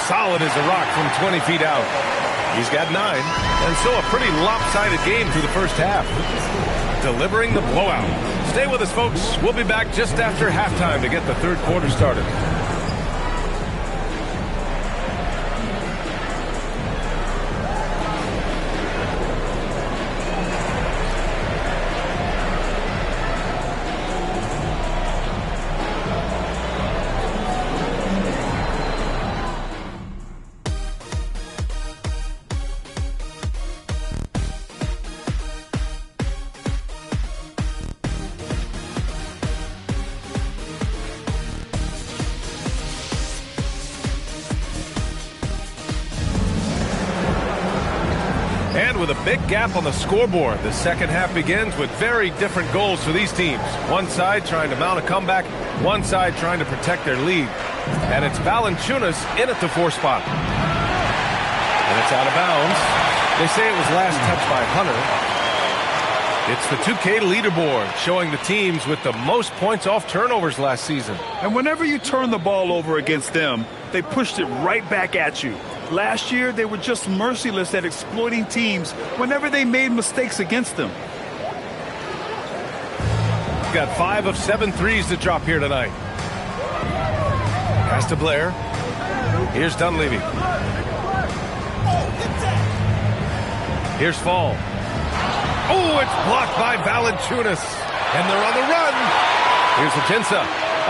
solid as a rock from 20 feet out. He's got 9, and so a pretty lopsided game through the first half. Delivering the blowout. Stay with us, folks. We'll be back just after halftime to get the third quarter started. With a big gap on the scoreboard, the second half begins with very different goals for these teams. One side trying to mount a comeback, one side trying to protect their lead. And it's Valanciunas in at the 4 spot. And it's out of bounds. They say it was last touched by Hunter. It's the 2K leaderboard showing the teams with the most points off turnovers last season. And whenever you turn the ball over against them, they pushed it right back at you. Last year, they were just merciless at exploiting teams whenever they made mistakes against them. Got 5 of 7 threes to drop here tonight. Pass to Blair. Here's Dunleavy. Here's Fall. Oh, it's blocked by Valanciunas. And they're on the run. Here's Ajinça.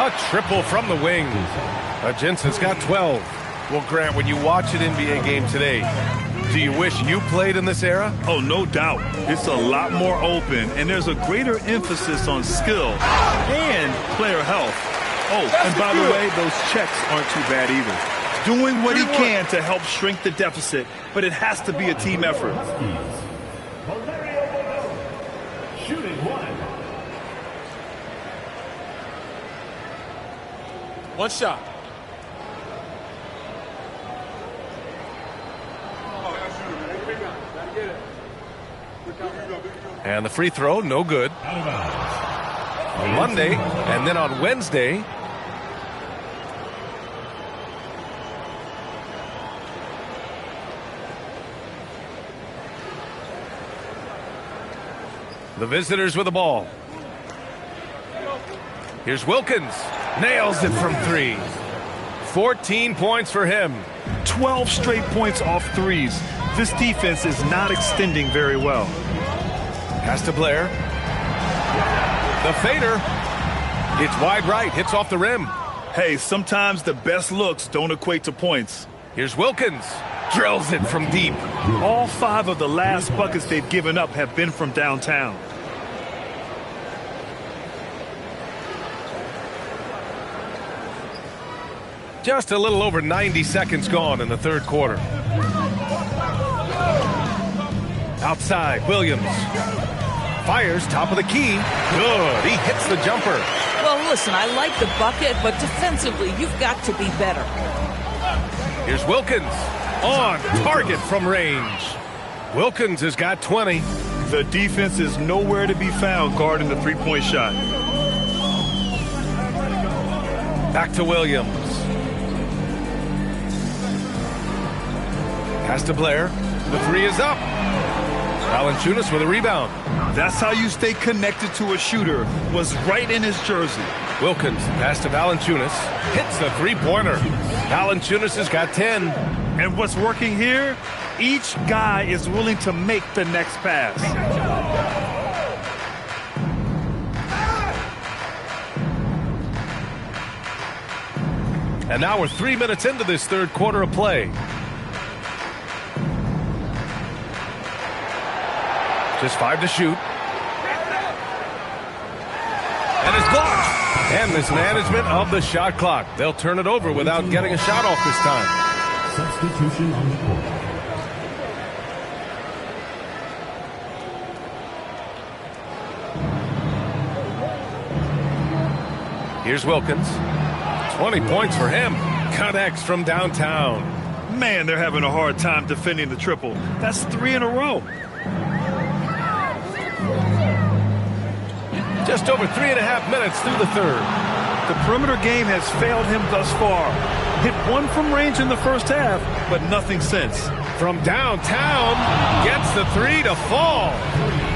A triple from the wing. Ajinça's got 12. Well, Grant, when you watch an NBA game today, do you wish you played in this era? Oh, no doubt. It's a lot more open, and there's a greater emphasis on skill and player health. Oh, and by the way, those checks aren't too bad either. Doing what he can to help shrink the deficit, but it has to be a team effort. Shooting 1. One shot. And the free throw, no good. On Monday, and then on Wednesday, the visitors with the ball. Here's Wilkins. Nails it from 3. 14 points for him. 12 straight points off threes. This defense is not extending very well. Pass to Blair. The fader. It's wide right. Hits off the rim. Hey, sometimes the best looks don't equate to points. Here's Wilkins. Drills it from deep. All 5 of the last buckets they've given up have been from downtown. Just a little over 90 seconds gone in the third quarter. Outside, Williams. Fires top of the key. Good. He hits the jumper. Well, listen, I like the bucket, but defensively, you've got to be better. Here's Wilkins. On target from range. Wilkins has got 20. The defense is nowhere to be found guarding the three-point shot. Back to Williams. Pass to Blair. The 3 is up. Valanciunas with a rebound. That's how you stay connected to a shooter. Was right in his jersey. Wilkins, pass to Valanciunas. Hits the three-pointer. Valanciunas has got 10. And what's working here? Each guy is willing to make the next pass. And now we're 3 minutes into this third quarter of play. Just 5 to shoot. And it's blocked. And mismanagement of the shot clock. They'll turn it over without getting a shot off this time. Substitution on the court. Here's Wilkins. 20 points for him. Connects from downtown. Man, they're having a hard time defending the triple. That's 3 in a row. Just over 3.5 minutes through the third. The perimeter game has failed him thus far. Hit one from range in the first half, but nothing since. From downtown, gets the three to fall.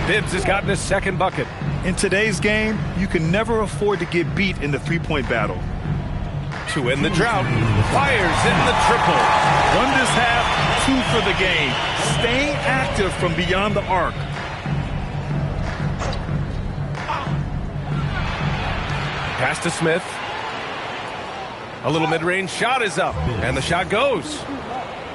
Bibbs has gotten his second bucket. In today's game, you can never afford to get beat in the three-point battle. To end the drought, fires in the triple. One this half, two for the game. Staying active from beyond the arc. Pass to Smith. A little mid-range shot is up, and the shot goes.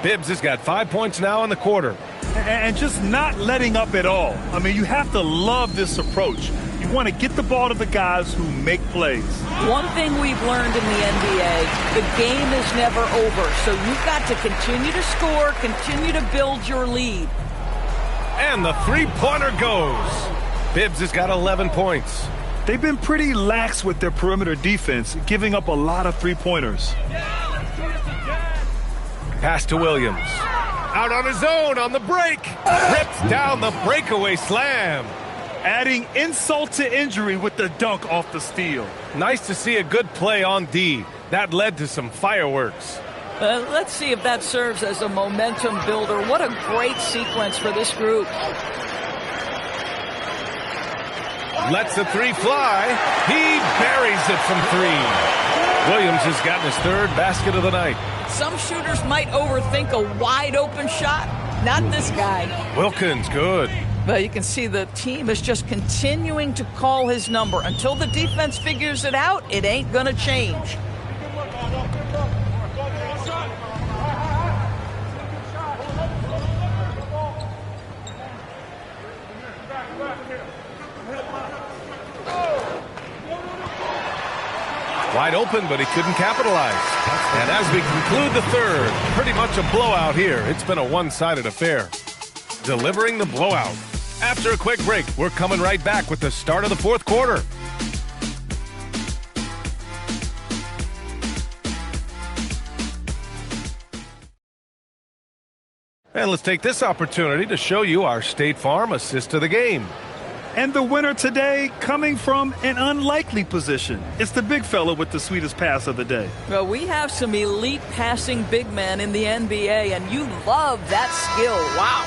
Bibbs has got 5 points now in the quarter. And just not letting up at all. I mean, you have to love this approach. You want to get the ball to the guys who make plays. One thing we've learned in the NBA, the game is never over. So you've got to continue to score, continue to build your lead. And the three-pointer goes. Bibbs has got 11 points. They've been pretty lax with their perimeter defense, giving up a lot of three-pointers. Pass to Williams. Out on his own on the break. Rips down the breakaway slam. Adding insult to injury with the dunk off the steal. Nice to see a good play on D. That led to some fireworks. Let's see if that serves as a momentum builder. What a great sequence for this group. Lets the three fly. He buries it from three. Williams has gotten his third basket of the night. Some shooters might overthink a wide open shot. Not this guy. Wilkins, good. But you can see the team is just continuing to call his number. Until the defense figures it out, it ain't going to change. Wide open, but he couldn't capitalize. And as we conclude the third, pretty much a blowout here. It's been a one-sided affair. Delivering the blowout. After a quick break, we're coming right back with the start of the fourth quarter. And let's take this opportunity to show you our State Farm assist of the game. And the winner today coming from an unlikely position. It's the big fella with the sweetest pass of the day. Well, we have some elite passing big men in the NBA, and you love that skill. Wow.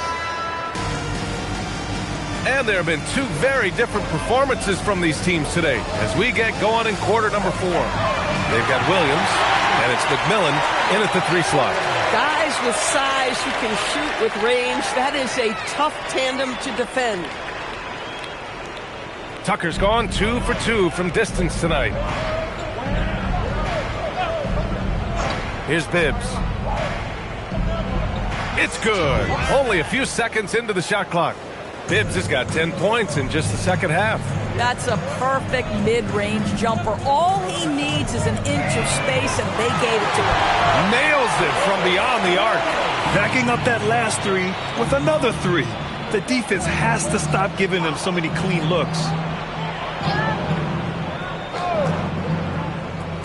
And there have been two very different performances from these teams today as we get going in quarter number 4. They've got Williams, and it's McMillan in at the three slot. Guys with size who can shoot with range, that is a tough tandem to defend. Tucker's gone 2 for 2 from distance tonight. Here's Bibbs. It's good. Only a few seconds into the shot clock. Bibbs has got 10 points in just the second half. That's a perfect mid-range jumper. All he needs is an inch of space, and they gave it to him. Nails it from beyond the arc. Backing up that last three with another three. The defense has to stop giving them so many clean looks.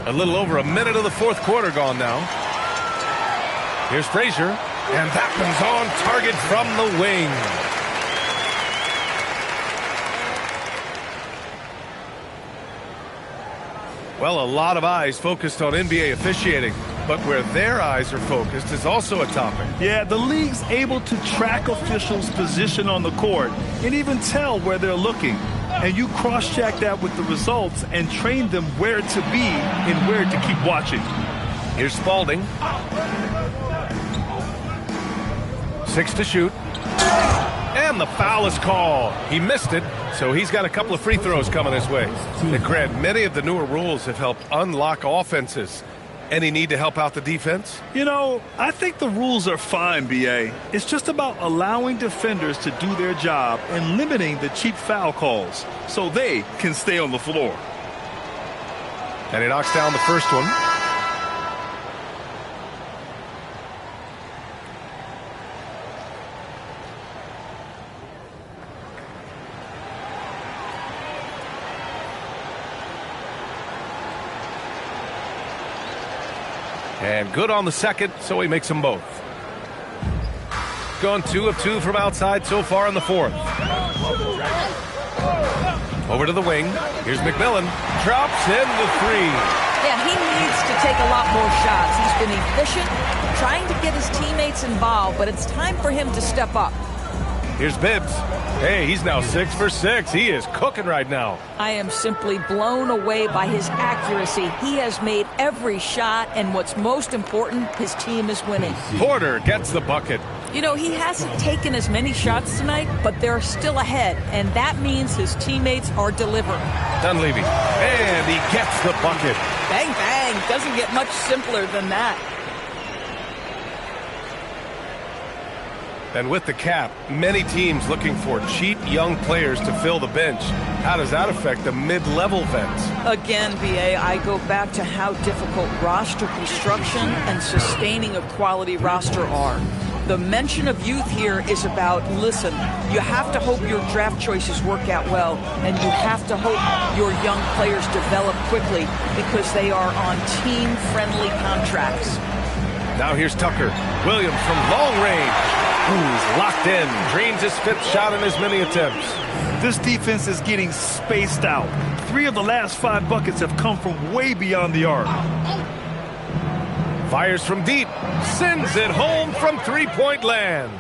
A little over a minute of the fourth quarter gone now. Here's Frazier, and that one's on target from the wing. Well, a lot of eyes focused on NBA officiating, but where their eyes are focused is also a topic. Yeah, the league's able to track officials' position on the court and even tell where they're looking. And you cross-check that with the results and train them where to be and where to keep watching. Here's Spalding. 6 to shoot. And the foul is called. He missed it, so he's got a couple of free throws coming his way. And Grant, many of the newer rules have helped unlock offenses. Any need to help out the defense? You know, I think the rules are fine, B.A. It's just about allowing defenders to do their job and limiting the cheap foul calls so they can stay on the floor. And he knocks down the first one. And good on the second, so he makes them both. Gone 2 of 2 from outside so far in the fourth. Over to the wing. Here's McMillan. Drops in the three. Yeah, he needs to take a lot more shots. He's been efficient, trying to get his teammates involved, but it's time for him to step up. Here's Bibbs. Hey, he's now 6 for 6. He is cooking right now. I am simply blown away by his accuracy. He has made every shot, and what's most important, his team is winning. Porter gets the bucket. You know, he hasn't taken as many shots tonight, but they're still ahead, and that means his teammates are delivering. Dunleavy. And he gets the bucket. Bang, bang. Doesn't get much simpler than that. And with the cap, many teams looking for cheap young players to fill the bench. How does that affect the mid-level vets? Again, BA, I go back to how difficult roster construction and sustaining a quality roster are. The mention of youth here is about, listen, you have to hope your draft choices work out well, and you have to hope your young players develop quickly because they are on team-friendly contracts. Now here's Tucker. Williams from long range. He's locked in. Drains his 5th shot in as many attempts. This defense is getting spaced out. 3 of the last 5 buckets have come from way beyond the arc. Fires from deep. Sends it home from three-point land.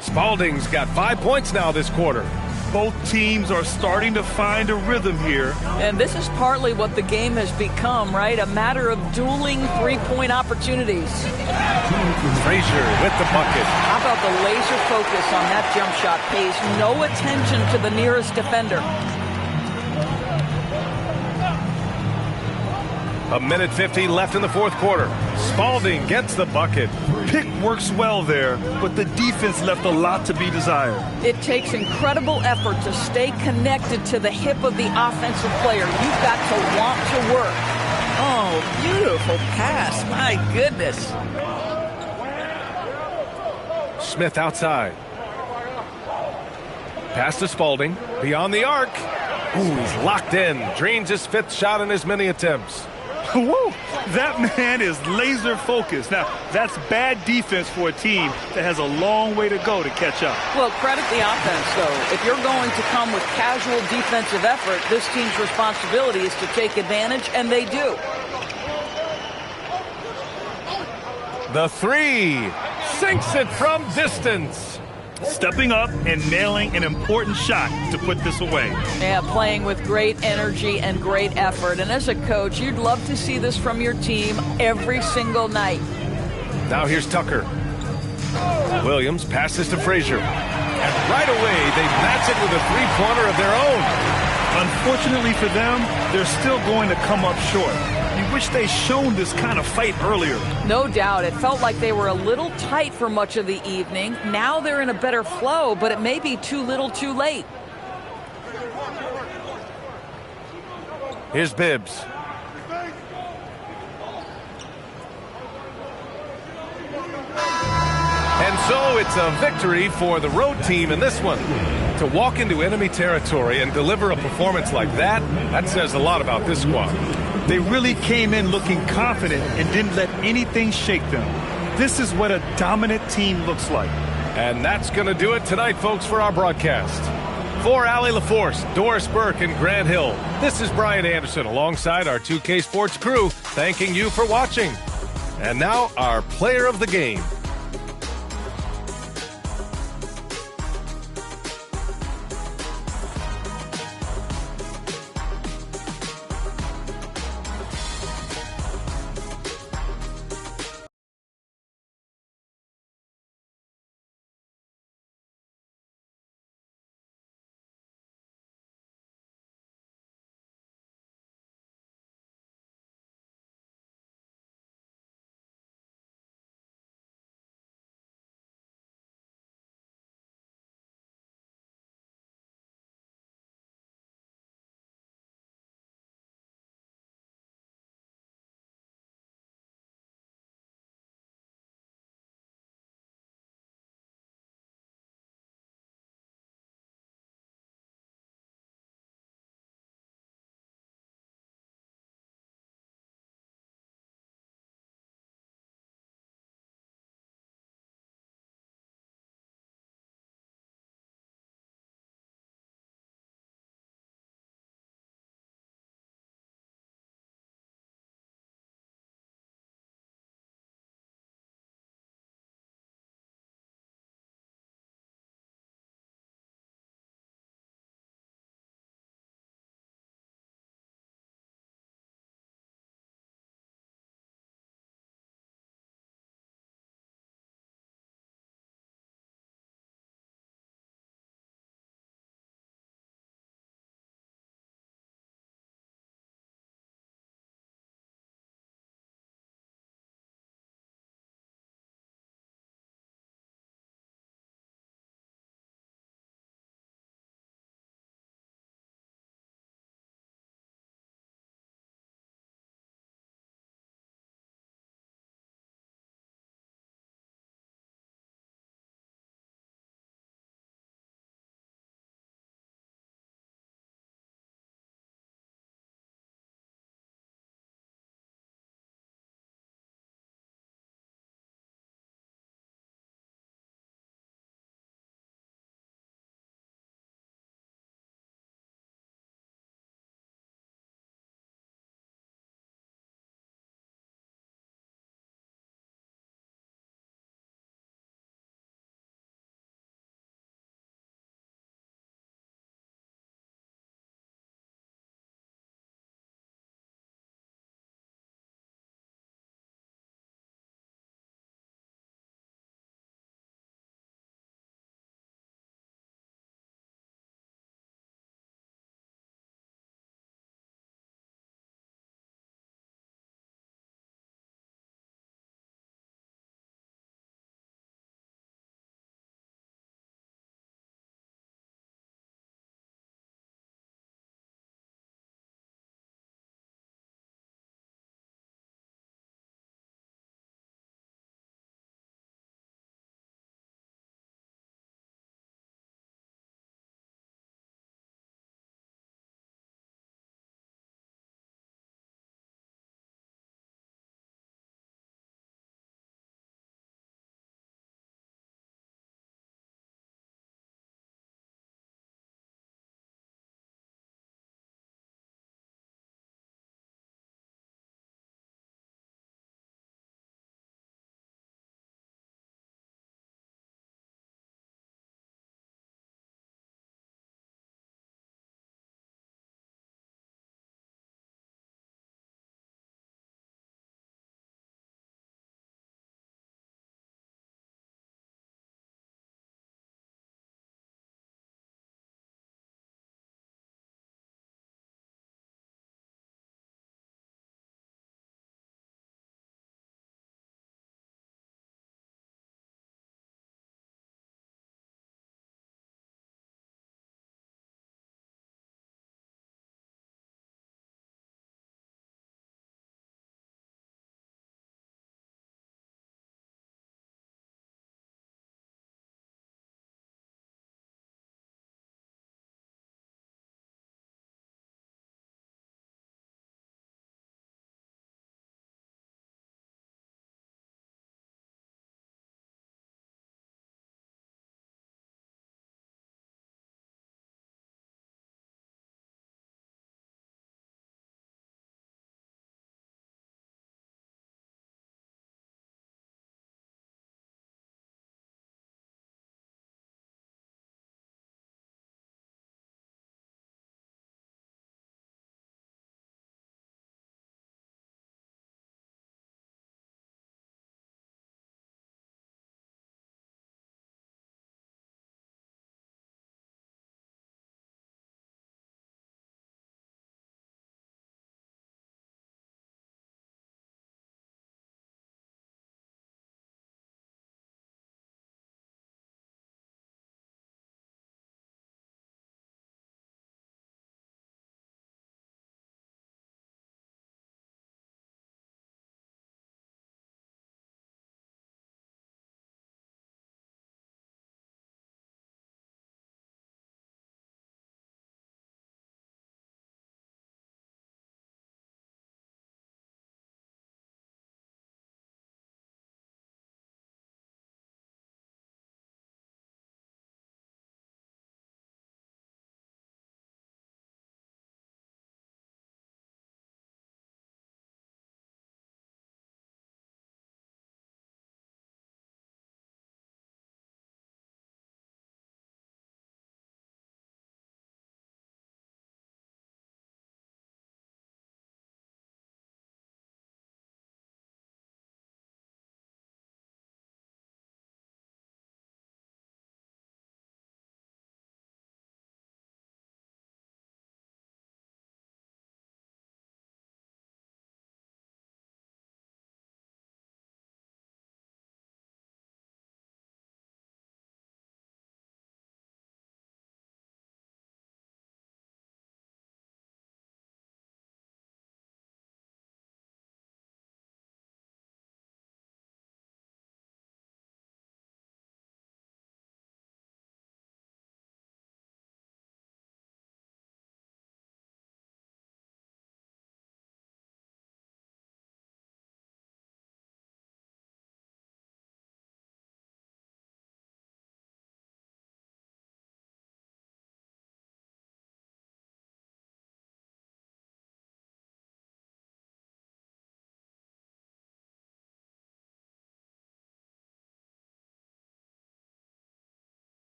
Spalding's got 5 points now this quarter. Both teams are starting to find a rhythm here. And this is partly what the game has become, right? A matter of dueling three-point opportunities. Frazier with the bucket. How about the laser focus on that jump shot? Pays no attention to the nearest defender. A minute 50 left in the 4th quarter. Spalding gets the bucket. Pick works well there, but the defense left a lot to be desired. It takes incredible effort to stay connected to the hip of the offensive player. You've got to want to work. Oh, beautiful pass. My goodness. Smith outside. Pass to Spalding. Beyond the arc. Ooh, he's locked in. Drains his 5th shot in as many attempts. Woo! That man is laser focused. Now, that's bad defense for a team that has a long way to go to catch up. Well, credit the offense, though. If you're going to come with casual defensive effort, this team's responsibility is to take advantage, and they do. The three. Sinks it from distance. Stepping up and nailing an important shot to put this away. Yeah, playing with great energy and great effort. And as a coach, you'd love to see this from your team every single night. Now here's Tucker. Williams passes to Frazier. And right away, they match it with a three-pointer of their own. Unfortunately for them, they're still going to come up short. You wish they'd shown this kind of fight earlier. No doubt. It felt like they were a little tight for much of the evening. Now they're in a better flow, but it may be too little too late. Here's Bibbs. And so it's a victory for the road team in this one. To walk into enemy territory and deliver a performance like that, that says a lot about this squad. They really came in looking confident and didn't let anything shake them. This is what a dominant team looks like. And that's going to do it tonight, folks, for our broadcast. For Allie LaForce, Doris Burke, and Grant Hill, this is Brian Anderson alongside our 2K Sports crew, thanking you for watching. And now, our player of the game.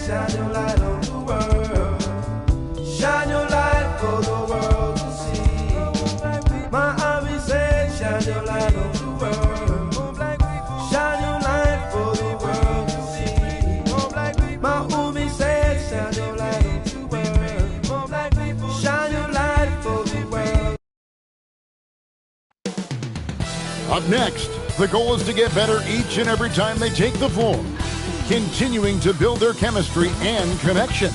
shine your light on the world. Shine your light for the world to see. My army said, shine your light on the world. Shine your light for the world to see. My army said, shine your light on the world. Shine your light for the world. Up next, the goal is to get better each and every time they take the floor, continuing to build their chemistry and connection.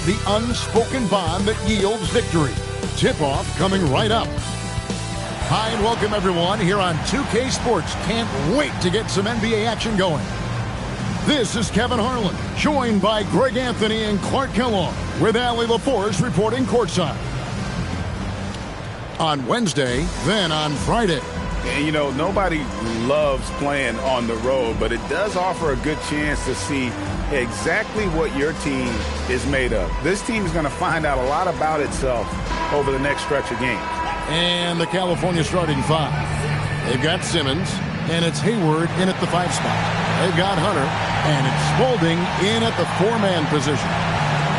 The unspoken bond that yields victory. Tip-off coming right up. Hi, and welcome everyone here on 2K Sports. Can't wait to get some NBA action going. This is Kevin Harlan, joined by Greg Anthony and Clark Kellogg, with Allie LaForce reporting courtside. On Wednesday, then on Friday. And, you know, nobody loves playing on the road, but it does offer a good chance to see exactly what your team is made of. This team is going to find out a lot about itself over the next stretch of games. And the California starting five. They've got Simmons, and it's Hayward in at the 5 spot. They've got Hunter, and it's Spalding in at the 4-man position.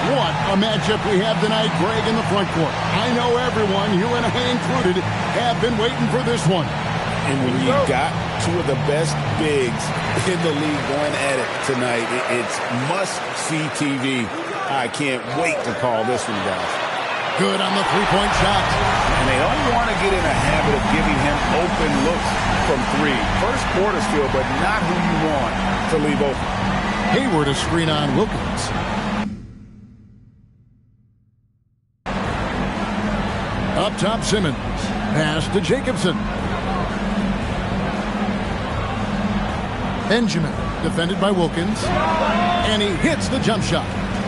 What a matchup we have tonight, Greg, in the front court. I know everyone, you and I included, have been waiting for this one. And when you got two of the best bigs in the league going at it tonight, it's must-see TV. I can't wait to call this one, guys. Good on the three-point shot. And they don't want to get in a habit of giving him open looks from three. First quarter still, but not who you want to leave open. Hayward a screen on Wilkins. Up top, Simmons. Pass to Jacobson. Benjamin, defended by Wilkins, and he hits the jump shot.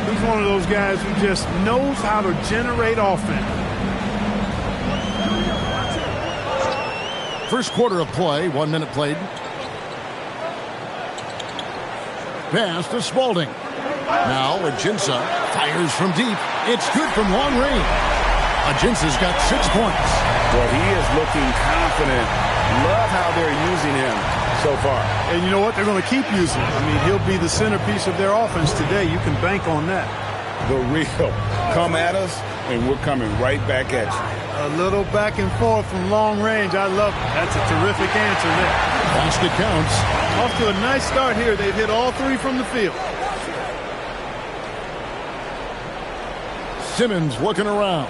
He's one of those guys who just knows how to generate offense. First quarter of play, 1 minute played. Pass to Spalding. Now Ajinça fires from deep. It's good from long range. Ajinça's got 6 points. Well, he is looking confident. Love how they're using him so far. And you know what? They're going to keep using him. I mean, he'll be the centerpiece of their offense today. You can bank on that. The real come at us, and we're coming right back at you. A little back and forth from long range. I love it. That's a terrific answer there. Basket counts. Off to a nice start here. They've hit all 3 from the field. Simmons looking around.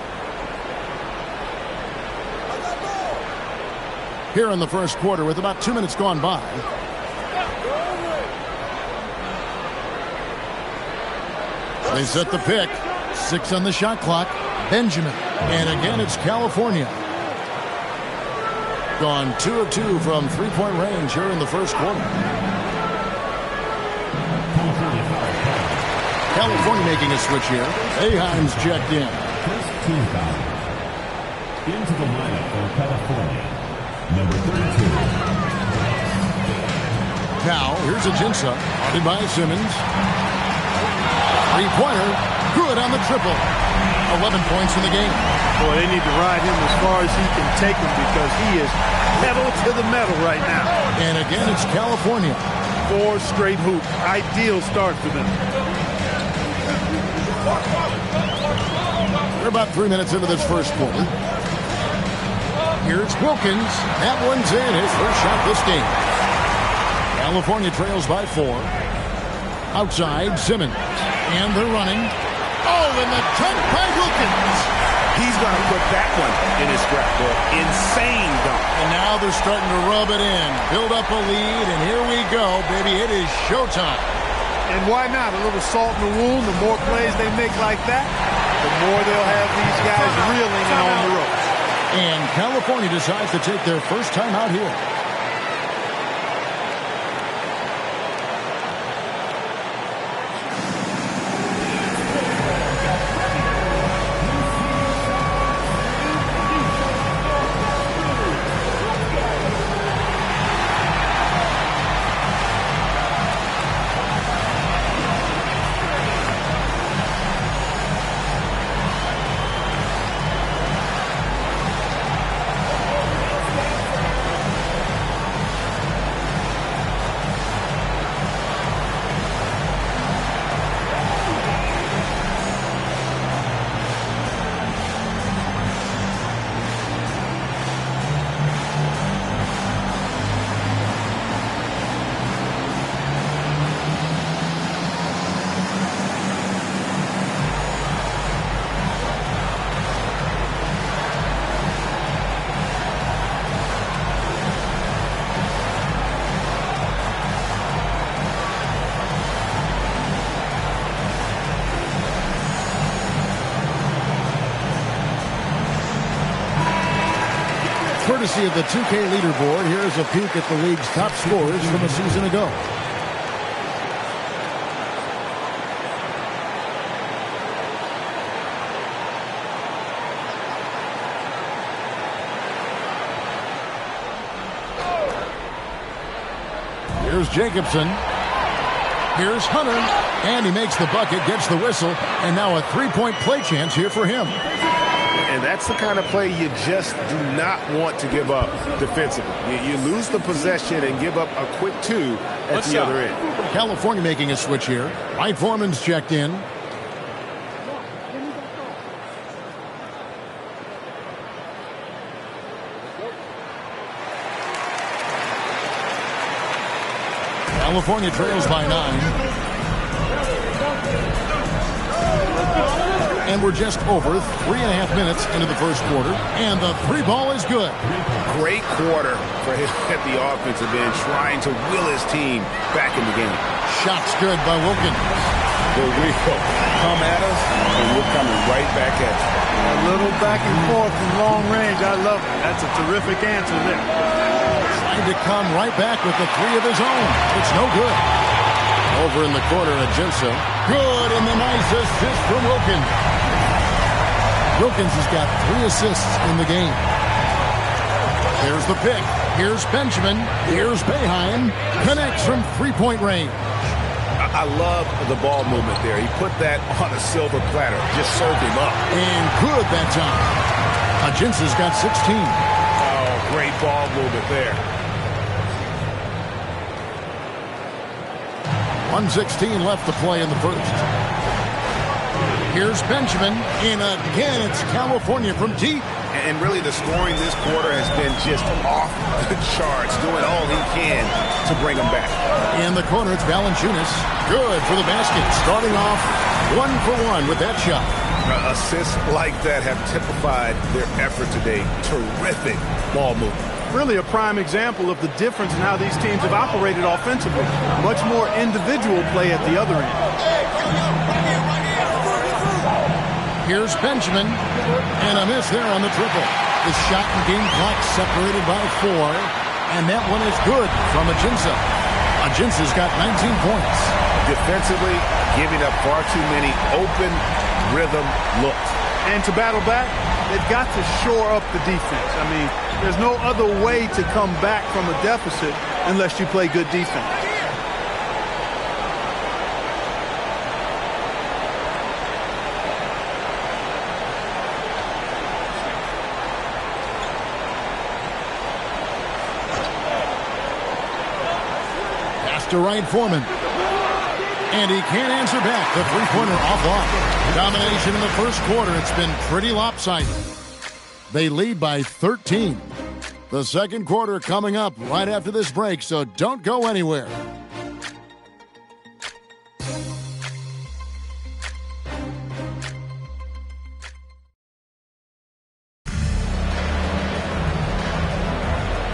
Here in the first quarter with about 2 minutes gone by. They set the pick. 6 on the shot clock. Benjamin. And again, it's California. Gone 2 of 2 from 3-point range here in the first quarter. California making a switch here. Aheim's checked in. First team foul. Into the lineup for California. Number 32. Now, here's Ajinça, guarded by Simmons. Three-pointer, good on the triple. 11 points in the game. Boy, they need to ride him as far as he can take him because he is pedal to the metal right now. And again, it's California. 4 straight hoops. Ideal start for them. We're about 3 minutes into this first quarter. Here's Wilkins. That one's in. His first shot this game. California trails by 4. Outside, Simmons. And they're running. Oh, and the dunk by Wilkins. He's going to put that one in his scrapbook. Insane dunk. And now they're starting to rub it in. Build up a lead, and here we go, baby. It is showtime. And why not? A little salt in the wound. The more plays they make like that, the more they'll have these guys reeling and on the ropes. And California decides to take their first time out here. Courtesy of the 2K leaderboard, here's a peek at the league's top scorers from a season ago. Here's Jacobson. Here's Hunter. And he makes the bucket, gets the whistle, and now a three-point play chance here for him. And that's the kind of play you just do not want to give up defensively. You lose the possession and give up a quick two at the other end. California making a switch here. Wright Foreman's checked in. California trails by 9. And we're just over 3.5 minutes into the first quarter, and the three ball is good. Great quarter for him at the offensive end, trying to will his team back in the game. Shots good by Wilkins. Here we go. Come at us, and we're coming right back at you. A little back and forth from long range. I love it. That's a terrific answer there. Trying to come right back with the three of his own. It's no good. Over in the corner, Ajinça. Good, and the nice assist from Wilkins. Wilkins has got 3 assists in the game. There's the pick. Here's Benjamin. Here's Boeheim. Connects from three-point range. I love the ball movement there. He put that on a silver platter. Just served him up. And good that time. Ajinça's got 16. Oh, great ball movement there. 1:16 left to play in the first. Here's Benjamin, and again it's California from deep. And really the scoring this quarter has been just off the charts, doing all he can to bring them back. In the corner, it's Valanciunas. Good for the basket. Starting off 1 for 1 with that shot. Assists like that have typified their effort today. Terrific ball movement. Really a prime example of the difference in how these teams have operated offensively. Much more individual play at the other end. Here's Benjamin, and a miss there on the triple. The shot and game clock separated by 4, and that one is good from Ajinça. Ajinça's got 19 points. Defensively, giving up far too many open rhythm looks. And to battle back, they've got to shore up the defense. I mean, there's no other way to come back from a deficit unless you play good defense. To Wright Foreman. And he can't answer back. The three-pointer off. Domination in the first quarter. It's been pretty lopsided. They lead by 13. The second quarter coming up right after this break, so don't go anywhere.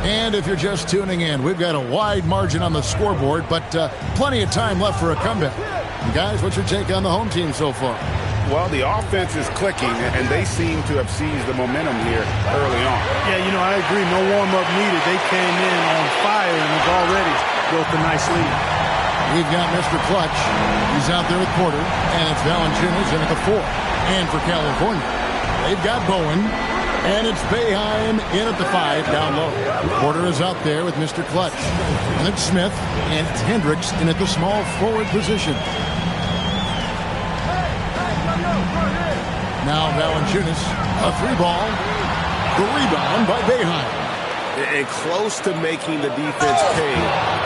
And if you're just tuning in, we've got a wide margin on the scoreboard, but plenty of time left for a comeback. And guys, what's your take on the home team so far? Well, the offense is clicking, and they seem to have seized the momentum here early on. Yeah, I agree. No warm-up needed. They came in on fire and have already built a nice lead. We've got Mr. Clutch. He's out there with Porter, and it's Valanciunas in at the 4. And for California, they've got Bowen. And it's Boeheim in at the 5, down low. Porter is out there with Mr. Clutch. And it's Smith, and it's Hendricks in at the small forward position. Now Valanciunas, a 3-ball. The rebound by Boeheim. And close to making the defense pay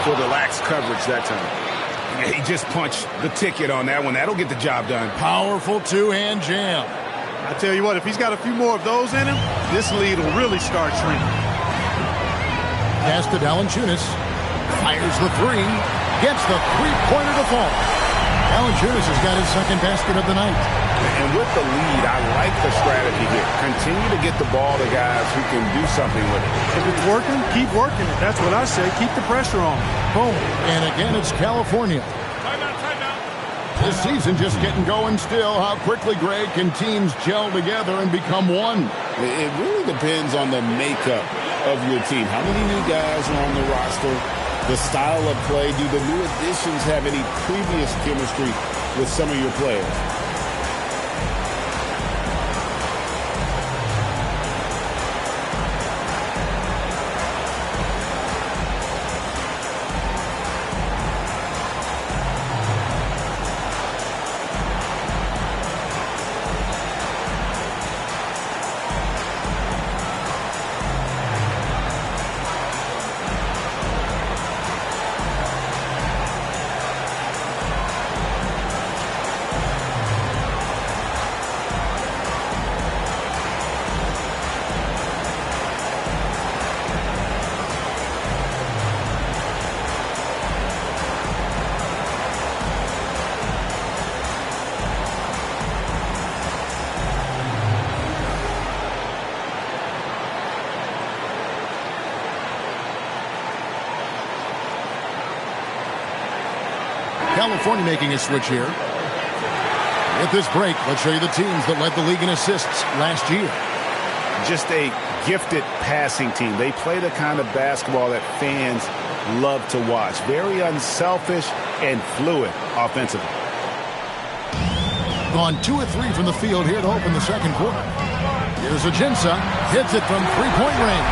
for the lax coverage that time. He just punched the ticket on that one. That'll get the job done. Powerful two-hand jam. I tell you what, if he's got a few more of those in him, this lead will really start shrinking. Pass to Valanciunas. Fires the 3. Gets the three-pointer to fall. Valanciunas has got his second basket of the night. And with the lead, I like the strategy here. Continue to get the ball to guys who can do something with it. If it's working, keep working it. That's what I say. Keep the pressure on. Boom. And again, it's California. This season just getting going still. How quickly, Greg, can teams gel together and become one? It really depends on the makeup of your team? How many new guys are on the roster? The style of play, do the new additions have any previous chemistry with some of your players? California making a switch here. With this break, let's show you the teams that led the league in assists last year. Just a gifted passing team. They play the kind of basketball that fans love to watch. Very unselfish and fluid offensively. Gone 2 of 3 from the field here to open the second quarter. Here's Ajinça. Hits it from three-point range.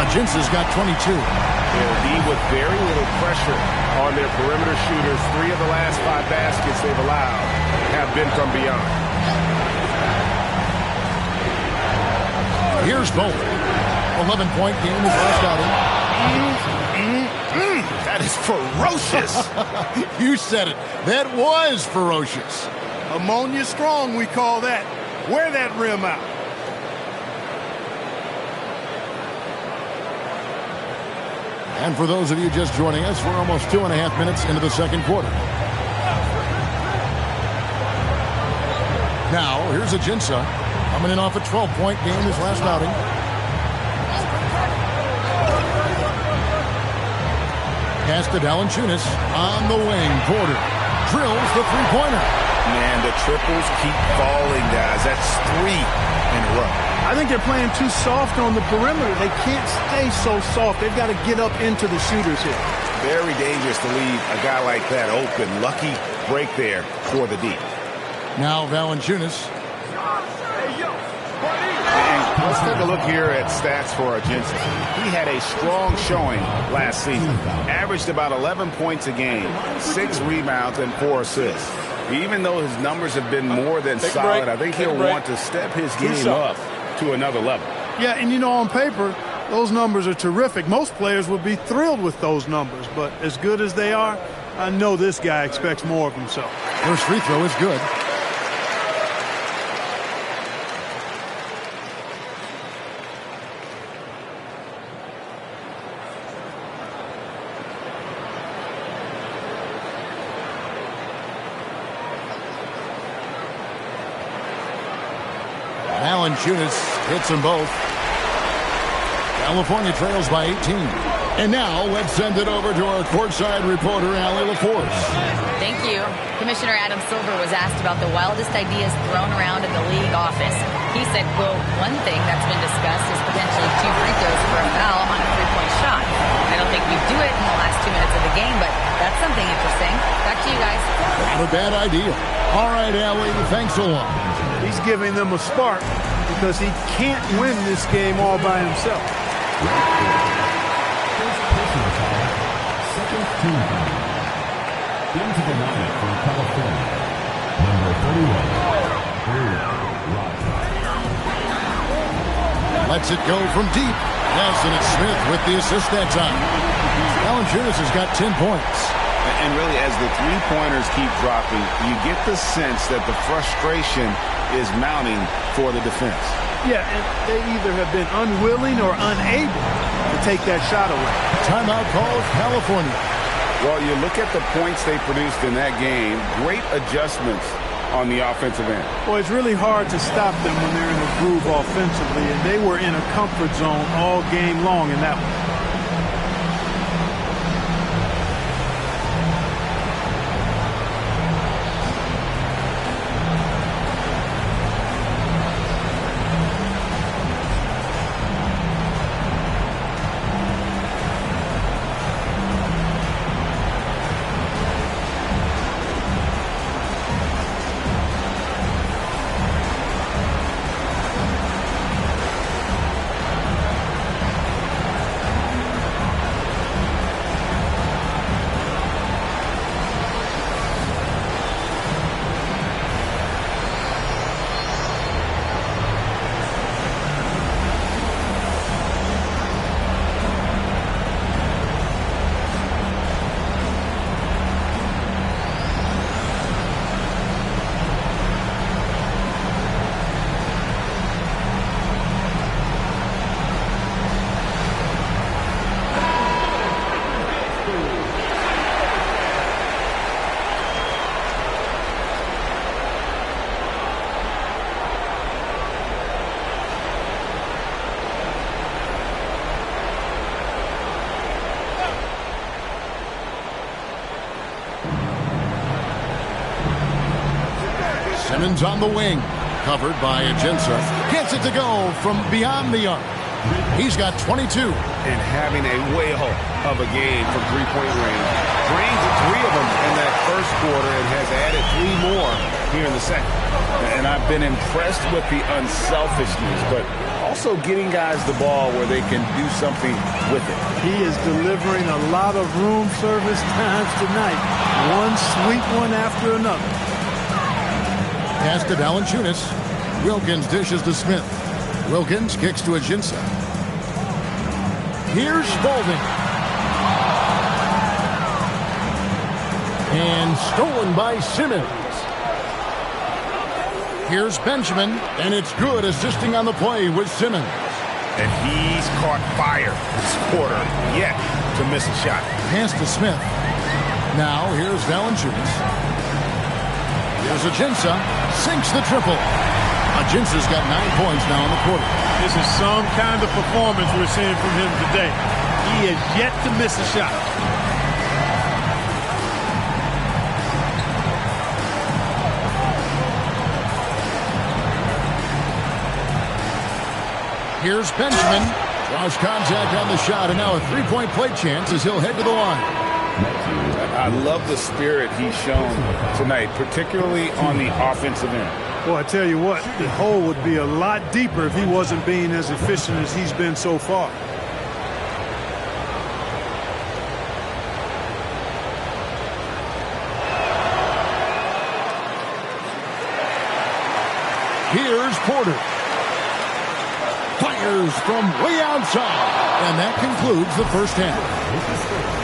Ajinça's got 22. They'll be with very little pressure on their perimeter shooters. 3 of the last 5 baskets they've allowed have been from beyond. Here's Bowler. 11-point game is last outing. That is ferocious. You said it. That was ferocious. Ammonia strong, we call that. Wear that rim out. And for those of you just joining us, we're almost 2.5 minutes into the second quarter. Now, here's Ajinça coming in off a 12-point game his last outing. Pass to Valanciunas on the wing. Porter drills the three-pointer. Man, the triples keep falling, guys. That's 3 in a row. I think they're playing too soft on the perimeter. They can't stay so soft. They've got to get up into the shooters here. Very dangerous to leave a guy like that open. Lucky break there for the D. Now Valanciunas. And let's take a look here at stats for Ajinça. He had a strong showing last season. Averaged about 11 points a game, 6 rebounds, and 4 assists. Even though his numbers have been more than solid, I think he'll want to step his game up to another level. Yeah, and you know, on paper, those numbers are terrific. Most players would be thrilled with those numbers, but as good as they are, I know this guy expects more of himself. First free throw is good. Valanciunas hits them both. California trails by 18. And now let's send it over to our courtside reporter, Allie LaForce. Thank you. Commissioner Adam Silver was asked about the wildest ideas thrown around in the league office. He said, quote, one thing that's been discussed is potentially 2 free throws for a foul on a 3-point shot. I don't think we do it in the last 2 minutes of the game, but that's something interesting. Back to you guys. Not a bad idea. All right, Allie, thanks a lot. He's giving them a spark because he can't win this game all by himself. Second team foul. Into the lineup for California. Number 31, Lets it go from deep. Yes, and it's Smith with the assist that time. Valanciunas has got 10 points. And really, as the three-pointers keep dropping, you get the sense that the frustration is mounting for the defense. Yeah, and they either have been unwilling or unable to take that shot away. Timeout called California. Well, you look at the points they produced in that game, great adjustments on the offensive end. Well, it's really hard to stop them when they're in a groove offensively, and they were in a comfort zone all game long in that one. Simmons on the wing. Covered by Ajinça. Gets it to go from beyond the arc. He's got 22. And having a whale of a game from three-point range. Drains 3 of them in that first quarter and has added 3 more here in the second. And I've been impressed with the unselfishness, but also getting guys the ball where they can do something with it. He is delivering a lot of room service times tonight. One sweet one after another. Pass to Valanciunas. Wilkins dishes to Smith. Wilkins kicks to Ajinça. Here's Spalding. And stolen by Simmons. Here's Benjamin, and it's good, assisting on the play with Simmons. And he's caught fire this quarter, yet to miss a shot. Pass to Smith. Now here's Valanciunas. Here's Ajinça. Sinks the triple. Ajinça's got 9 points now in the quarter. This is some kind of performance we're seeing from him today. He has yet to miss a shot. Here's Benjamin. Draws contact on the shot, and now a three-point play chance as he'll head to the line. I love the spirit he's shown tonight, particularly on the offensive end. Well, I tell you what, the hole would be a lot deeper if he wasn't being as efficient as he's been so far. Here's Porter. Fires from way outside. And that concludes the first half.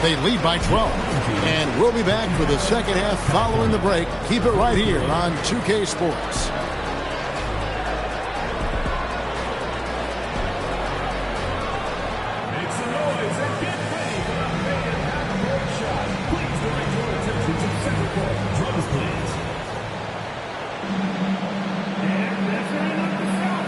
They lead by 12. And we'll be back for the second half following the break. Keep it right here on 2K Sports. Make some noise and get ready for a man court shot. Please direct your attention to center court. Drums, please. And that's where he knocked the shot.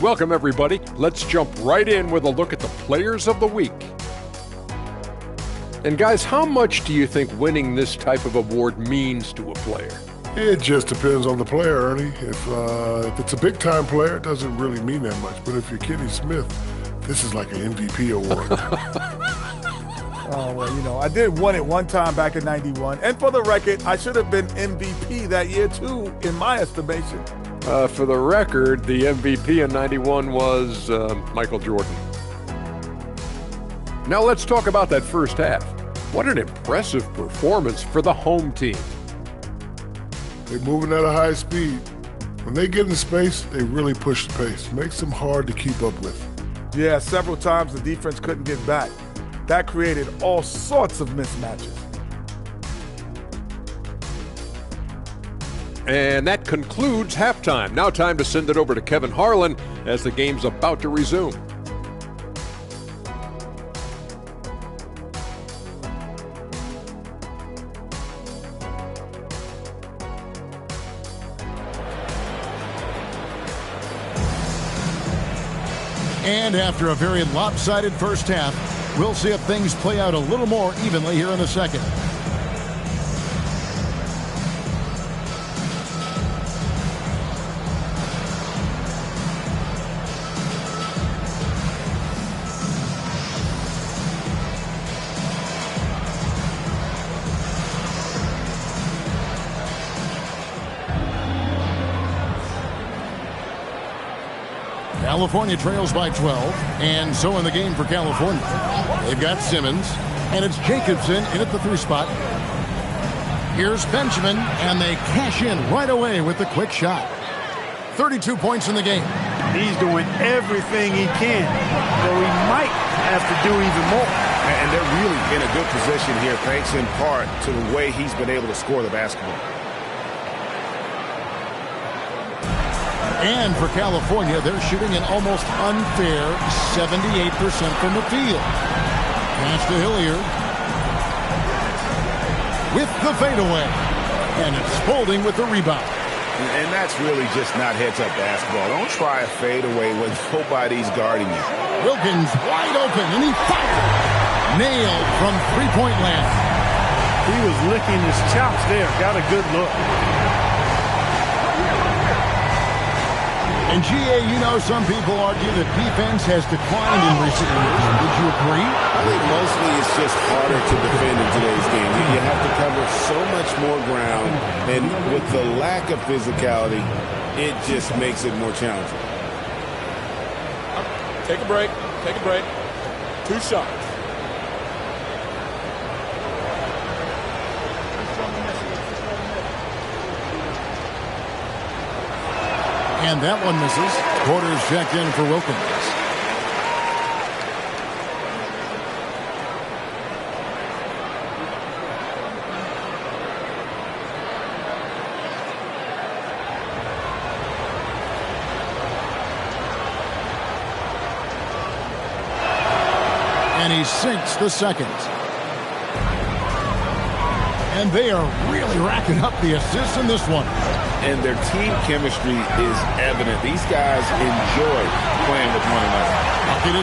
Welcome, everybody. Let's jump right in with a look at the Players of the Week. And guys, how much do you think winning this type of award means to a player? It just depends on the player, Ernie. If it's a big-time player, it doesn't really mean that much. But if you're Kenny Smith, this is like an MVP award. Oh, well, you know, I did win it one time back in '91. And for the record, I should have been MVP that year, too, in my estimation. For the record, the MVP in '91 was Michael Jordan. Now let's talk about that first half. What an impressive performance for the home team. They're moving at a high speed. When they get in space, they really push the pace. Makes them hard to keep up with. Yeah, several times the defense couldn't get back. That created all sorts of mismatches. And that concludes halftime. Now time to send it over to Kevin Harlan as the game's about to resume. And after a very lopsided first half, we'll see if things play out a little more evenly here in the second. California trails by 12, and so in the game for California. They've got Simmons, and it's Jacobson in at the 3 spot. Here's Benjamin, and they cash in right away with the quick shot. 32 points in the game. He's doing everything he can, though he might have to do even more. And they're really in a good position here, thanks in part to the way he's been able to score the basketball. And for California, they're shooting an almost unfair 78% from the field. Pass to Hilliard. With the fadeaway. And it's Spalding with the rebound. And that's really just not heads-up basketball. Don't try a fadeaway when nobody's guarding you. Wilkins wide open, and he fired. Nailed from three-point land. He was licking his chops there. Got a good look. And GA, you know, some people argue that defense has declined in recent years. Would you agree? I think mostly it's just harder to defend in today's game. You have to cover so much more ground, and with the lack of physicality, it just makes it more challenging. Take a break. Take a break. 2 shots. And that one misses. Quarters checked in for Wilkins. And he sinks the second. And they are really racking up the assists in this one. And their team chemistry is evident. These guys enjoy playing with one another.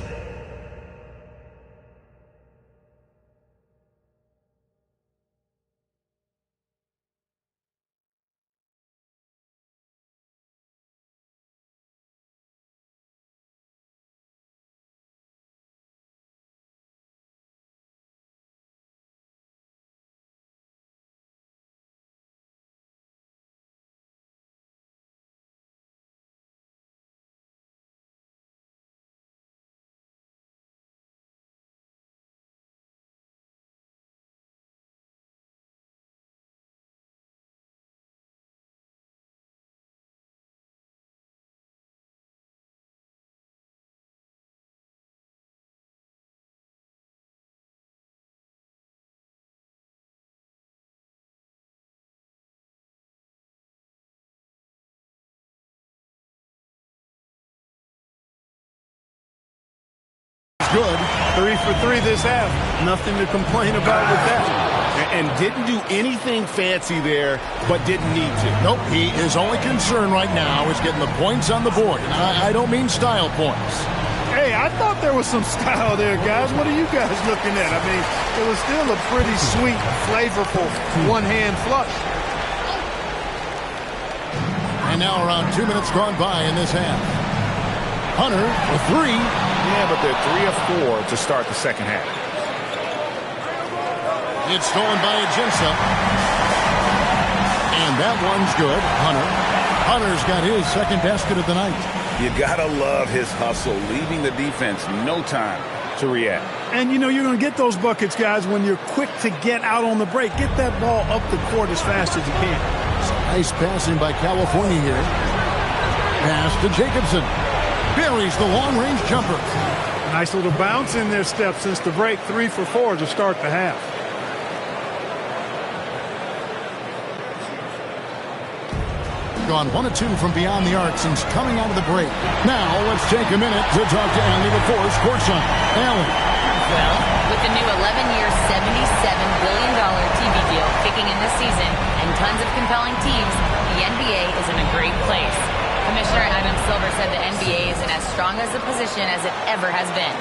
Good. 3 for 3 this half. Nothing to complain about with that. And didn't do anything fancy there, but didn't need to. Nope, his only concern right now is getting the points on the board. And I don't mean style points. Hey, I thought there was some style there, guys. What are you guys looking at? I mean, it was still a pretty sweet, flavorful one-hand flush. And now around 2 minutes gone by in this half. Hunter for 3. Yeah, but they're 3 of 4 to start the second half. It's stolen by Ajinça. And that one's good. Hunter's got his second basket of the night. You gotta love his hustle, leaving the defense no time to react. And, you know, you're going to get those buckets, guys, when you're quick to get out on the break. Get that ball up the court as fast as you can. Nice passing by California here. Pass to Jacobson. Buries the long-range jumper. Nice little bounce in their step since the break. 3 for 4 to start the half. Gone 1 of 2 from beyond the arc since coming out of the break. Now let's take a minute to talk to Allie LaForce courtside. Allie. Well, with the new 11-year, $77 billion TV deal kicking in this season and tons of compelling teams, the NBA is in a great place. Commissioner Adam Silver said the NBA is in as strong as a position as it ever has been.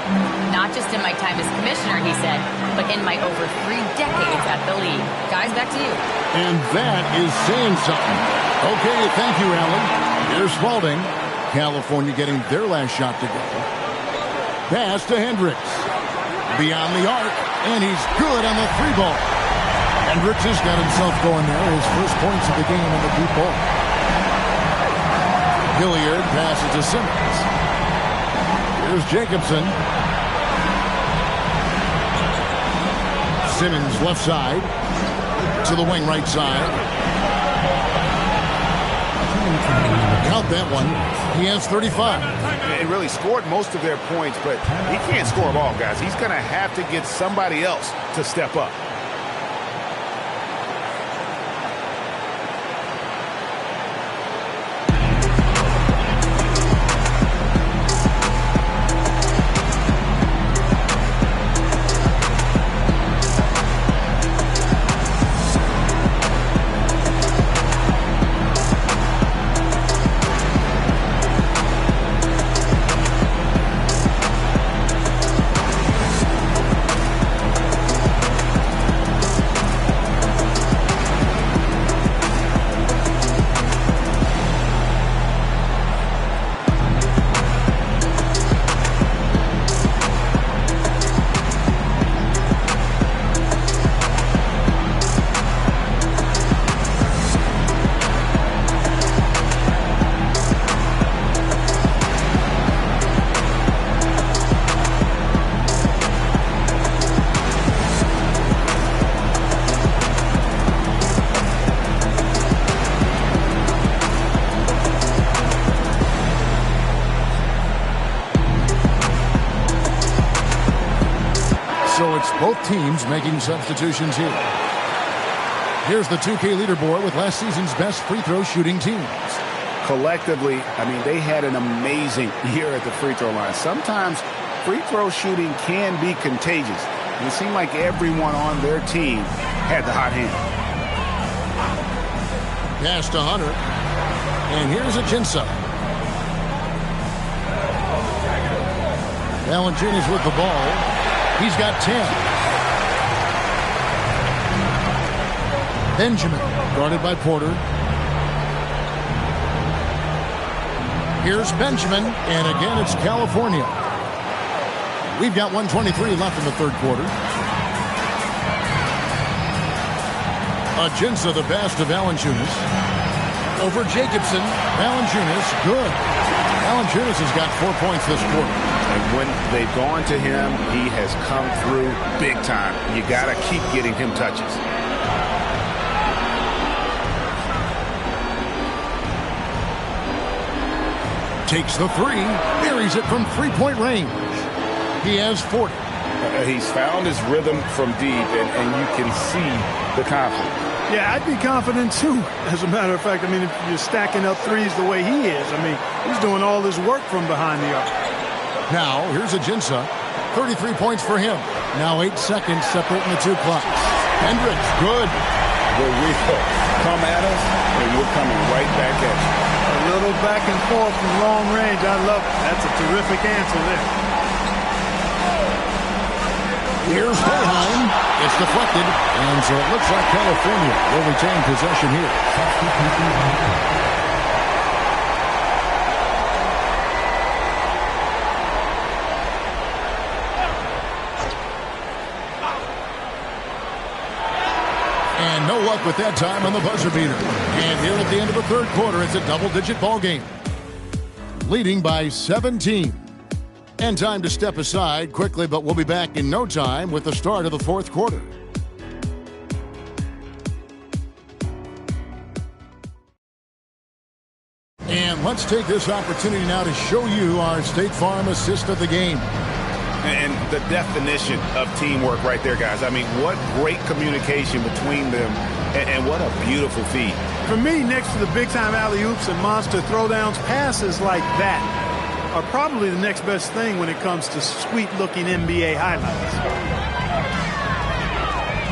Not just in my time as commissioner, he said, but in my over 3 decades at the league. Guys, back to you. And that is saying something. Okay, thank you, Allie. Here's Spalding. California getting their last shot to go. Pass to Hendricks. Beyond the arc, and he's good on the 3 ball. Hendricks has got himself going there. His first points of the game on the deep ball. Hilliard passes to Simmons. Here's Jacobson. Simmons left side. To the wing right side. Count that one. He has 35. He really scored most of their points, but he can't score them all, guys. He's going to have to get somebody else to step up. So it's both teams making substitutions here. Here's the 2K leaderboard with last season's best free throw shooting teams. Collectively, I mean, they had an amazing year at the free throw line. Sometimes free throw shooting can be contagious. And it seemed like everyone on their team had the hot hand. Pass to Hunter. And here's Ajinça. Valanciunas with the ball. He's got 10. Benjamin, guarded by Porter. Here's Benjamin, and again it's California. We've got 1:23 left in the third quarter. Ajinça the pass to Valanciunas. Over Jacobson. Valanciunas, good. Valanciunas has got 4 points this quarter. And when they've gone to him, he has come through big time. You got to keep getting him touches. Takes the three, buries it from three-point range. He has 40. He's found his rhythm from deep, and you can see the confidence. Yeah, I'd be confident too. As a matter of fact, I mean, if you're stacking up threes the way he is, I mean, he's doing all this work from behind the arc. Now, here's Ajinça. 33 points for him. Now 8 seconds separating the two clocks. Hendricks, good. Where we come at us, and we're coming right back at you. A little back and forth from long range. I love it. That's a terrific answer there. Here's Boeheim. It's deflected, and so it looks like California will retain possession here. And no luck with that time on the buzzer beater. And here at the end of the third quarter, it's a double-digit ball game. Leading by 17. And time to step aside quickly, but we'll be back in no time with the start of the fourth quarter. And let's take this opportunity now to show you our State Farm assist of the game. And the definition of teamwork right there, guys. I mean, what great communication between them, and what a beautiful feed. For me, next to the big-time alley-oops and monster throwdowns, passes like that are probably the next best thing when it comes to sweet-looking NBA highlights.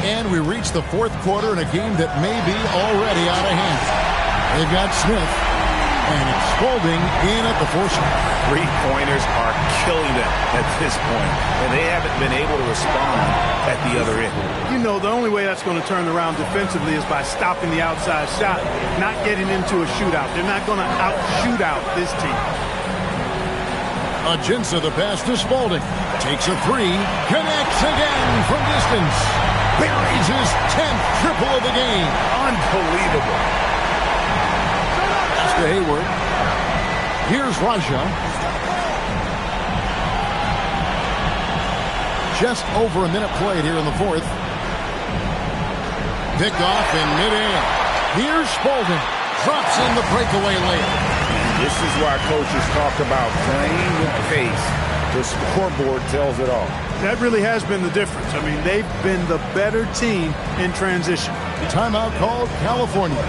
And we reach the fourth quarter in a game that may be already out of hand. They've got Smith, and it's Spalding in at the force. Three-pointers are killing them at this point, and they haven't been able to respond at the other end. You know, the only way that's going to turn around defensively is by stopping the outside shot, not getting into a shootout. They're not going to out-shoot out this team. Ajinça the pass to Spalding. Takes a three. Connects again from distance. Buries his 10th triple of the game. Unbelievable. Pass to Hayward. Here's Raja. Just over a minute played here in the fourth. Picked off in midair. Here's Spalding. Drops in the breakaway layup. This is why coaches talk about playing with pace. The scoreboard tells it all. That really has been the difference. I mean, they've been the better team in transition. Timeout called California.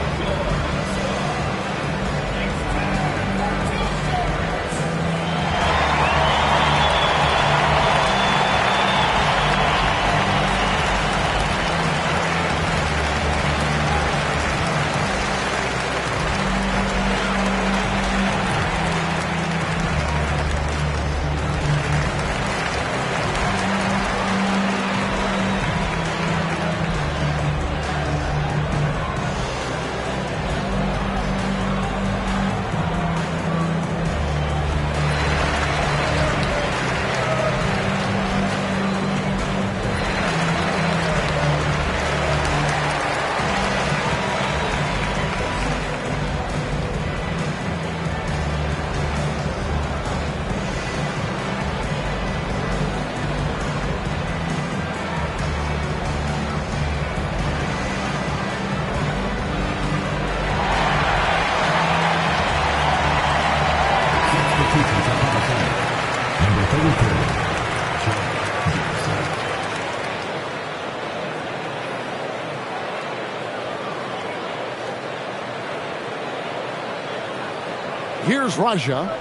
Here's Raja.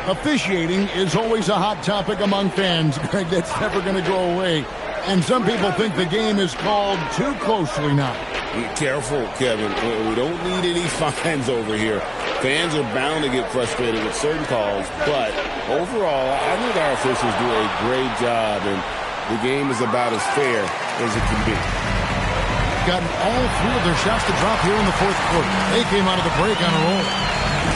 Officiating is always a hot topic among fans, Greg. That's never going to go away. And some people think the game is called too closely now. Be careful, Kevin. We don't need any fines over here. Fans are bound to get frustrated with certain calls, but overall, I think our officials do a great job, and the game is about as fair as it can be. Gotten all three of their shots to drop here in the fourth quarter. They came out of the break on a roll.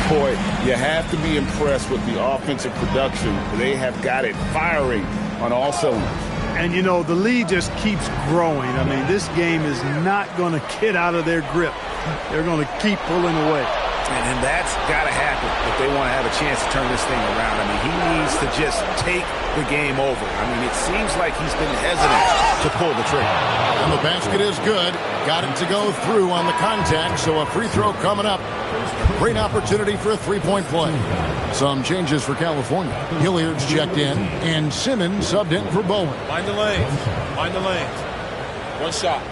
Boy, you have to be impressed with the offensive production. They have got it firing on all cylinders. And, you know, the lead just keeps growing. I mean, this game is not going to get out of their grip. They're going to keep pulling away. And that's got to happen if they want to have a chance to turn this thing around. I mean, he needs to just take the game over. I mean, it seems like he's been hesitant to pull the trigger. And the basket is good. Got it to go through on the contact, so a free throw coming up. Great opportunity for a three-point play. Some changes for California. Hilliard's checked in, and Simmons subbed in for Bowen. Mind the lanes. Mind the lanes. One shot.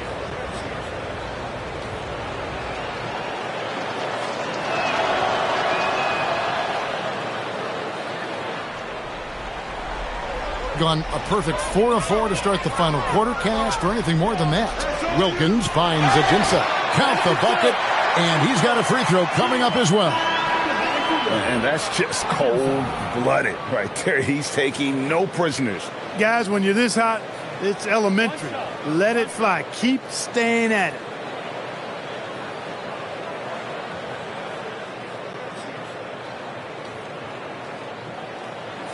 Gone a perfect 4 of 4 to start the final quarter. Cast or anything more than that. Wilkins finds Ajinça. Count the bucket, and he's got a free throw coming up as well. And that's just cold-blooded right there. He's taking no prisoners. Guys, when you're this hot, it's elementary. Let it fly. Keep staying at it.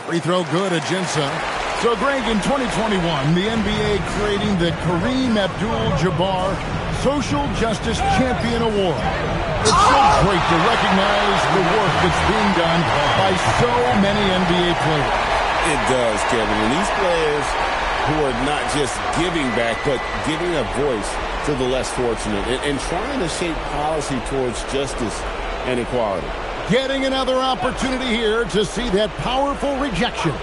Free throw good, Ajinça. So, Greg, in 2021, the NBA creating the Kareem Abdul-Jabbar Social Justice Champion Award. It's so great to recognize the work that's being done by so many NBA players. It does, Kevin. And these players who are not just giving back, but giving a voice to the less fortunate and trying to shape policy towards justice and equality. Getting another opportunity here to see that powerful rejection.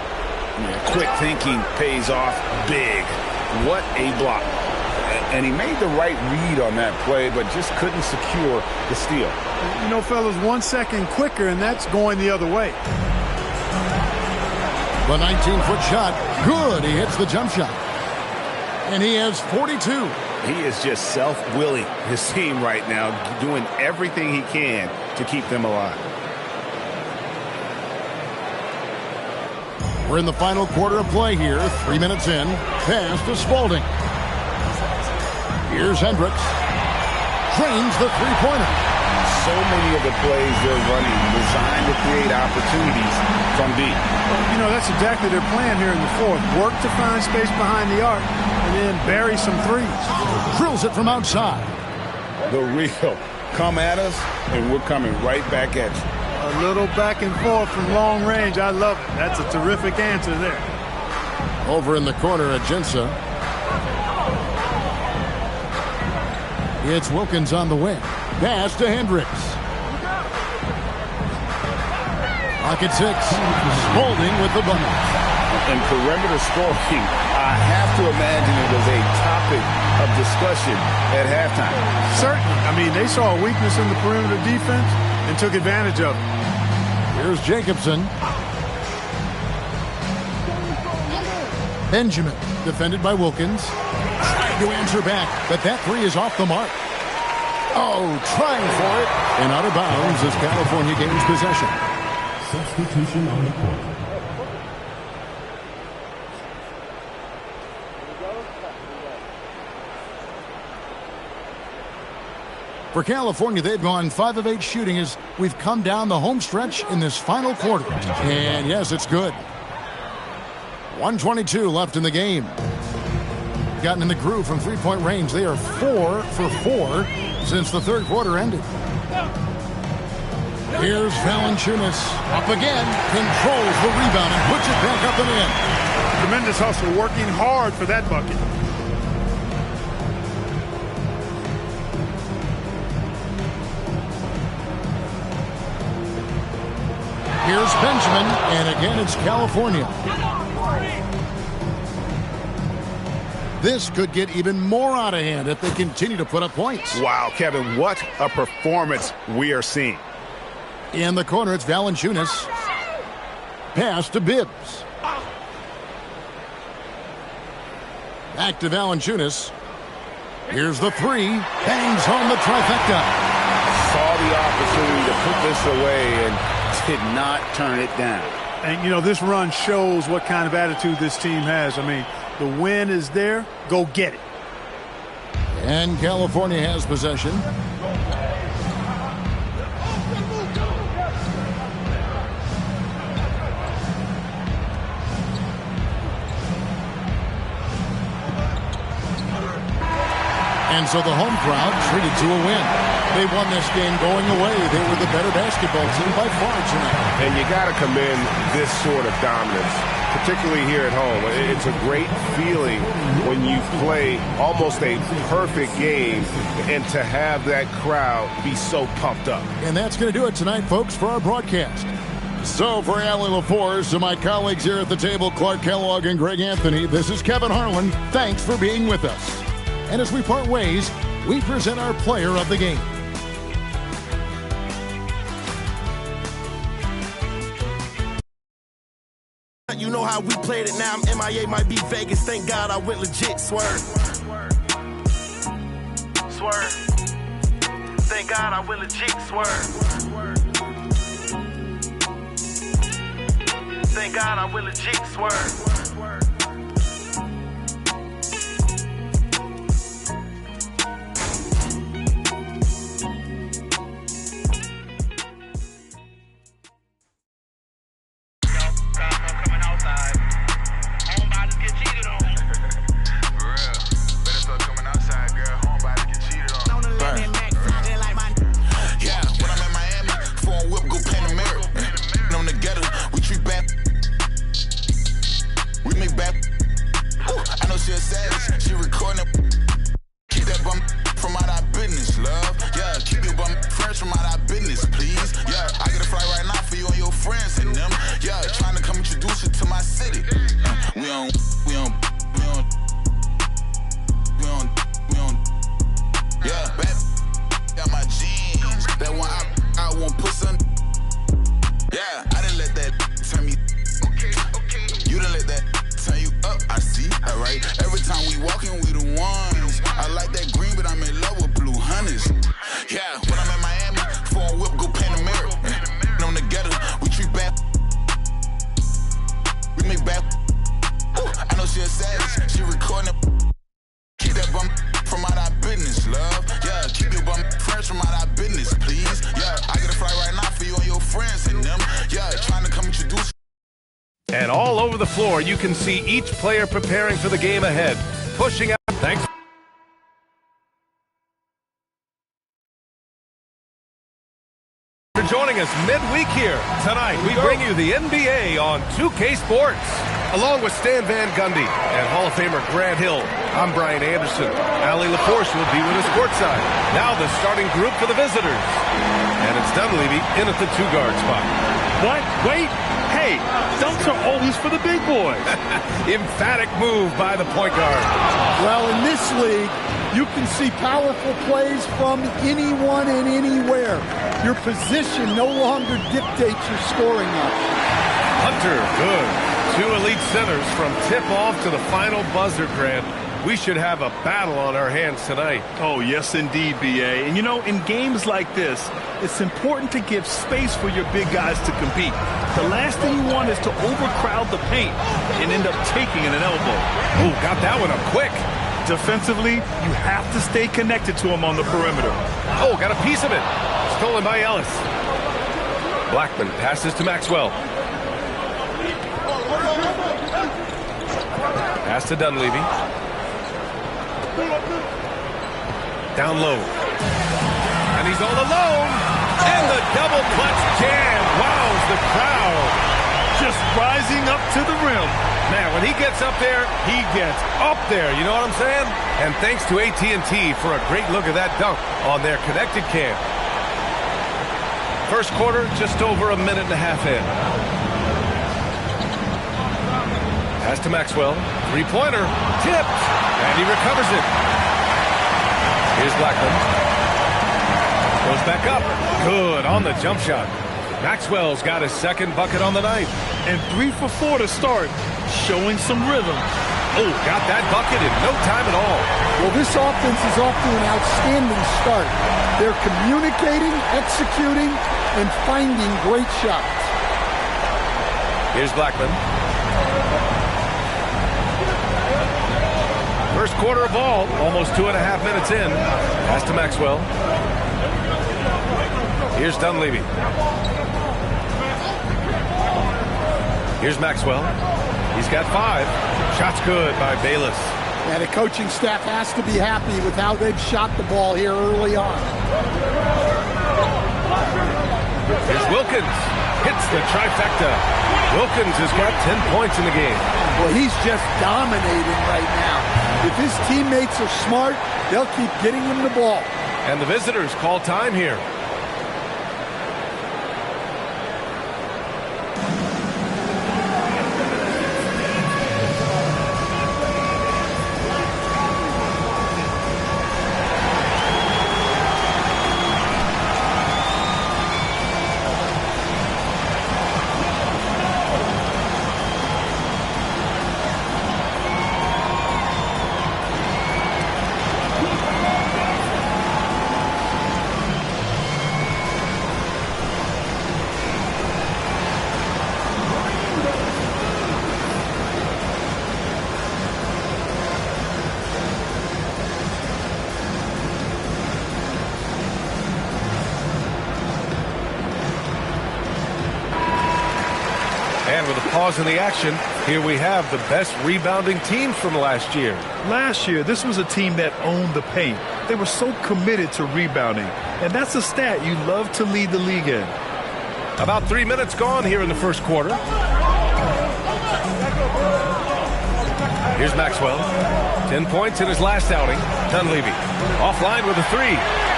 Yeah, quick thinking pays off big. What a block. And he made the right read on that play, but just couldn't secure the steal. You know, fellas, 1 second quicker, and that's going the other way. The 19-foot shot. Good. He hits the jump shot. And he has 42. He is just self-willing his team right now, doing everything he can to keep them alive. We're in the final quarter of play here. 3 minutes in. Pass to Spalding. Here's Hendricks. Trains the three-pointer. So many of the plays they're running designed to create opportunities from deep. You know, that's exactly their plan here in the fourth. Work to find space behind the arc and then bury some threes. Drills it from outside. The real come at us, and we're coming right back at you. A little back and forth from long range. I love it. That's a terrific answer there. Over in the corner, Ajinça. It's Wilkins on the wing. Pass to Hendricks. Pocket 6. Spalding with the ball. And perimeter scoring, I have to imagine it was a topic of discussion at halftime. Certainly. I mean, they saw a weakness in the perimeter defense and took advantage of it. Here's Jacobson. Benjamin, defended by Wilkins. Trying to answer back, but that three is off the mark. Oh, trying for it. And out of bounds as California gains possession. Substitution on the court. For California, they've gone 5 of 8 shooting as we've come down the home stretch in this final quarter. And yes, it's good. 1:22 left in the game. Gotten in the groove from three-point range. They are 4 for 4 since the third quarter ended. Here's Valanciunas. Up again. Controls the rebound and puts it back up and in. Tremendous hustle, working hard for that bucket. Here's Benjamin, and again it's California. This could get even more out of hand if they continue to put up points. Wow, Kevin, what a performance we are seeing. In the corner, it's Valanciunas. Pass to Bibbs. Back to Valanciunas. Here's the three. Bangs home the trifecta. Saw the opportunity to put this away and did not turn it down. And, you know, this run shows what kind of attitude this team has. I mean, the win is there. Go get it. And California has possession. And so the home crowd treated to a win. They won this game going away. They were the better basketball team by far tonight. And you got to commend this sort of dominance, particularly here at home. It's a great feeling when you play almost a perfect game and to have that crowd be so pumped up. And that's going to do it tonight, folks, for our broadcast. So for Allie LaForce and my colleagues here at the table, Clark Kellogg and Greg Anthony, this is Kevin Harlan. Thanks for being with us. And as we part ways, we present our player of the game. You know how we played it now. I'm MIA, might be Vegas. Thank God I went legit. Swerve. Swerve. Thank God I went legit. Swerve. Thank God I went legit. Swerve. And all over the floor, you can see each player preparing for the game ahead, pushing out. Thanks for joining us midweek here. Tonight, we bring you the NBA on 2K Sports. Along with Stan Van Gundy and Hall of Famer Grant Hill, I'm Brian Anderson. Allie LaForce will be with us courtside. Now the starting group for the visitors. And it's Dunleavy in at the two-guard spot. What? Wait. Hey, dunks are always for the big boys. Emphatic move by the point guard. Well, in this league, you can see powerful plays from anyone and anywhere. Your position no longer dictates your scoring option. Hunter, good. Two elite centers from tip-off to the final buzzer, Grant. We should have a battle on our hands tonight. Oh, yes, indeed, B.A. And, you know, in games like this, it's important to give space for your big guys to compete. The last thing you want is to overcrowd the paint and end up taking an elbow. Oh, got that one up quick. Defensively, you have to stay connected to him on the perimeter. Oh, got a piece of it. Stolen by Ellis. Blackman passes to Maxwell. Pass to Dunleavy. Down low. And he's all alone. And the double clutch jam. Wows the crowd. Just rising up to the rim. Man, when he gets up there, he gets up there. You know what I'm saying? And thanks to AT&T for a great look at that dunk on their connected cam. First quarter, just over a minute and a half in. Pass to Maxwell. Three-pointer. Tipped. And he recovers it. Here's Blackman. Goes back up. Good on the jump shot. Maxwell's got his second bucket on the night. And 3 for 4 to start, showing some rhythm. Oh, got that bucket in no time at all. Well, this offense is off to an outstanding start. They're communicating, executing, and finding great shots. Here's Blackman. First quarter of ball, almost 2.5 minutes in. Pass to Maxwell. Here's Dunleavy. Here's Maxwell. He's got 5. Shots good by Bayless. And the coaching staff has to be happy with how they've shot the ball here early on. Here's Wilkins. Hits the trifecta. Wilkins has got 10 points in the game. Well, he's just dominating right now. If his teammates are smart, they'll keep getting him the ball. And the visitors call time here. And with a pause in the action, here we have the best rebounding teams from last year. Last year, this was a team that owned the paint. They were so committed to rebounding. And that's a stat you love to lead the league in. About 3 minutes gone here in the first quarter. Here's Maxwell. 10 points in his last outing. Dunleavy offline with a 3.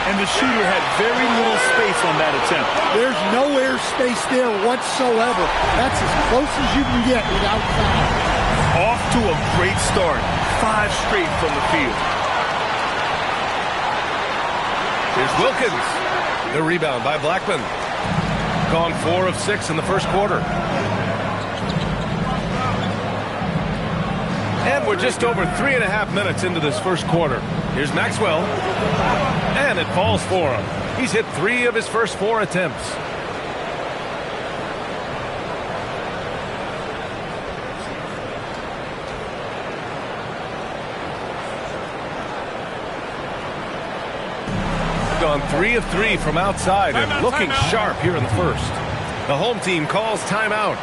And the shooter had very little space on that attempt. There's no air space there whatsoever. That's as close as you can get without foul. Off to a great start. 5 straight from the field. Here's Wilkins. The rebound by Blackman. Gone 4 of 6 in the first quarter. And we're just over 3.5 minutes into this first quarter. Here's Maxwell. And it falls for him. He's hit 3 of his first 4 attempts. Gone 3 of 3 from outside and looking sharp here in the first. The home team calls timeout.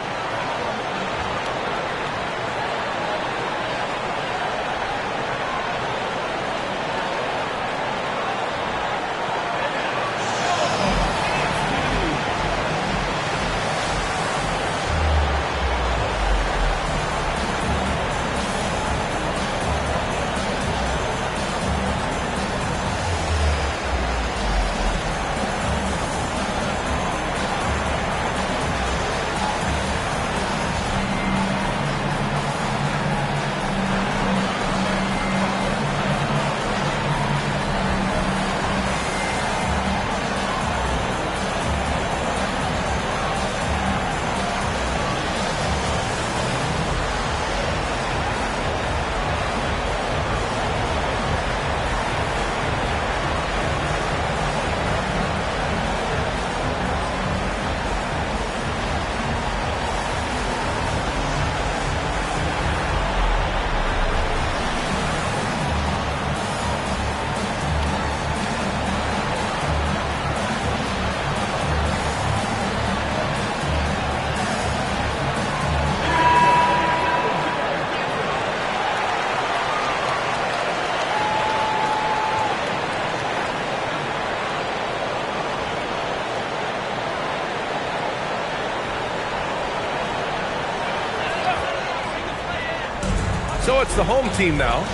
So it's the home team now.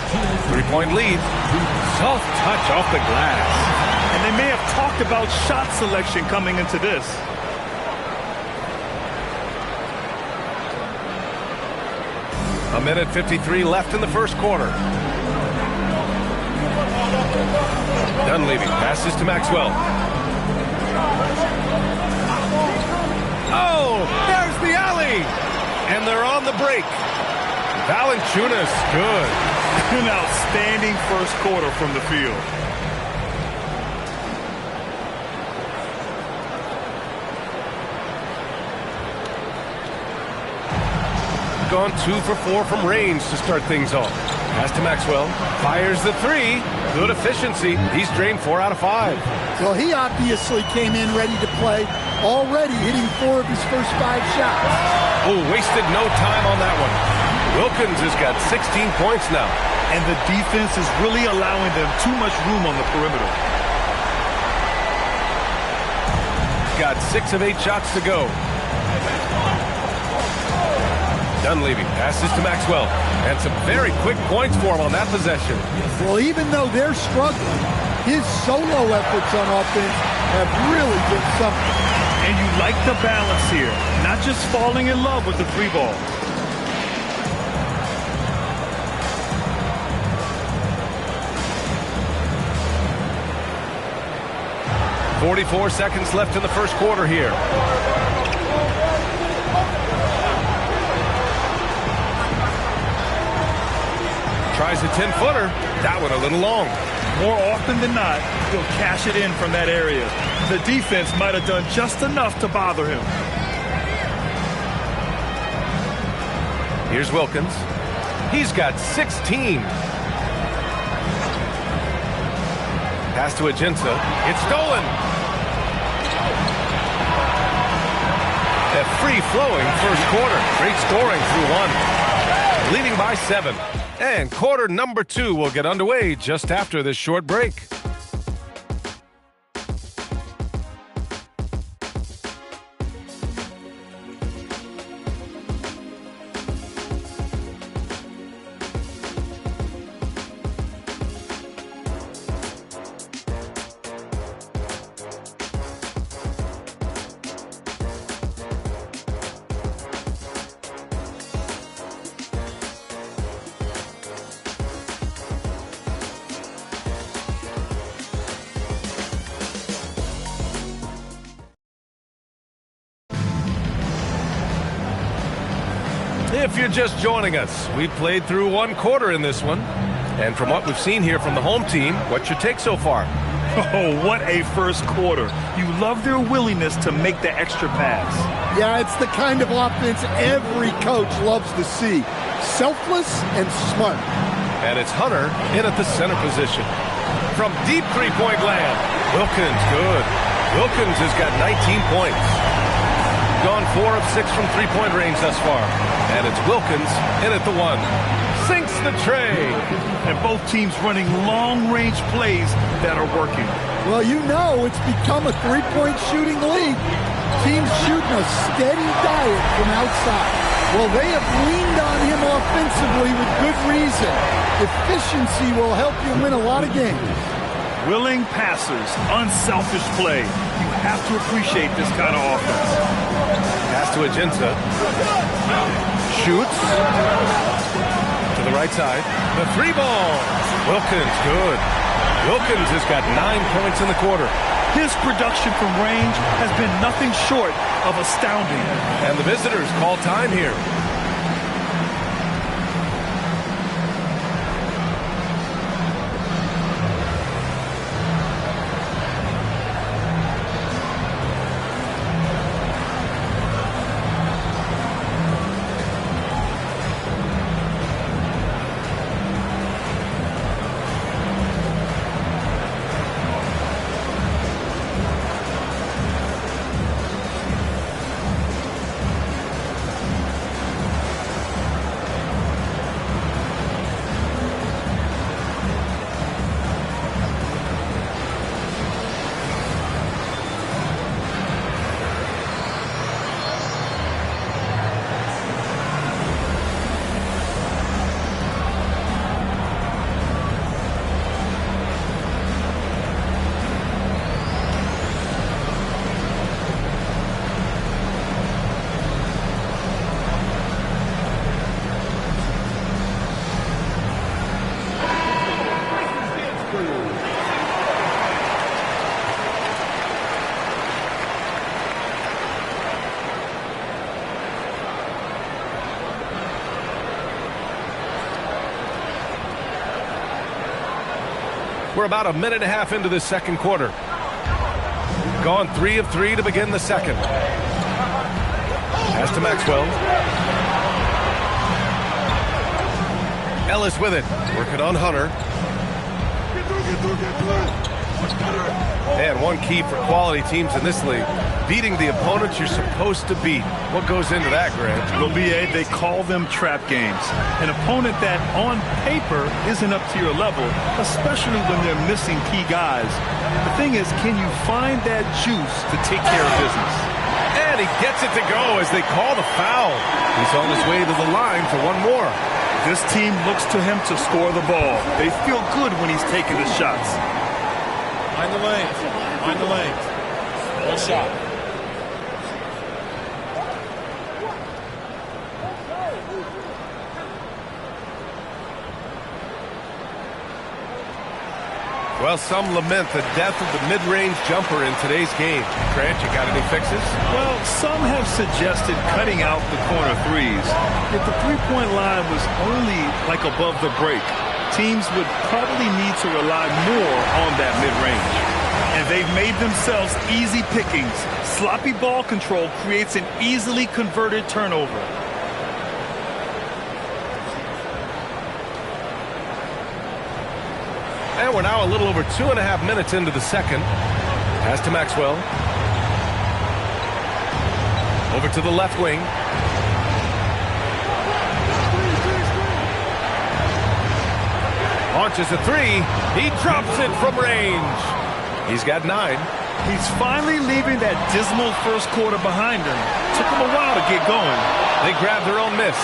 3-point lead. Soft touch off the glass. And they may have talked about shot selection coming into this. A minute 53 left in the first quarter. Dunleavy passes to Maxwell. Oh, there's the alley. And they're on the break. Valanciunas, good. An outstanding first quarter from the field. Gone 2 for 4 from range to start things off. Pass to Maxwell. Fires the three. Good efficiency. He's drained 4 out of 5. Well, he obviously came in ready to play, already hitting 4 of his first 5 shots. Oh, wasted no time on that one. Wilkins has got 16 points now. And the defense is really allowing them too much room on the perimeter. Got 6 of 8 shots to go. Dunleavy passes to Maxwell. And some very quick points for him on that possession. Well, even though they're struggling, his solo efforts on offense have really been something. And you like the balance here, not just falling in love with the 3 ball. .44 seconds left in the first quarter here. Tries a 10-footer. That one a little long. More often than not, he'll cash it in from that area. The defense might have done just enough to bother him. Here's Wilkins. He's got 16. Pass to Ajinça. It's stolen. A free-flowing first quarter. Great scoring through 1. Leading by 7. And quarter number 2 will get underway just after this short break. If you're just joining us, we played through 1 quarter in this one. And from what we've seen here from the home team, what's your take so far? Oh, what a first quarter. You love their willingness to make the extra pass. Yeah, it's the kind of offense every coach loves to see. Selfless and smart. And it's Hunter in at the center position. From deep three-point land, Wilkins, good. Wilkins has got 19 points. Gone 4 of 6 from three-point range thus far. And it's Wilkins in at the 1. Sinks the tray. And both teams running long-range plays that are working. Well, you know it's become a three-point shooting league. Teams shooting a steady diet from outside. Well, they have leaned on him offensively with good reason. Efficiency will help you win a lot of games. Willing passers, unselfish play. You have to appreciate this kind of offense. Pass to Ajinça. Shoots. To the right side. The 3 ball. Wilkins, good. Wilkins has got 9 points in the quarter. His production from range has been nothing short of astounding. And the visitors call time here. We're about a minute and a half into this second quarter. Gone 3 of 3 to begin the second. Pass to Maxwell. Ellis with it. Working on Hunter. And one key for quality teams in this league, beating the opponents you're supposed to beat. What goes into that, Grant? Well, B.A., they call them trap games. An opponent that, on paper, isn't up to your level, especially when they're missing key guys. The thing is, can you find that juice to take care of business? And he gets it to go as they call the foul. He's on his way to the line for one more. This team looks to him to score the ball. They feel good when he's taking the shots. Mind the lanes. Mind the lanes. One shot. Well, some lament the death of the mid-range jumper in today's game. Grant, you got any fixes? Well, some have suggested cutting out the corner threes. If the three-point line was only like above the break, teams would probably need to rely more on that mid-range. And they've made themselves easy pickings. Sloppy ball control creates an easily converted turnover. And we're now a little over 2.5 minutes into the second. Pass to Maxwell. Over to the left wing. Launches a three. He drops it from range. He's got 9. He's finally leaving that dismal first quarter behind him. Took him a while to get going. They grab their own miss.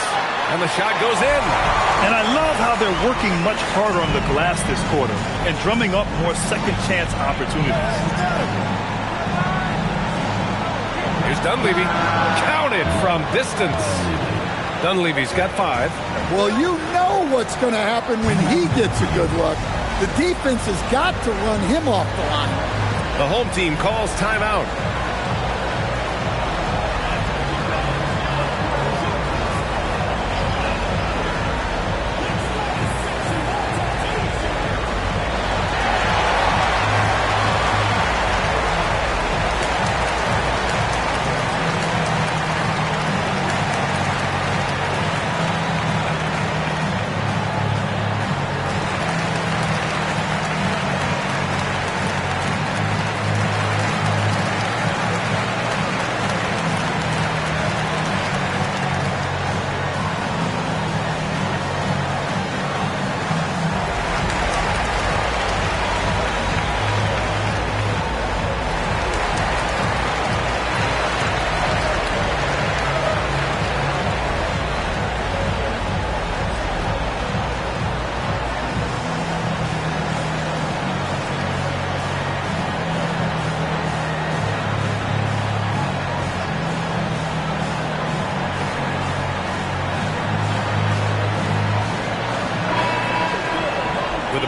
And the shot goes in. And I love how they're working much harder on the glass this quarter and drumming up more second chance opportunities. Here's Dunleavy. Counted from distance. Dunleavy's got 5. Well, you know what's going to happen when he gets a good look. The defense has got to run him off the line. The home team calls timeout.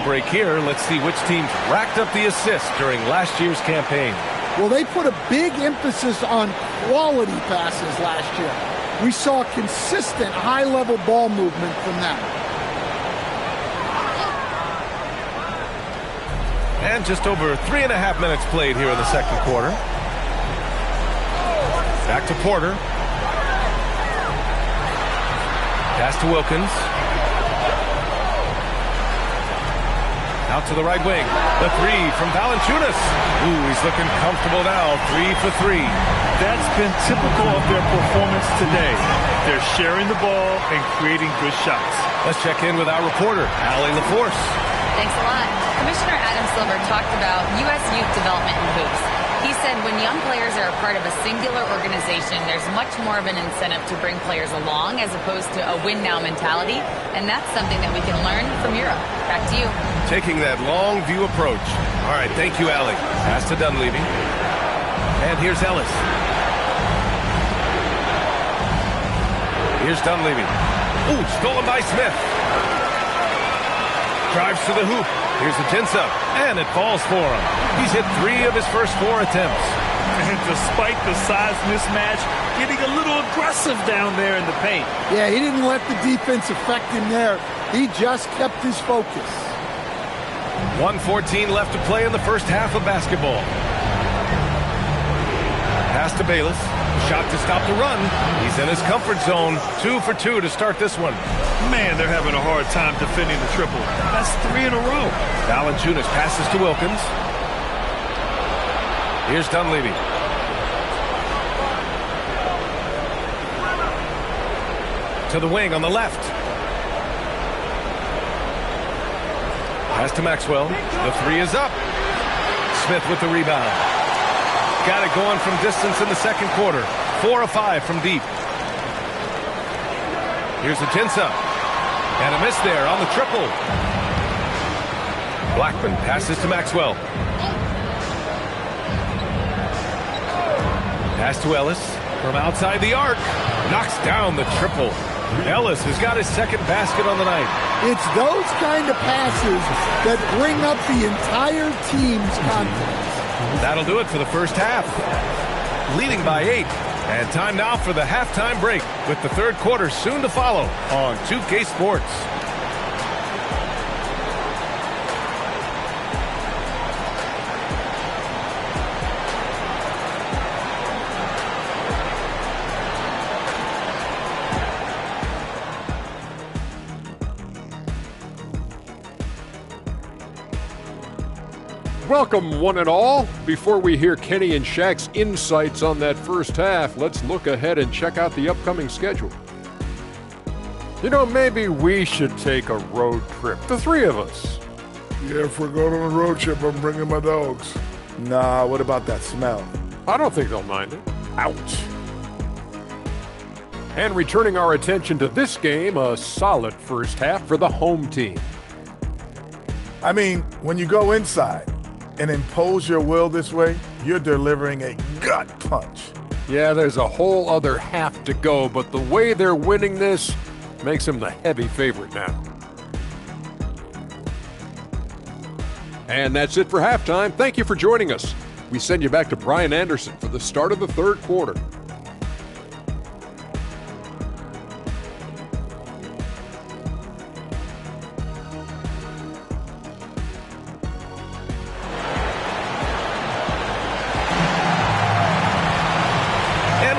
Break here. Let's see which teams racked up the assists during last year's campaign. Well, they put a big emphasis on quality passes last year. We saw consistent high-level ball movement from them. And just over 3.5 minutes played here in the second quarter. Back to Porter. Pass to Wilkins. Out to the right wing. The three from Valanciunas. Ooh, he's looking comfortable now. 3 for 3. That's been typical of their performance today. They're sharing the ball and creating good shots. Let's check in with our reporter, Allie LaForce. Thanks a lot. Commissioner Adam Silver talked about U.S. youth development in hoops. He said when young players are a part of a singular organization, there's much more of an incentive to bring players along as opposed to a win-now mentality, and that's something that we can learn from Europe. Back to you. Taking that long view approach. All right, thank you, Allie. Pass to Dunleavy. And here's Ellis. Here's Dunleavy. Ooh, stolen by Smith. Drives to the hoop. Here's the Jinsa, and it falls for him. He's hit 3 of his first 4 attempts. And despite the size mismatch, getting a little aggressive down there in the paint. Yeah, he didn't let the defense affect him there. He just kept his focus. 1:14 left to play in the first half of basketball. Pass to Bayless. Shot to stop the run. He's in his comfort zone. 2 for 2 to start this one. Man, they're having a hard time defending the triple. That's 3 in a row. Valanciunas passes to Wilkins. Here's Dunleavy. To the wing on the left. Pass to Maxwell. The 3 is up. Smith with the rebound. Got it going from distance in the second quarter. 4 of 5 from deep. Here's Ajinça. And a miss there on the triple. Blackman passes to Maxwell. Pass to Ellis from outside the arc. Knocks down the triple. Ellis has got his second basket on the night. It's those kind of passes that bring up the entire team's confidence. That'll do it for the first half. Leading by 8. And time now for the halftime break with the third quarter soon to follow on 2K Sports. Welcome, one and all. Before we hear Kenny and Shaq's insights on that first half, let's look ahead and check out the upcoming schedule. You know, maybe we should take a road trip, the three of us. Yeah, if we're going on a road trip, I'm bringing my dogs. Nah, what about that smell? I don't think they'll mind it. Ouch. And returning our attention to this game, a solid first half for the home team. I mean, when you go inside and impose your will this way, you're delivering a gut punch. Yeah, there's a whole other half to go, but the way they're winning this makes them the heavy favorite now. And that's it for halftime. Thank you for joining us. We send you back to Brian Anderson for the start of the third quarter.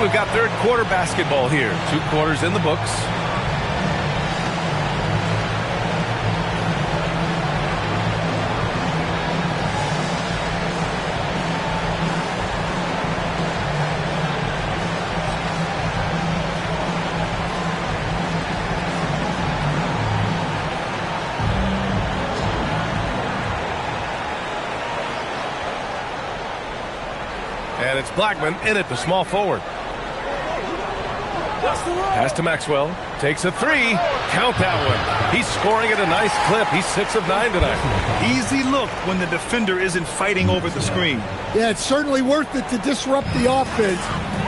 We've got third quarter basketball here. 2 quarters in the books. And it's Blackman in at the small forward. Pass to Maxwell. Takes a 3. Count that one. He's scoring at a nice clip. He's 6 of 9 tonight. Easy look when the defender isn't fighting over the screen. Yeah, it's certainly worth it to disrupt the offense.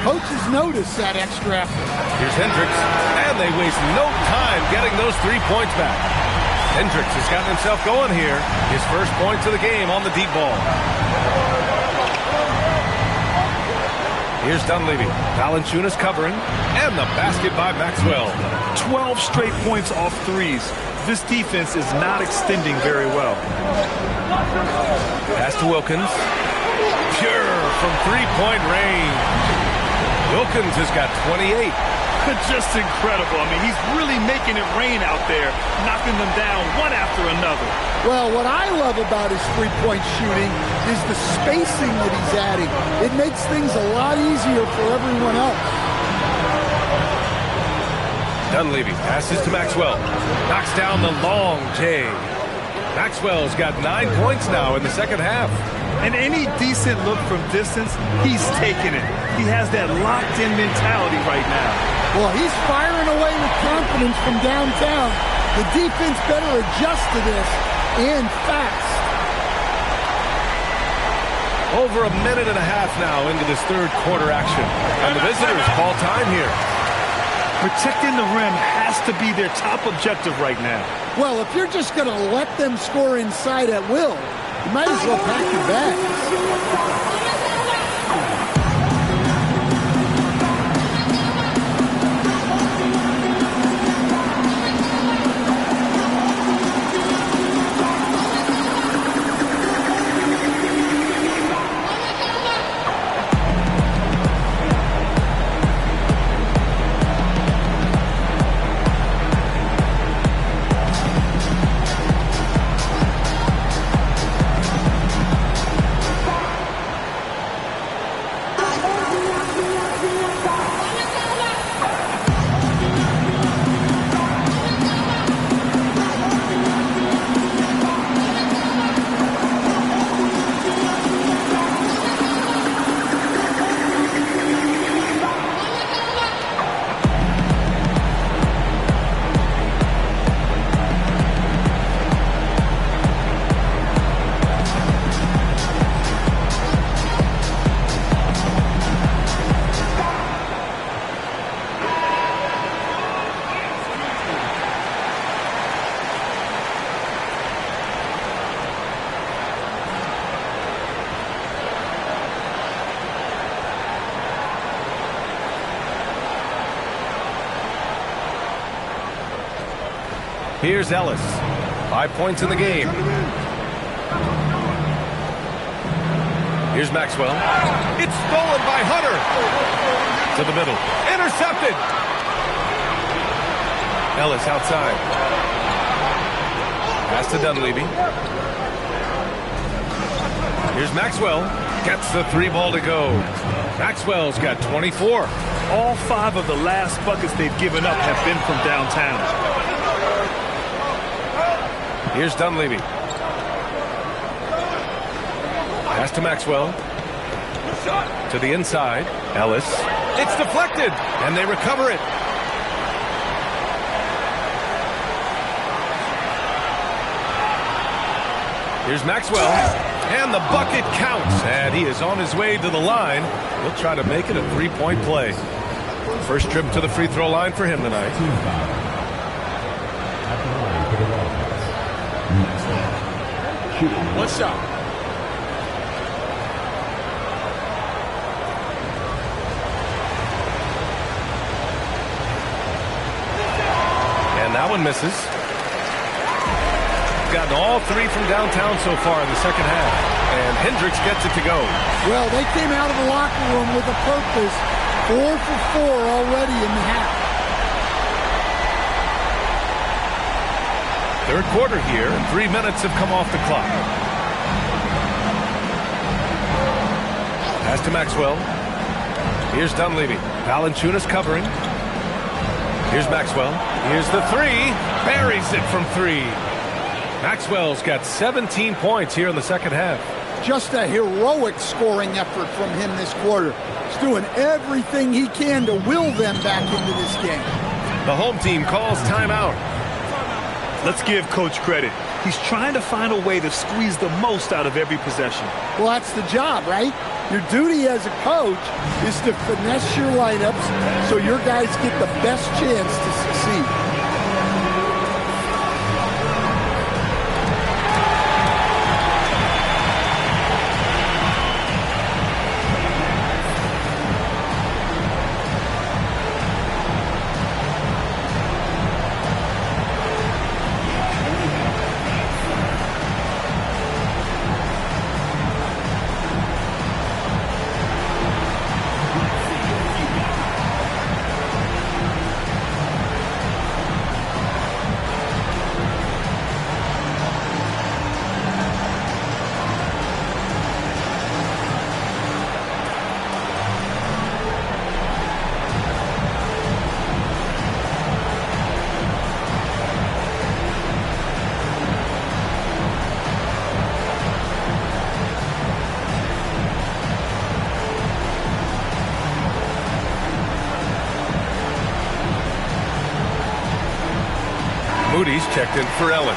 Coaches notice that extra effort. Here's Hendricks. And they waste no time getting those 3 points back. Hendricks has gotten himself going here. His first points of the game on the deep ball. Here's Dunleavy. Valanciunas covering. And the basket by Maxwell. 12 straight points off threes. This defense is not extending very well. Pass to Wilkins. Pure from three-point range. Wilkins has got 28. Just incredible. I mean, he's really making it rain out there, knocking them down one after another. Well, what I love about his three-point shooting is the spacing that he's adding. It makes things a lot easier for everyone else. Dunleavy passes to Maxwell. Knocks down the long J. Maxwell's got 9 points now in the second half. And any decent look from distance, he's taking it. He has that locked-in mentality right now. Well, he's firing away with confidence from downtown. The defense better adjust to this, and fast. Over a minute and a half now into this third quarter action. And the visitors call time here. Protecting the rim has to be their top objective right now. Well, if you're just going to let them score inside at will, you might as well pack your bags. Here's Ellis. 5 points in the game. Here's Maxwell. It's stolen by Hunter. To the middle. Intercepted. Ellis outside. Pass to Dunleavy. Here's Maxwell. Gets the 3 ball to go. Maxwell's got 24. All 5 of the last buckets they've given up have been from downtown. Here's Dunleavy. Pass to Maxwell. To the inside. Ellis. It's deflected. And they recover it. Here's Maxwell. And the bucket counts. And he is on his way to the line. He'll try to make it a 3-point play. First trip to the free throw line for him tonight. One shot. And that one misses. Gotten all 3 from downtown so far in the second half. And Hendricks gets it to go. Well, they came out of the locker room with a purpose. 4 for 4 already in the half. Third quarter here, and 3 minutes have come off the clock. Pass to Maxwell. Here's Dunleavy. Valanciunas covering. Here's Maxwell. Here's the 3. Buries it from 3. Maxwell's got 17 points here in the second half. Just a heroic scoring effort from him this quarter. He's doing everything he can to will them back into this game. The home team calls timeout. Let's give Coach credit. He's trying to find a way to squeeze the most out of every possession. Well, that's the job, right? Your duty as a coach is to finesse your lineups so your guys get the best chance to succeed. Moody's checked in for Ellis.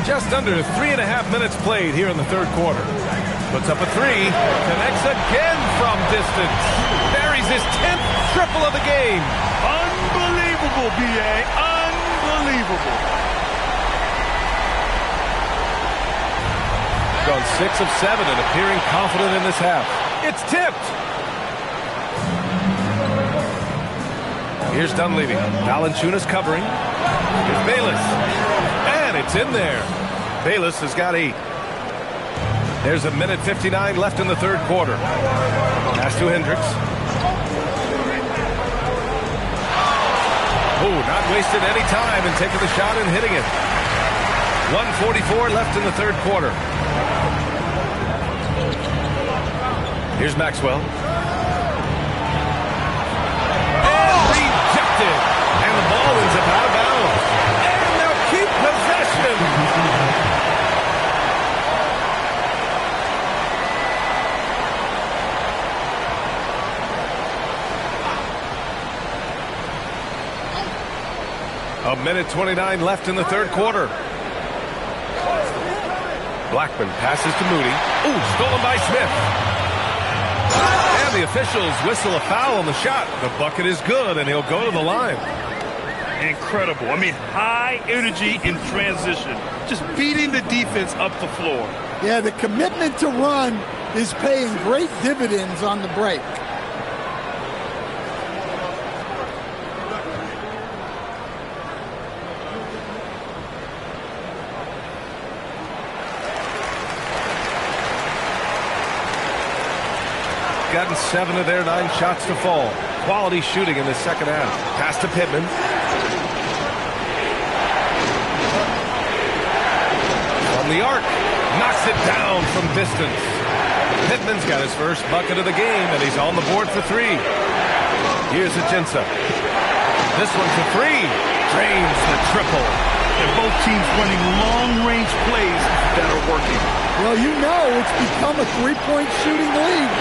Just under 3.5 minutes played here in the third quarter. Puts up a 3. Connects again from distance. Buries his 10th triple of the game. Unbelievable, B.A. Unbelievable. Gone 6 of 7 and appearing confident in this half. It's tipped. Here's Dunleavy. Valanciunas covering. Here's Bayless. And it's in there. Bayless has got 8. There's a minute 59 left in the third quarter. Pass to Hendricks. Oh, not wasting any time and taking the shot and hitting it. 1:44 left in the third quarter. Here's Maxwell. And rejected. And the ball ends up out of bounds. And they'll keep possession. A minute 29 left in the third quarter. Blackman passes to Moody. Ooh, stolen by Smith. And the officials whistle a foul on the shot. The bucket is good, and he'll go to the line. Incredible. I mean, high energy in transition. Just beating the defense up the floor. Yeah, the commitment to run is paying great dividends on the break. Gotten 7 of their 9 shots to fall. Quality shooting in the second half. Pass to Pittman. From the arc. Knocks it down from distance. Pittman's got his first bucket of the game, and he's on the board for 3. Here's Ajinça. This one for 3. Drains the triple. And both teams running long-range plays that are working. Well, you know it's become a three-point shooting league.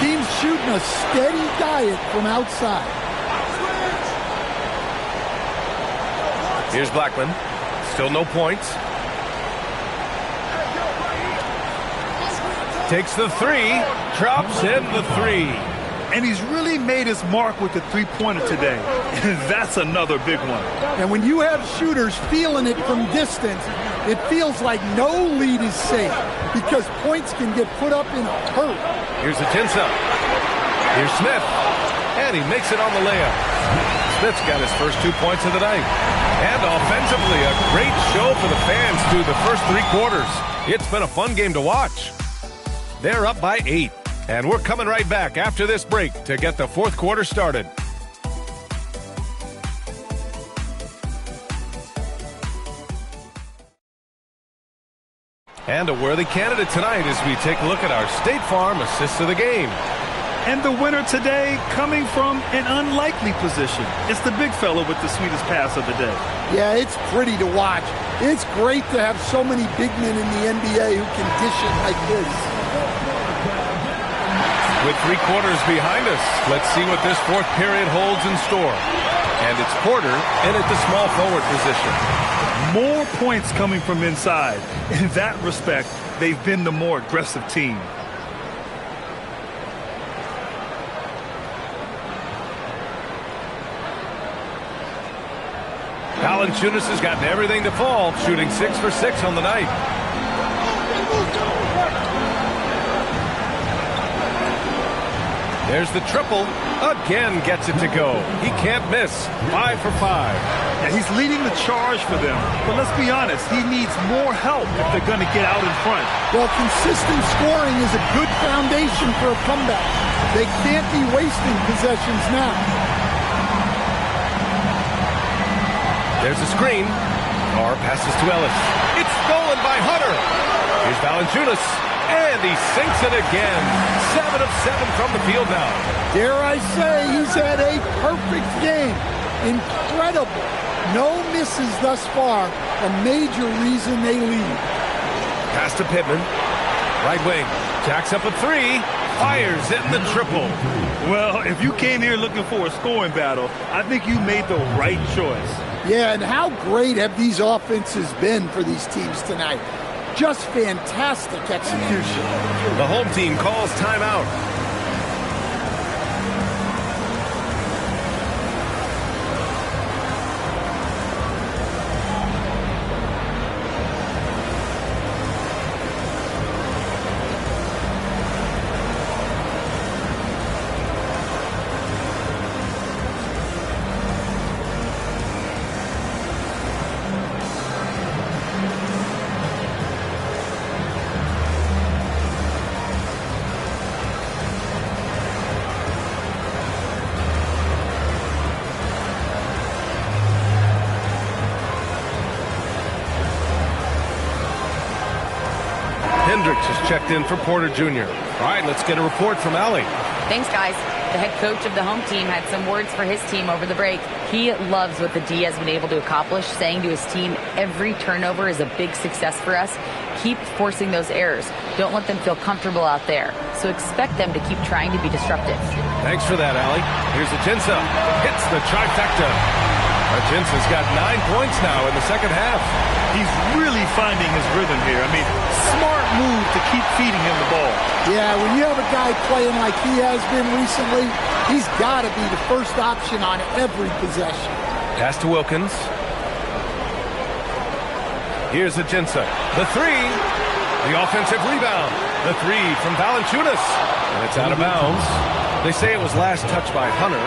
Teams shooting a steady diet from outside. Here's Blackman. Still no points. Takes the 3. Drops in the 3. And he's really made his mark with the three-pointer today. And that's another big one. And when you have shooters feeling it from distance, it feels like no lead is safe because points can get put up in a hurry. Here's Ajinça. Here's Smith. And he makes it on the layup. Smith's got his first 2 points of the night. And offensively, a great show for the fans through the first 3 quarters. It's been a fun game to watch. They're up by 8. And we're coming right back after this break to get the fourth quarter started. And a worthy candidate tonight as we take a look at our State Farm assists of the game. And the winner today coming from an unlikely position. It's the big fella with the sweetest pass of the day. Yeah, it's pretty to watch. It's great to have so many big men in the NBA who can dish it like this. With 3 quarters behind us, let's see what this fourth period holds in store. And it's Porter in at the small forward position. More points coming from inside. In that respect, they've been the more aggressive team. Valanciunas has gotten everything to fall, shooting 6 for 6 on the night. There's the triple. Again gets it to go. He can't miss. 5 for 5. Yeah, he's leading the charge for them. But let's be honest, he needs more help if they're going to get out in front. Well, consistent scoring is a good foundation for a comeback. They can't be wasting possessions now. There's a screen. Carr passes to Ellis. It's stolen by Hunter. Here's Valanciunas. And he sinks it again. 7 of 7 from the field now. Dare I say he's had a perfect game. Incredible. No misses thus far. A major reason they lead. Pass to Pittman. Right wing. Jacks up a 3. Fires in the triple. Well, if you came here looking for a scoring battle, I think you made the right choice. Yeah, and how great have these offenses been for these teams tonight? Just fantastic execution. The home team calls timeout. Hendricks has checked in for Porter Jr. All right, let's get a report from Allie. Thanks, guys. The head coach of the home team had some words for his team over the break. He loves what the D has been able to accomplish, saying to his team, every turnover is a big success for us. Keep forcing those errors. Don't let them feel comfortable out there. So expect them to keep trying to be disruptive. Thanks for that, Allie. Here's Ajinça. Hits the trifecta. Ajinça's got 9 points now in the second half. He's really finding his rhythm here. I mean, smart move to keep feeding him the ball. Yeah, when you have a guy playing like he has been recently, he's got to be the first option on every possession. Pass to Wilkins. Here's Ajinça. The three. The offensive rebound. The three from Valanciunas. And it's out of bounds. They say it was last touched by Hunter.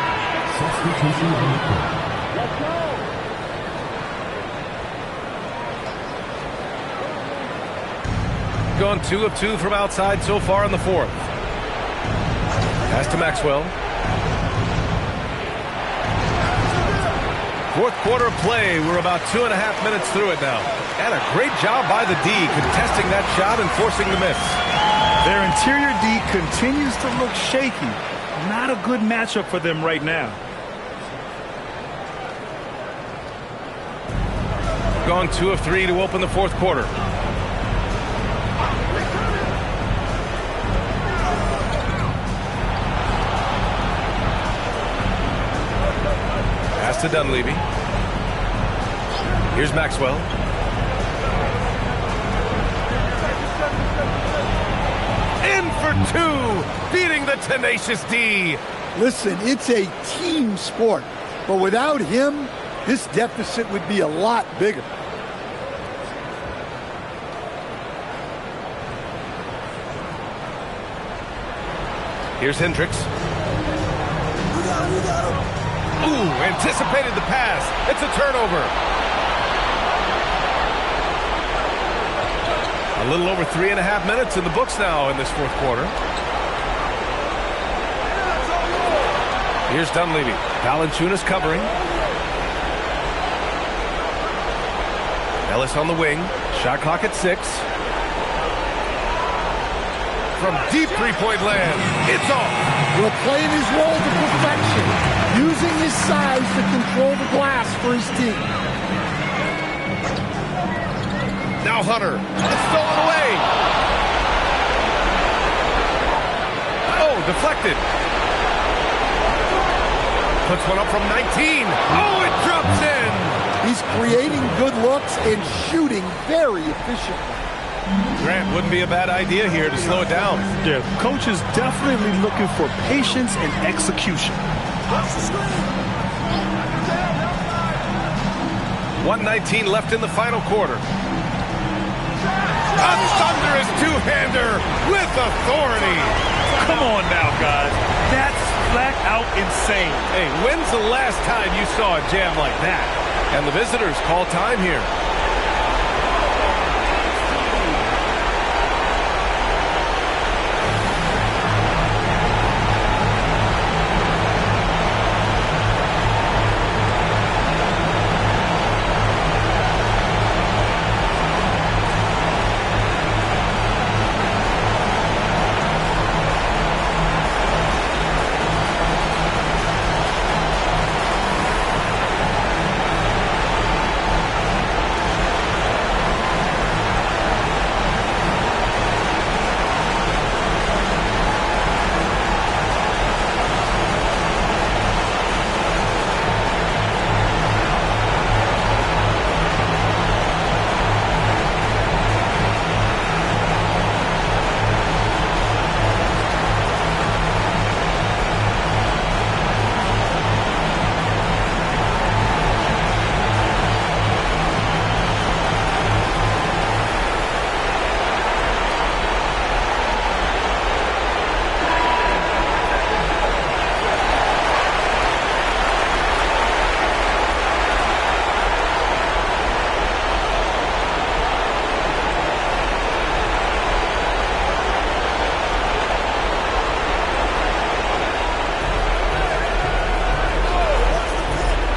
Gone 2 of 2 from outside so far in the fourth. Pass to Maxwell. Fourth quarter of play. We're about 2.5 minutes through it now. And a great job by the D contesting that shot and forcing the miss. Their interior D continues to look shaky. Not a good matchup for them right now. Gone 2 of 3 to open the fourth quarter. Pass to Dunleavy. Here's Maxwell. In for 2, beating the tenacious D. Listen, it's a team sport, but without him, this deficit would be a lot bigger. Here's Hendricks. Ooh, anticipated the pass. It's a turnover. A little over 3.5 minutes in the books now in this fourth quarter. Here's Dunleavy. Valanciunas covering. Ellis on the wing. Shot clock at 6. From deep three-point land. It's off. We're playing his role to perfection, using his size to control the glass for his team. Now Hunter. It's stolen away. Oh, deflected. Puts one up from 19. Oh, it drops in. He's creating good looks and shooting very efficiently. Grant, wouldn't be a bad idea here to slow it down. Yeah, coach is definitely looking for patience and execution. 1:19 left in the final quarter. A thunderous two-hander with authority. Come on now, guys. That's flat out insane. Hey, when's the last time you saw a jam like that? And the visitors call time here.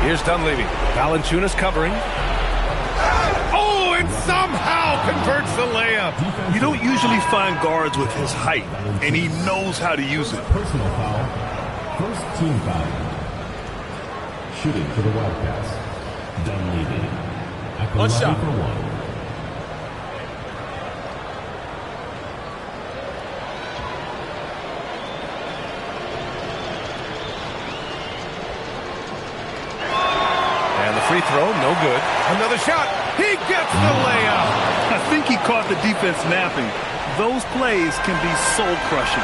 Here's Dunleavy. Valanciunas covering. Oh, and somehow converts the layup. You don't usually find guards with his height, and he knows how to use it. Personal foul. First team foul. Shooting for the Wildcats. Dunleavy. At the line for 1. Free throw, no good. Another shot. He gets the layup. I think he caught the defense napping. Those plays can be soul-crushing.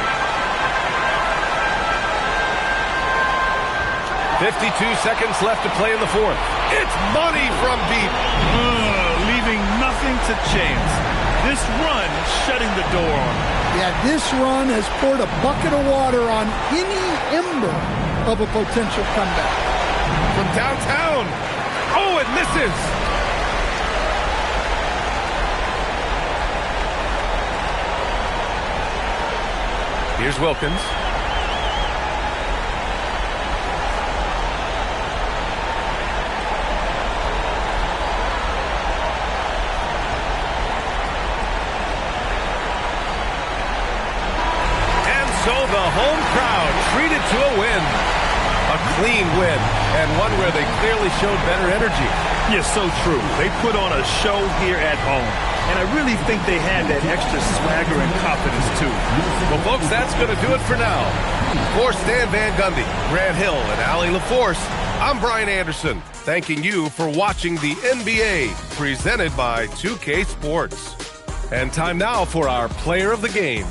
52 seconds left to play in the fourth. It's money from deep. Leaving nothing to chance. This run shutting the door on him. Yeah, this run has poured a bucket of water on any ember of a potential comeback. From downtown. Oh, it misses. Here's Wilkins. So the home crowd treated to a win. A clean win, and one where they clearly showed better energy. Yes, so true. They put on a show here at home, and I really think they had that extra swagger and confidence, too. Well, folks, that's going to do it for now. For Stan Van Gundy, Grant Hill, and Allie LaForce, I'm Brian Anderson, thanking you for watching the NBA, presented by 2K Sports. And time now for our Player of the Game.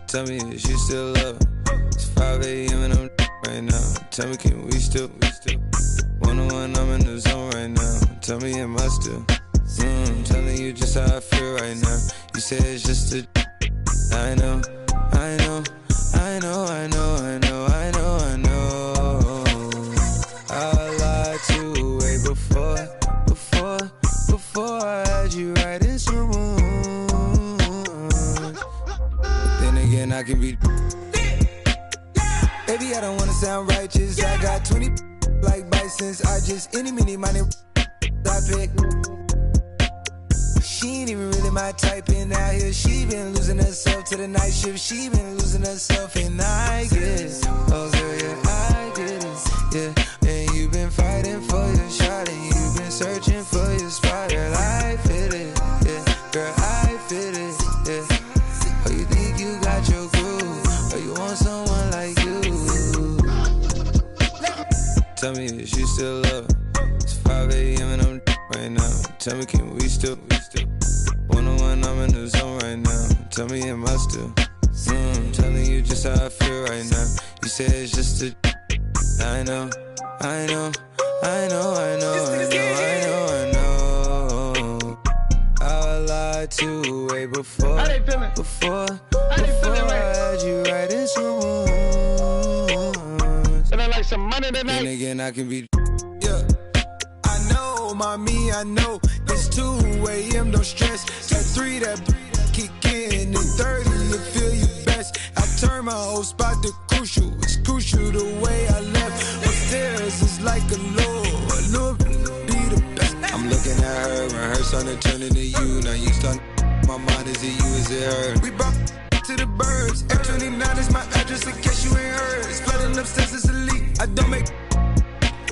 Tell me if you still love her. It's 5 a.m. and I'm right now. Tell me, can we still? 101, I'm in the zone right now. Tell me, am I still? Telling you just how I feel right now. You say it's just a. I know. I lied to you way before I had you right in some room. But then again, I can be. Baby, I don't wanna sound righteous. I got 20 like bicycles. since I just any money I pick. She ain't even really my type, and out here she been losing herself to the night shift. She been losing herself, and I get it. Oh girl, yeah, I get it. Yeah, and you been fighting for your shot, and you been searching for your spot. Girl, I fit it. Yeah, girl, I fit it. Yeah. Oh, you think you got your groove, or you want someone like you? Tell me, is you still love? It's 5 a.m. and I'm right now. Tell me, can we still? 101, I'm in the zone right now. Tell me, am I still? Telling you just how I feel right now. You say it's just a. I know. I lied to way before. Before I had you right in some rooms. And I like some money tonight. Then again, I can be. Yeah. I know, mommy, I know. It's 2 a.m., don't stress. At 3, that kick in. At 30, you feel you best. I turn my whole spot to crucial. It's crucial the way I left. Upstairs is like a lure be the best. I'm looking at her, rehearse on it, turning to you. Now you start, my mind, is it you, is it her? We brought to the birds. F29 is my address in case you ain't heard. It's flooding upstairs, it's a leak. I don't make,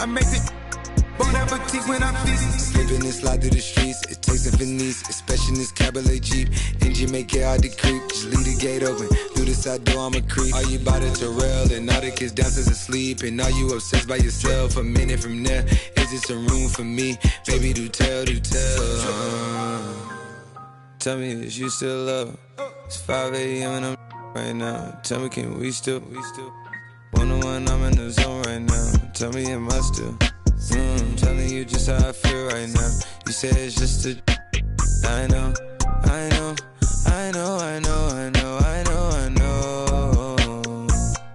I make it. Bon appetit when I feast. Slipping and slide through the streets. It takes a finesse, especially in this cabaret Jeep. Engine make it hard to creep. Just leave the gate open. Through the side door, I'm a creep. Are you by the Terrell? And all the kids downstairs asleep. And are you obsessed by yourself? A minute from there, is it some room for me? Baby, do tell. Tell me, is you still love? It's 5 a.m. and I'm right now. Tell me, can we still? 101, I'm in the zone right now. Tell me, am I still? Telling you just how I feel right now. You say it's just a. I know.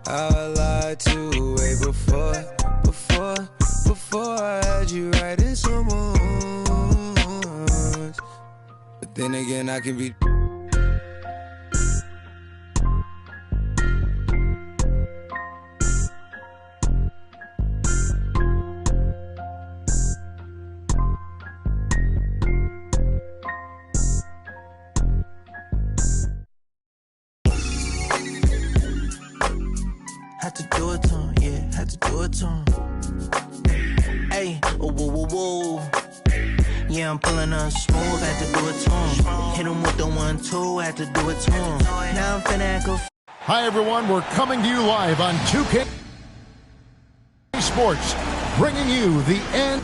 I lied to way before I had you right in some rooms. But then again, I can be. Had to do it to him, yeah, had to do it to him. Hey, oh, whoa, whoa, whoa. Yeah, I'm pulling up smooth, had to do it to him. Hit him with the 1-2, had to do it to him. Now I'm finna go. Hi, everyone. We're coming to you live on 2K Sports, bringing you the end.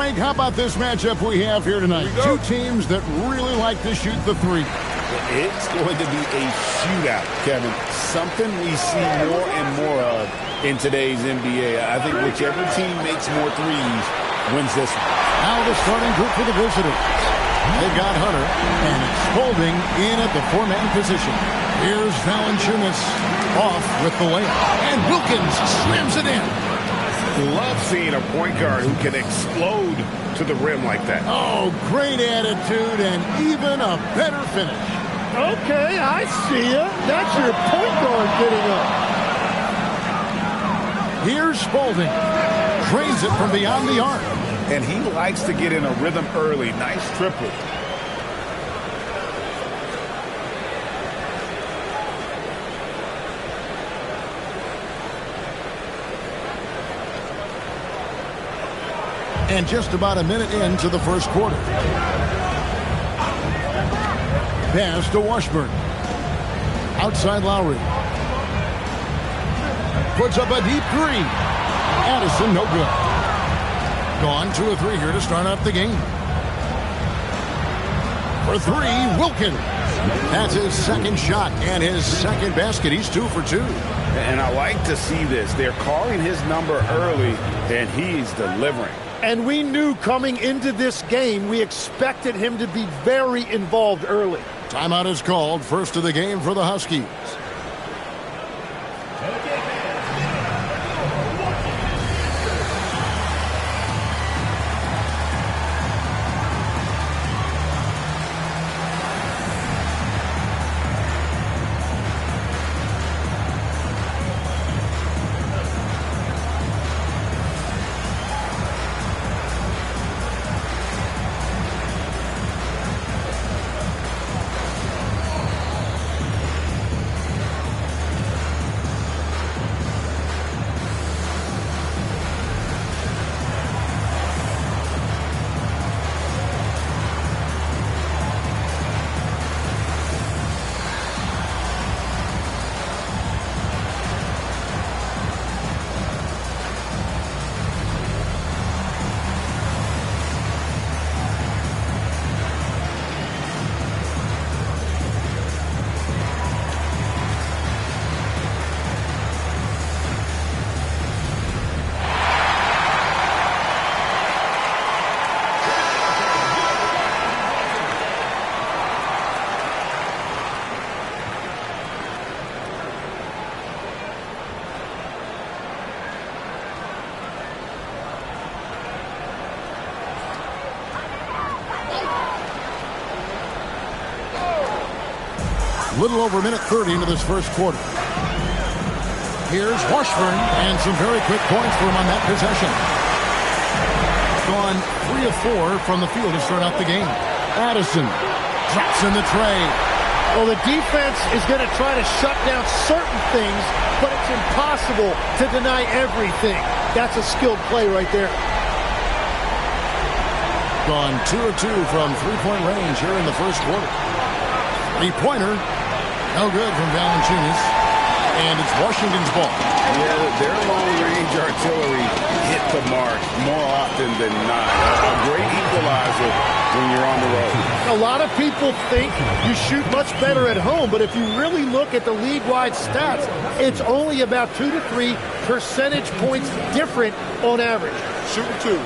How about this matchup we have here tonight? Two teams that really like to shoot the three. It's going to be a shootout, Kevin. Something we see more and more of in today's NBA. I think whichever team makes more threes wins this one. Now the starting group for the visitors. They've got Hunter and it's Spalding in at the 4-man position. Here's Valanciunas off with the layup. And Wilkins slams it in. Love seeing a point guard who can explode to the rim like that. Oh, great attitude and even a better finish. Okay, I see you. That's your point guard getting up. Here's Spalding. Drains it from beyond the arc. And he likes to get in a rhythm early. Nice triple. And just about a minute into the first quarter. Pass to Washburn. Outside Lowry. Puts up a deep three. Addison, no good. Gone 2 of 3 here to start out the game. For 3, Wilkins. That's his second shot and his second basket. He's 2 for 2. And I like to see this. They're calling his number early, and he's delivering. And we knew coming into this game, we expected him to be very involved early. Timeout is called. First of the game for the Huskies. Little over a minute 30 into this first quarter. Here's Washburn, and some very quick points for him on that possession. Gone 3 of 4 from the field to start out the game. Addison drops in the tray. Well, the defense is going to try to shut down certain things, but it's impossible to deny everything. That's a skilled play right there. Gone 2 of 2 from three-point range here in the first quarter. Three-pointer. No good from Valanciunas. And it's Washington's ball. Yeah, their long-range artillery hit the mark more often than not. A great equalizer when you're on the road. A lot of people think you shoot much better at home, but if you really look at the league-wide stats, it's only about 2 to 3 percentage points different on average. Shooting 2.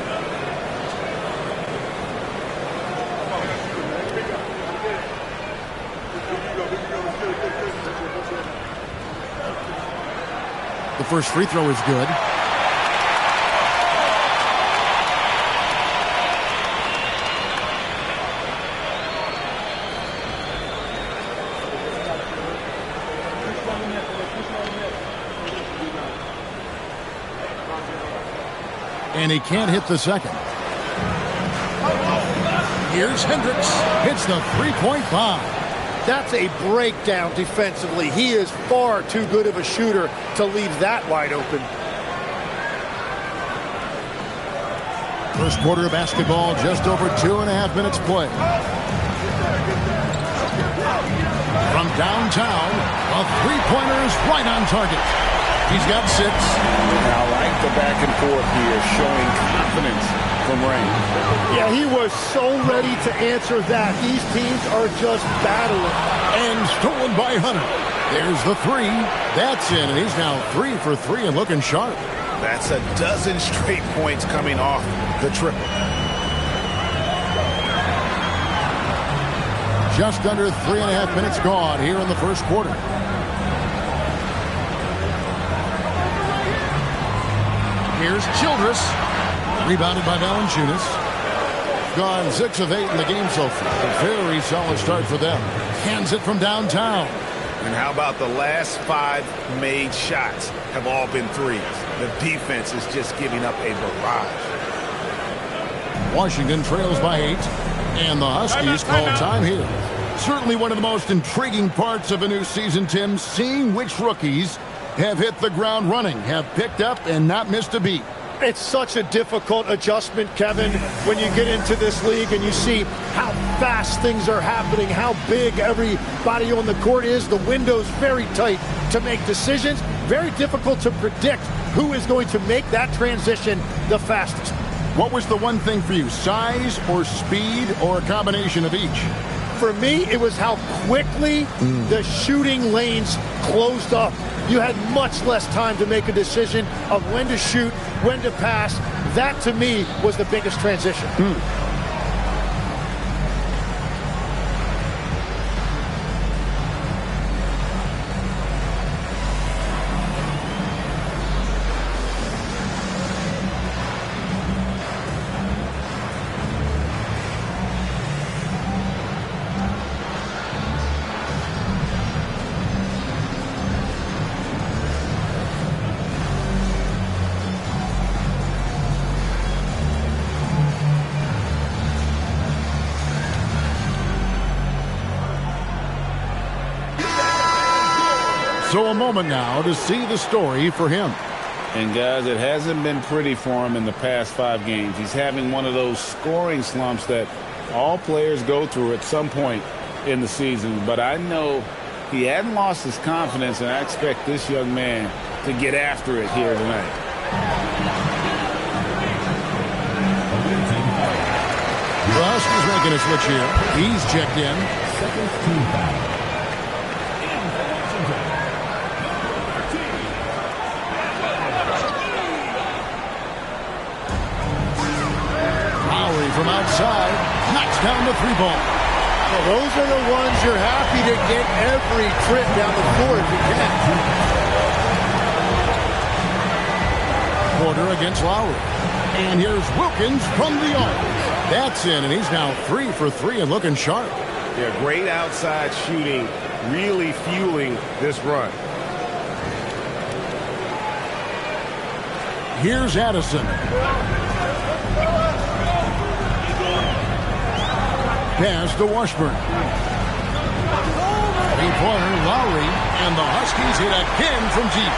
The first free throw is good. And he can't hit the second. Here's Hendricks. Hits the three-point bomb. That's a breakdown defensively. He is far too good of a shooter to leave that wide open. First quarter of basketball, just over 2.5 minutes play. From downtown, a three-pointer is right on target. He's got 6. I like the back and forth here, showing confidence from Rain. Yeah, he was so ready to answer that. These teams are just battling. And stolen by Hunter. There's the 3. That's in, and he's now 3 for 3 and looking sharp. That's a dozen straight points coming off the triple. Just under 3.5 minutes gone here in the first quarter. Here's Childress. Rebounded by Valanciunas. Gone 6 of 8 in the game so far. A very solid start for them. Hands it from downtown. And how about the last 5 made shots have all been threes? The defense is just giving up a barrage. Washington trails by 8. And the Huskies call time here. Certainly one of the most intriguing parts of a new season, Tim, seeing which rookies have hit the ground running, have picked up and not missed a beat. It's such a difficult adjustment, Kevin, when you get into this league and you see how fast things are happening, how big everybody on the court is. The window's very tight to make decisions. very difficult to predict who is going to make that transition the fastest. What was the one thing for you, size or speed or a combination of each? For me, it was how quickly the shooting lanes closed up. You had much less time to make a decision of when to shoot, when to pass. That, to me, was the biggest transition. So a moment now to see the story for him. And guys, it hasn't been pretty for him in the past 5 games. He's having one of those scoring slumps that all players go through at some point in the season. But I know he hadn't lost his confidence, and I expect this young man to get after it here tonight. Russ is making a switch here. He's checked in. Second team foul. Lowry from outside knocks down the 3-ball. So those are the ones you're happy to get every trip down the floor if you can. Porter against Lowry. And here's Wilkins from the arc. That's in, and he's now 3 for 3 and looking sharp. Yeah, great outside shooting, really fueling this run. Here's Addison. Pass to Washburn. 3-pointer, Lowry, and the Huskies hit again from deep.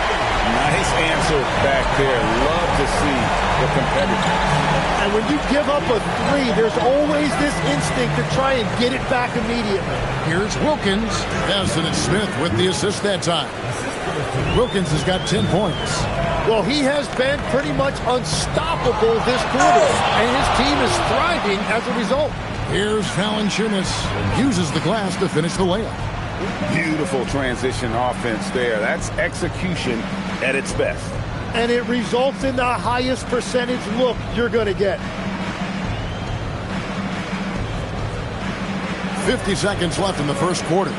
Nice answer back there. Love to see the competitor. And when you give up a 3, there's always this instinct to try and get it back immediately. Here's Wilkins. Yes, and it's Smith with the assist that time. Wilkins has got 10 points. Well, he has been pretty much unstoppable this quarter, and his team is thriving as a result. Here's Valanciunas. Uses the glass to finish the layup. Beautiful transition offense there. That's execution at its best. And it results in the highest percentage look you're going to get. 50 seconds left in the first quarter.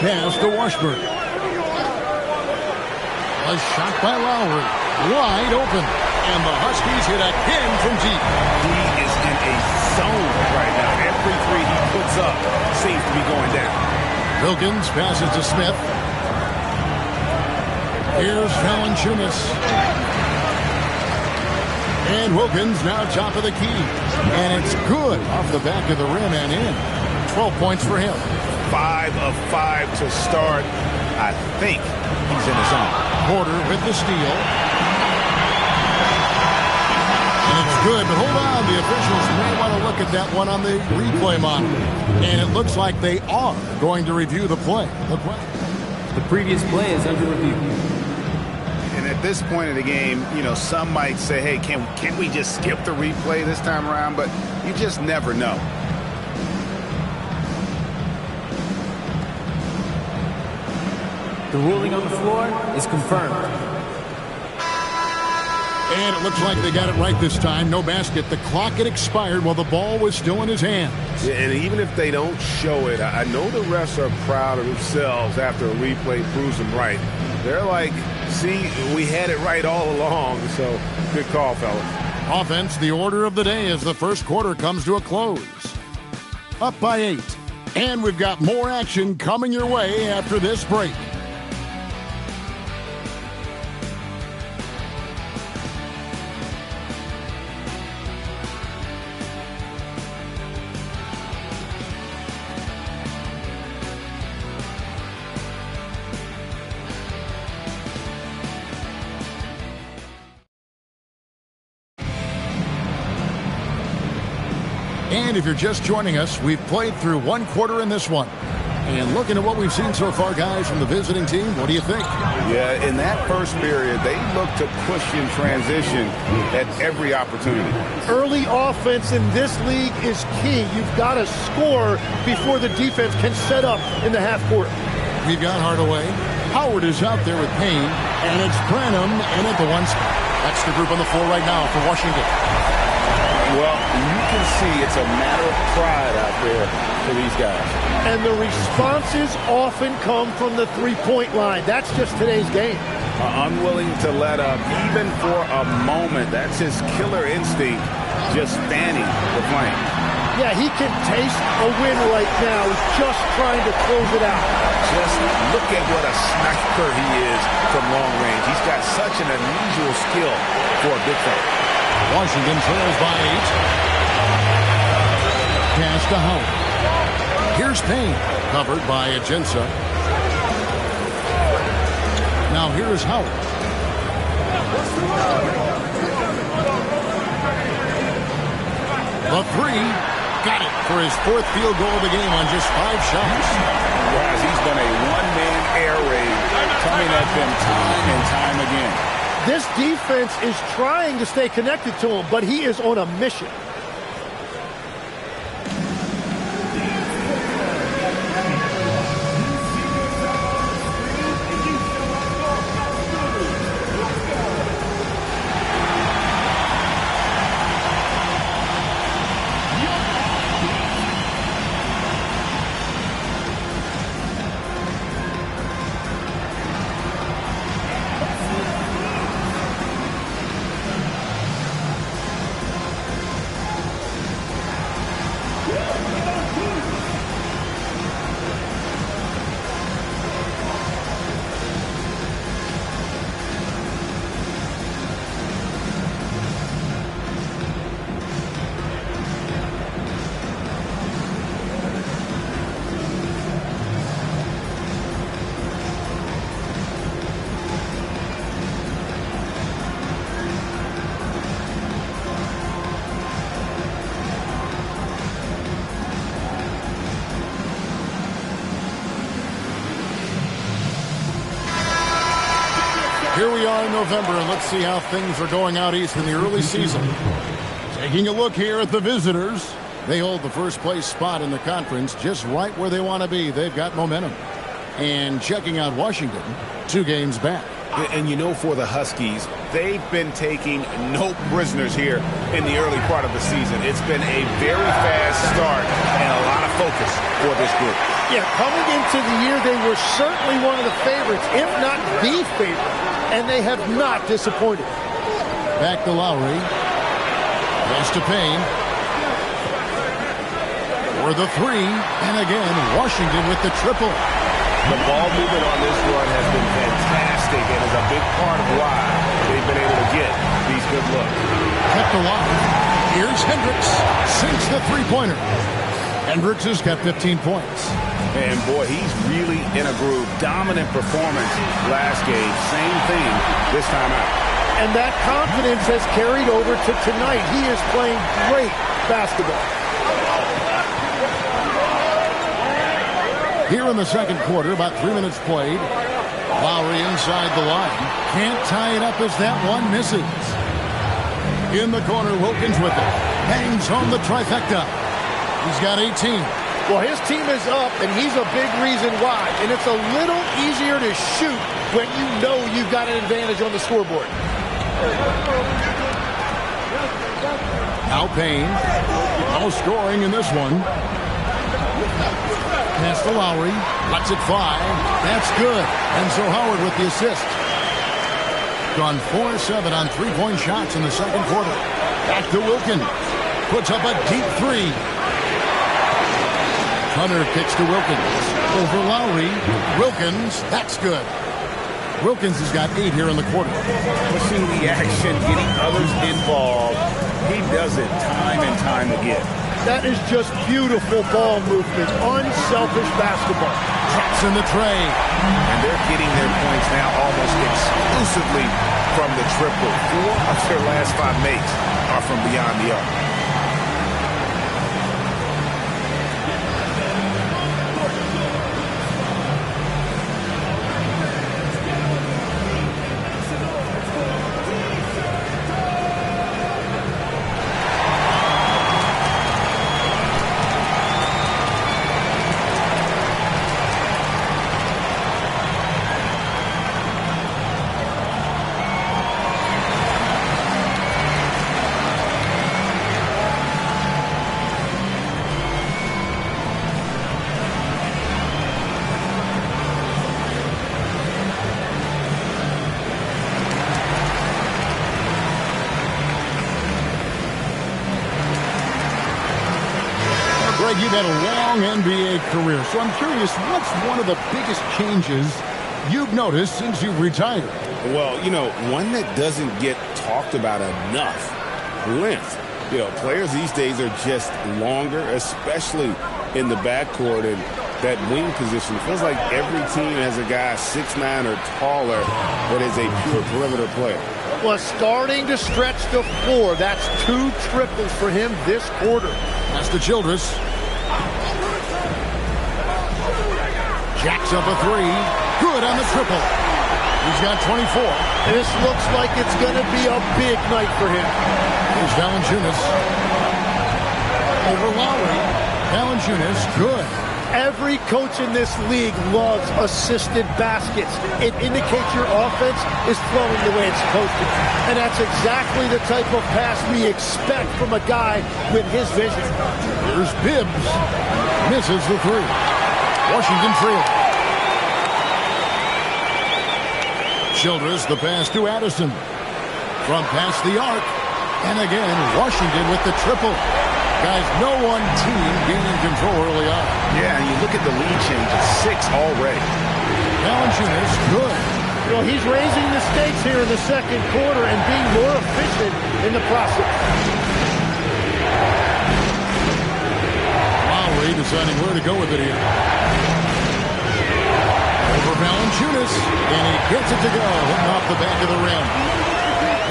Pass to Washburn. A shot by Lowry. Wide open. And the Huskies hit again from deep. He is in a zone right now. Every 3 he puts up seems to be going down. Wilkins passes to Smith. Here's Valanciunas. And Wilkins now top of the key. And it's good off the back of the rim and in. 12 points for him. 5 of 5 to start. I think he's in the zone. Porter with the steal. And it's good, but hold on. The officials may want to look at that one on the replay monitor. And it looks like they are going to review the play. The previous play is under review. And at this point in the game, you know, some might say, hey, can we just skip the replay this time around? But you just never know. The ruling on the floor is confirmed. And it looks like they got it right this time. No basket. The clock had expired while the ball was still in his hands. Yeah, and even if they don't show it, I know the refs are proud of themselves after a replay proves them right. They're like, see, we had it right all along. So good call, fellas. Offense, the order of the day as the first quarter comes to a close. Up by 8. And we've got more action coming your way after this break. And if you're just joining us, we've played through one quarter in this one. And looking at what we've seen so far, guys, from the visiting team, what do you think? Yeah, in that first period, they look to push in transition at every opportunity. Early offense in this league is key. You've got to score before the defense can set up in the half court. We've got Hardaway. Howard is out there with Payne, and it's Branham in at the 1 spot. That's the group on the floor right now for Washington. Well, you can see it's a matter of pride out there for these guys. And the responses often come from the three-point line. That's just today's game. Unwilling to let up, even for a moment. That's his killer instinct, just fanning the flame. Yeah, he can taste a win right now. He's just trying to close it out. Just look at what a sniper he is from long range. He's got such an unusual skill for a big fella. Washington trails by 8. Pass to Howard. Here's Payne, covered by Agenza. Now here's Howard. The 3. Got it for his 4th field goal of the game on just 5 shots. Guys, he's been a one-man air raid coming at them time and time again. This defense is trying to stay connected to him, but he is on a mission. Here we are in November, and let's see how things are going out east in the early season. Taking a look here at the visitors. They hold the first place spot in the conference just right where they want to be. They've got momentum. And checking out Washington, 2 games back. And you know, for the Huskies, they've been taking no prisoners here in the early part of the season. It's been a very fast start and a lot of focus for this group. Yeah, coming into the year, they were certainly one of the favorites, if not the favorite, and they have not disappointed. Back to Lowry. Goes to Payne. For the 3, and again, Washington with the triple. The ball movement on this run has been fantastic and is a big part of why they've been able to get these good looks. Kept alive. Here's Hendricks. Sinks the 3-pointer. Hendricks has got 15 points. And boy, he's really in a groove. Dominant performance last game. Same thing this time out. And that confidence has carried over to tonight. He is playing great basketball. Here in the second quarter, about 3 minutes played. Lowry inside the line. Can't tie it up as that one misses. In the corner, Wilkins with it. Hangs home the trifecta. He's got 18. Well, his team is up, and he's a big reason why. And it's a little easier to shoot when you know you've got an advantage on the scoreboard. Now Payne. No scoring in this one. Pass to Lowry. Lets it fly. That's good. And so Howard with the assist. Gone 4-7 on 3-point shots in the second quarter. Back to Wilkins. Puts up a deep 3. Hunter kicks to Wilkins. Over Lowry. Wilkins. That's good. Wilkins has got 8 here in the quarter. Pushing the action, getting others involved. He does it time and time again. That is just beautiful ball movement. Unselfish basketball. Drops in the tray. And they're getting their points now almost exclusively from the triple. 4 of their last 5 makes are from beyond the arc. Greg, you've had a long NBA career, so I'm curious, what's one of the biggest changes you've noticed since you've retired? Well, you know, one that doesn't get talked about enough, length. You know, players these days are just longer, especially in the backcourt, and that wing position. It feels like every team has a guy 6'9" or taller that is a pure perimeter player. Was starting to stretch the floor. That's 2 triples for him this quarter. That's the Childress. Jacks up a 3. Good on the triple. He's got 24. This looks like it's going to be a big night for him. Here's Valanciunas. Over Lowry. Valanciunas, good. Every coach in this league loves assisted baskets. It indicates your offense is flowing the way it's supposed to. And that's exactly the type of pass we expect from a guy with his vision. Here's Bibbs. Misses the 3. Washington trails. Childress, the pass to Addison. From past the arc. And again, Washington with the triple. Guys, no one team gaining control early on. Yeah, and you look at the lead change, it's 6 already. Valanciunas, good. You know, he's raising the stakes here in the second quarter and being more efficient in the process. Lowry deciding where to go with it here. Over Valanciunas, and he gets it to go, hitting off the back of the rim.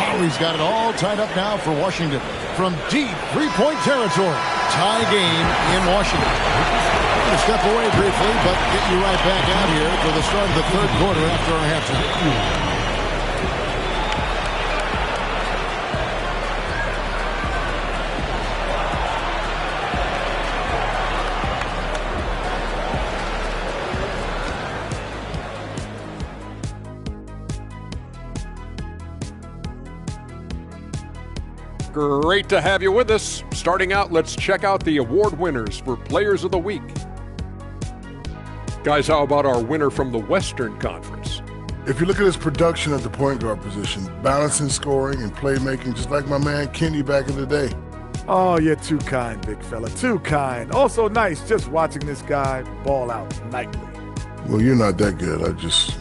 Lowry's got it all tied up now for Washington. From deep three-point territory. Tie game in Washington. We're going to step away briefly, but get you right back out here for the start of the third quarter after our halftime. Great to have you with us. Starting out, let's check out the award winners for Players of the Week. Guys, how about our winner from the Western Conference? If you look at his production at the point guard position, balancing scoring and playmaking, just like my man Kenny back in the day. Oh, you're too kind, big fella. Too kind. Also nice just watching this guy ball out nightly. Well, you're not that good. I just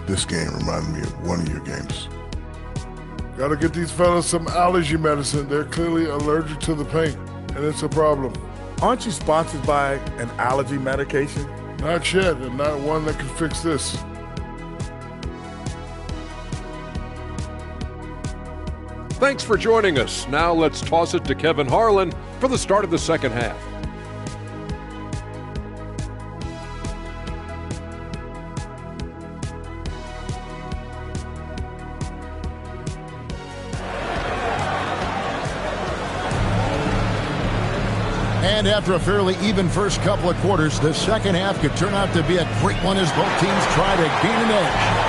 this game reminded me of one of your games. Got to get these fellas some allergy medicine. They're clearly allergic to the paint, and it's a problem. Aren't you sponsored by an allergy medication? Not yet, and not one that can fix this. Thanks for joining us. Now let's toss it to Kevin Harlan for the start of the second half. And after a fairly even first couple of quarters, the second half could turn out to be a great one as both teams try to gain an edge.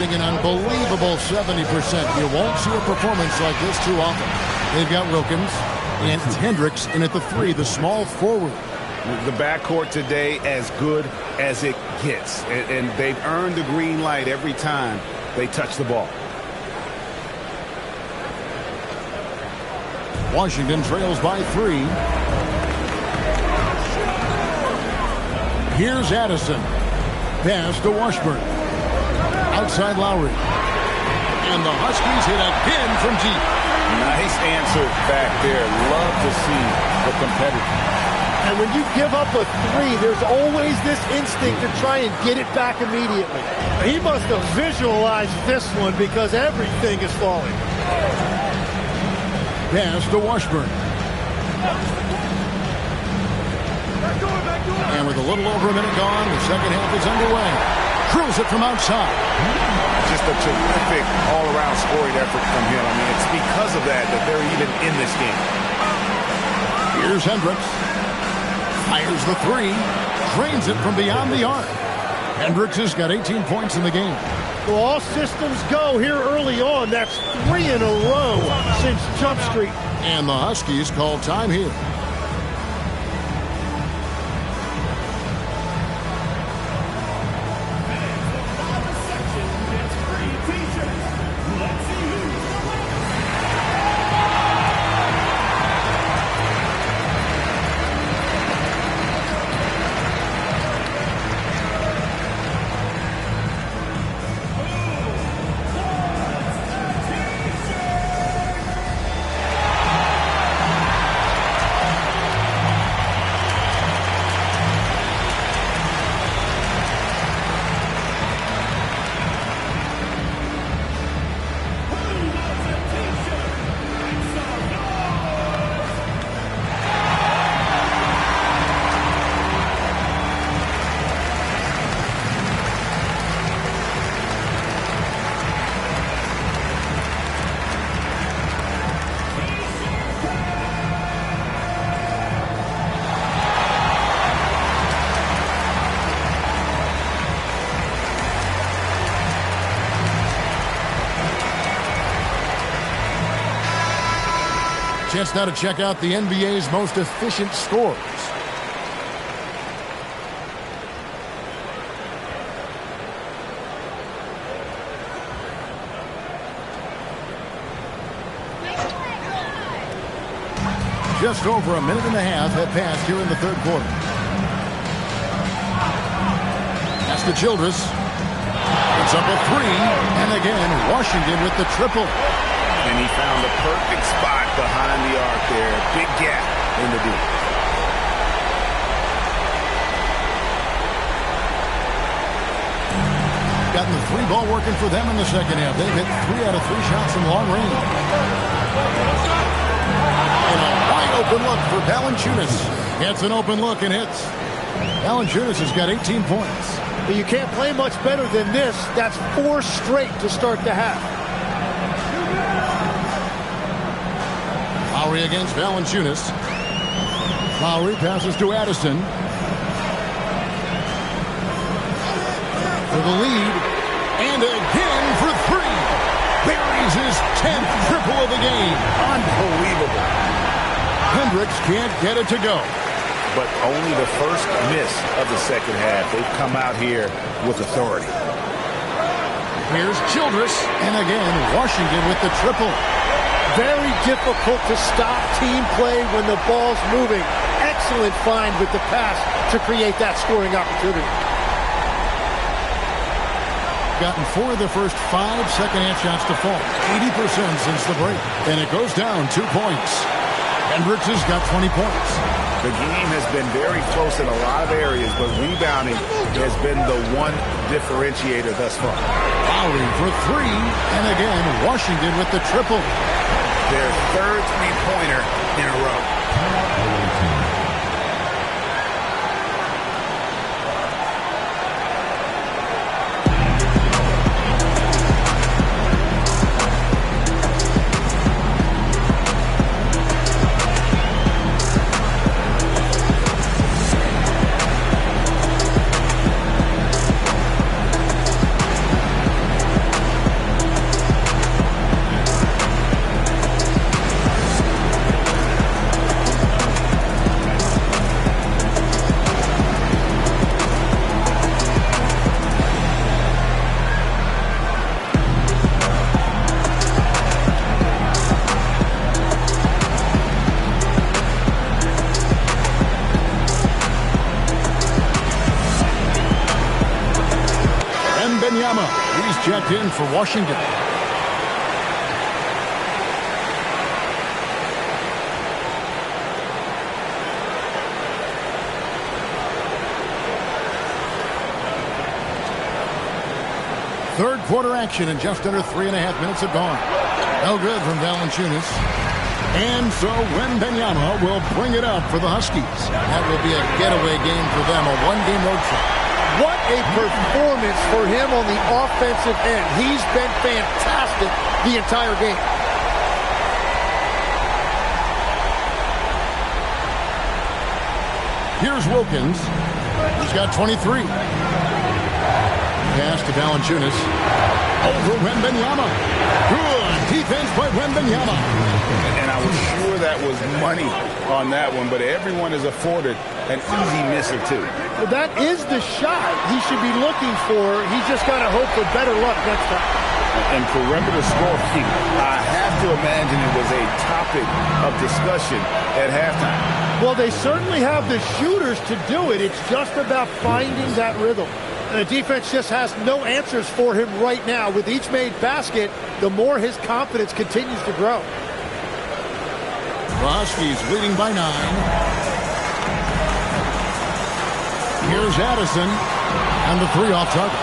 An unbelievable 70%. You won't see a performance like this too often. They've got Wilkins and Hendricks in at the 3, the small forward. The backcourt today as good as it gets. And they've earned the green light every time they touch the ball. Washington trails by 3. Here's Addison. Pass to Washburn. Outside Lowry. And the Huskies hit again from deep. Nice answer back there. Love to see the competitor. And when you give up a 3, there's always this instinct to try and get it back immediately. He must have visualized this one because everything is falling. Pass to Washburn. And with a little over a minute gone, the second half is underway. Drills it from outside. Just a terrific all-around scoring effort from him. I mean, it's because of that they're even in this game. Here's Hendricks. Fires the 3. Drains it from beyond the arc. Hendricks has got 18 points in the game. So all systems go here early on. That's 3 in a row since Jump Street. And the Huskies call time here. Chance now to check out the NBA's most efficient scorers. Just over a minute and a half have passed here in the third quarter. That's to Childress. It's up a 3, and again, Washington with the triple. And he found the perfect spot behind the arc there. Big gap in the deep. Gotten the 3 ball working for them in the second half. They've hit 3 out of 3 shots from long range. And a wide open look for Valanciunas. Gets an open look and hits. Valanciunas has got 18 points. But you can't play much better than this. That's 4 straight to start the half. Lowry against Valanciunas. Lowry passes to Addison. For the lead. And again for 3. Buries his 10th triple of the game. Unbelievable. Hendricks can't get it to go. But only the first miss of the second half. They've come out here with authority. Here's Childress. And again, Washington with the triple. Very difficult to stop team play when the ball's moving. Excellent find with the pass to create that scoring opportunity. Gotten 4 of the first 5 second-half shots to fall. 80% since the break. And it goes down 2 points. Hendricks has got 20 points. The game has been very close in a lot of areas, but rebounding has been the one differentiator thus far. Lowry for 3. And again, Washington with the triple. Their third three-pointer in a row. He's checked in for Washington. Third quarter action and just under 3.5 minutes have gone. No good from Valanciunas. And so Wembanyama will bring it up for the Huskies. That will be a getaway game for them, a one-game road trip. What a performance for him on the offensive end. He's been fantastic the entire game. Here's Wilkins. He's got 23. Pass to Valanciunas. over Wembanyama. Good defense by Wembanyama. And I was sure that was money on that one, but everyone is afforded an easy misser, too. Well, that is the shot he should be looking for. He's just got to hope for better luck next time. And perimeter scoring, I have to imagine it was a topic of discussion at halftime. Well, they certainly have the shooters to do it. It's just about finding that rhythm. And the defense just has no answers for him right now. With each made basket, the more his confidence continues to grow. The Huskies leading by 9. Here's Addison, and the 3 off target.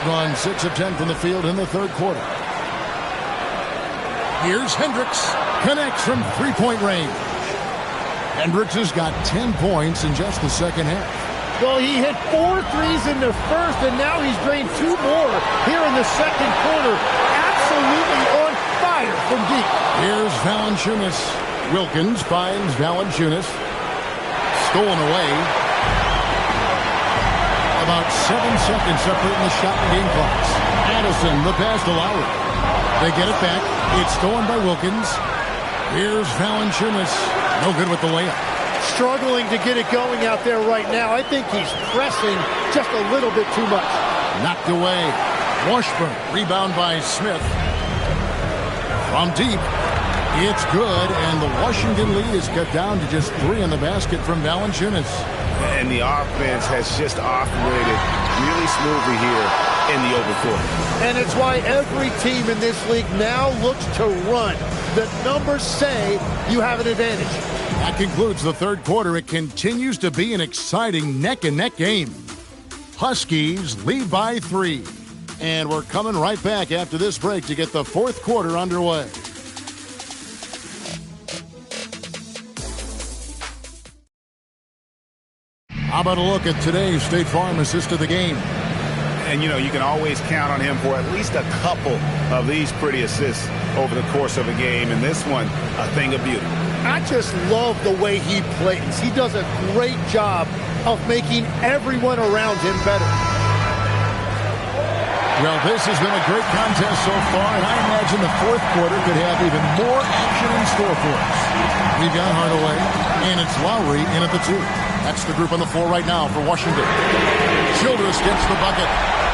Gone 6 of 10 from the field in the third quarter. Here's Hendricks, connects from 3-point range. Hendricks has got 10 points in just the second half. Well, he hit 4 threes in the first, and now he's drained 2 more here in the second quarter. Absolutely on fire from deep. Here's Valanciunas. Wilkins finds Valanciunas. Stolen away. About 7 seconds separating the shot and game clocks. Addison, the pass to Lowry. They get it back. It's stolen by Wilkins. Here's Valanciunas. No good with the layup. Struggling to get it going out there right now. I think he's pressing just a little bit too much. Knocked away. Washburn. Rebound by Smith. From deep. It's good, and the Washington lead is cut down to just 3 in the basket from Valanciunas. And the offense has just operated really smoothly here in the open court. And it's why every team in this league now looks to run. The numbers say you have an advantage. That concludes the third quarter. It continues to be an exciting neck-and-neck game. Huskies lead by 3. And we're coming right back after this break to get the fourth quarter underway. How about a look at today's State Farm assist of the game? And, you know, you can always count on him for at least a couple of these pretty assists over the course of a game. And this one, a thing of beauty. I just love the way he plays. He does a great job of making everyone around him better. Well, this has been a great contest so far, and I imagine the fourth quarter could have even more action in store for us. We've got Hardaway, and it's Lowry in at the 2. That's the group on the floor right now for Washington. Childress gets the bucket.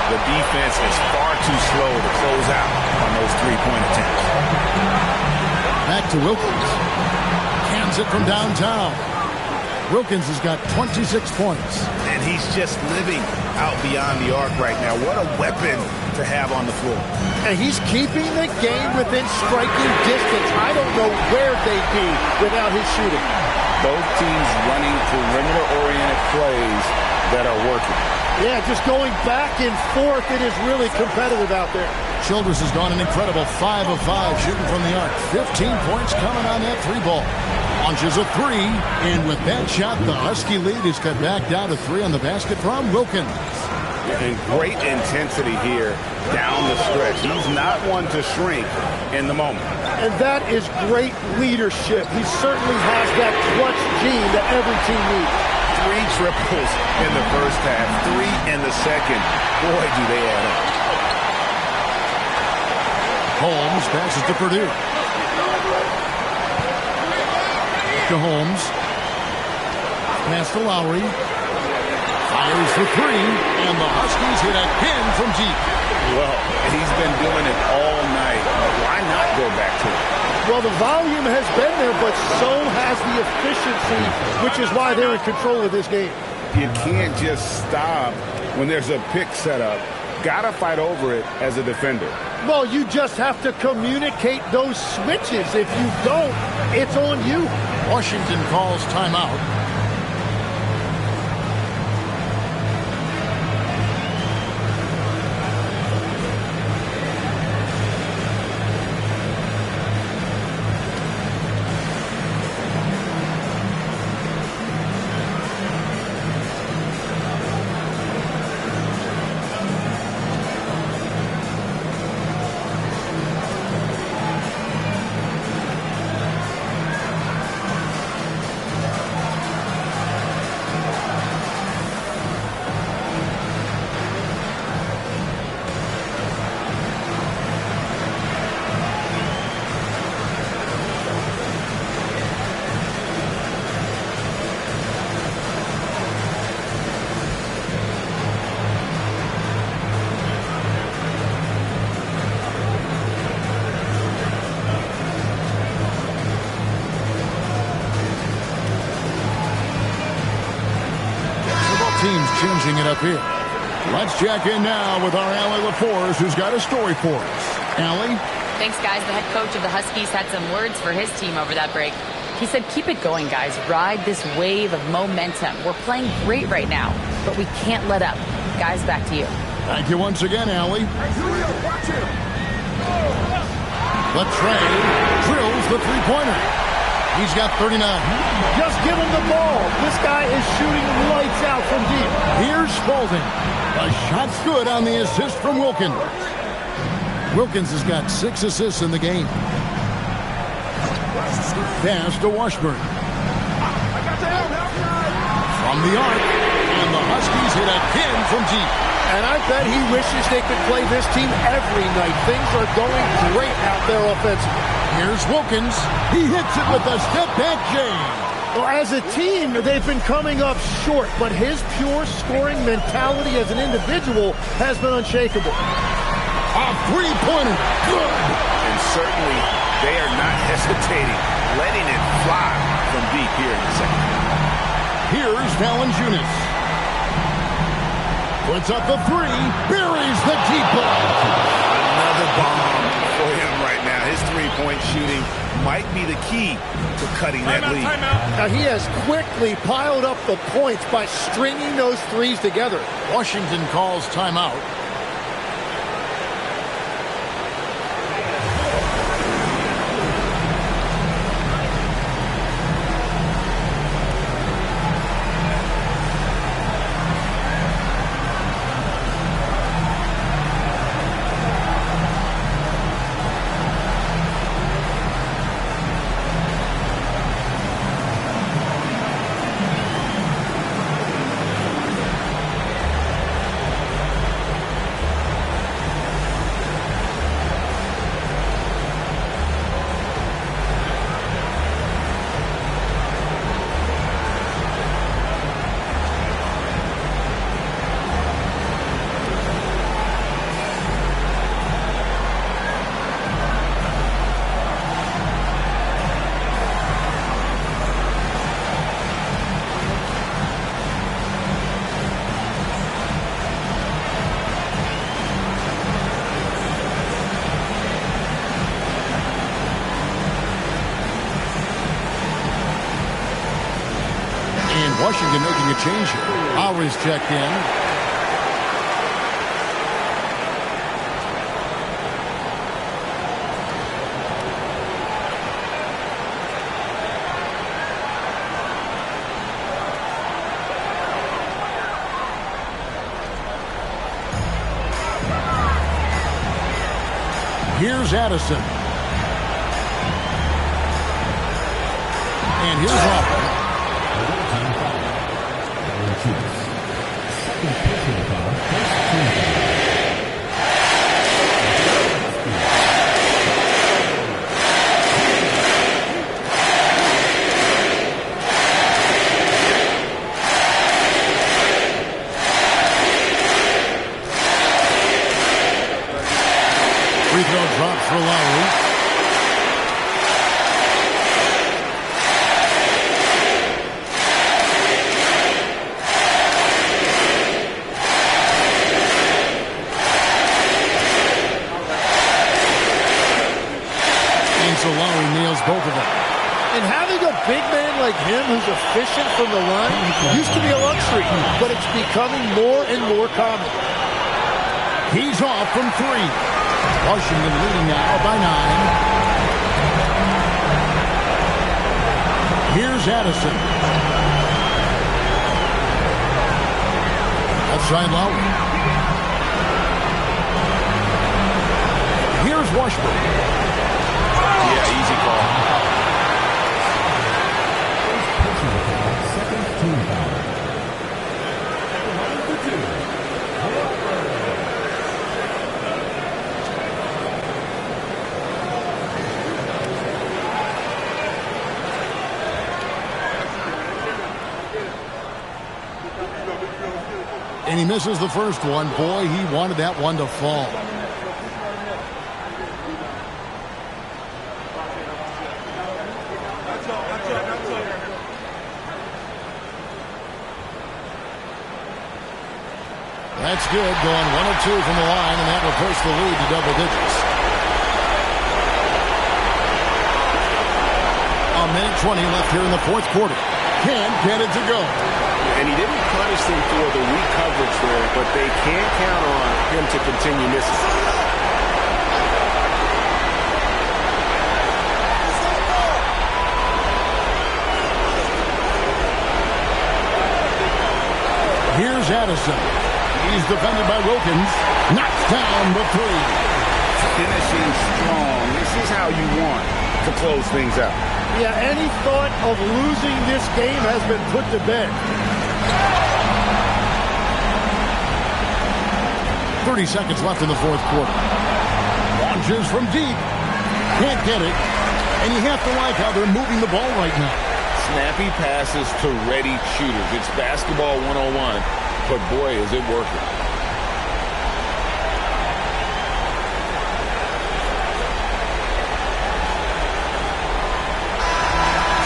The defense is far too slow to close out on those three-point attempts. Back to Wilkins. Cans it from downtown. Wilkins has got 26 points. And he's just living out beyond the arc right now. What a weapon to have on the floor. And he's keeping the game within striking distance. I don't know where they'd be without his shooting. Both teams running perimeter-oriented plays that are working. Yeah, just going back and forth. It is really competitive out there. Childress has gone an incredible 5 of 5 shooting from the arc. 15 points coming on that 3 ball. Launches a 3, and with that shot, the Husky lead is cut back down to 3 on the basket from Wilkins. And great intensity here down the stretch. He's not one to shrink in the moment. And that is great leadership. He certainly has that clutch gene that every team needs. 3 triples in the first half, 3 in the second. Boy, do they add up. Holmes passes to Purdue. To Holmes. Pass to Lowry. Fires for 3, and the Huskies hit again from deep. Well, he's been doing it all night. Why not go back to it? Well, the volume has been there, but so has the efficiency, which is why they're in control of this game. You can't just stop when there's a pick set up. Gotta fight over it as a defender. Well, you just have to communicate those switches. If you don't, it's on you. Washington calls timeout. changing it up here. Let's check in now with our Allie LaForce, who's got a story for us. Allie? Thanks, guys. The head coach of the Huskies had some words for his team over that break. He said, keep it going, guys. Ride this wave of momentum. We're playing great right now, but we can't let up. Guys, back to you. Thank you once again, Allie. Latrey drills the three-pointer. He's got 39. Just give him the ball. This guy is shooting lights out from deep. Here's Spalding. A shot's good on the assist from Wilkins. Wilkins has got 6 assists in the game. Pass to Washburn. From the arc, and the Huskies hit again from deep. And I bet he wishes they could play this team every night. Things are going great out there offensively. Here's Wilkins. He hits it with a step-back jam. Well, as a team, they've been coming up short, but his pure scoring mentality as an individual has been unshakable. A three-pointer. Good. And certainly, they are not hesitating, letting it fly from deep here in the second half. Here's Valanciunas. Puts up the three. Buries the deep ball. Another bomb for him right now. His three-point shooting might be the key to cutting that lead. Now, he has quickly piled up the points by stringing those threes together. Washington calls timeout. Washington making a change here. Lowry's checked in. Here's Addison. And here's Robert. Free throw drops for Lowry. And so Lowry nails both of them. And having a big man like him who's efficient from the line used to be a luxury, but it's becoming more and more common. He's off from three. Washington leading now by 9. Here's Addison. Outside Lowry. Here's Washburn. Yeah, easy call. Second team foul. And he misses the first one. Boy, he wanted that one to fall. That's good, going 1 of 2 from the line, and that will push the lead to double digits. A minute 20 left here in the fourth quarter. Can't get it to go. And he didn't punish them for the weak coverage there, but they can't count on him to continue missing. Here's Addison. He's defended by Wilkins. Knocks down the three. Finishing strong. This is how you want to close things out. Yeah, any thought of losing this game has been put to bed. 30 seconds left in the fourth quarter. Launches from deep. Can't get it. And you have to like how they're moving the ball right now. Snappy passes to ready shooters. It's basketball 101, but boy, is it working.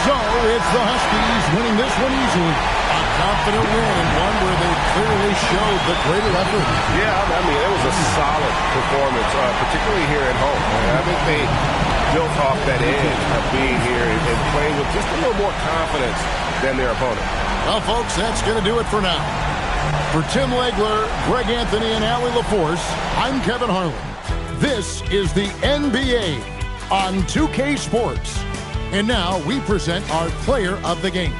So it's the Huskies winning this one easily. A confident win and one where they clearly showed the greater effort. Yeah, I mean, it was a solid performance, particularly here at home. I think they built off that edge of being here and playing with just a little more confidence than their opponent. Well, folks, that's going to do it for now. For Tim Legler, Greg Anthony, and Allie LaForce, I'm Kevin Harlan. This is the NBA on 2K Sports. And now we present our player of the game.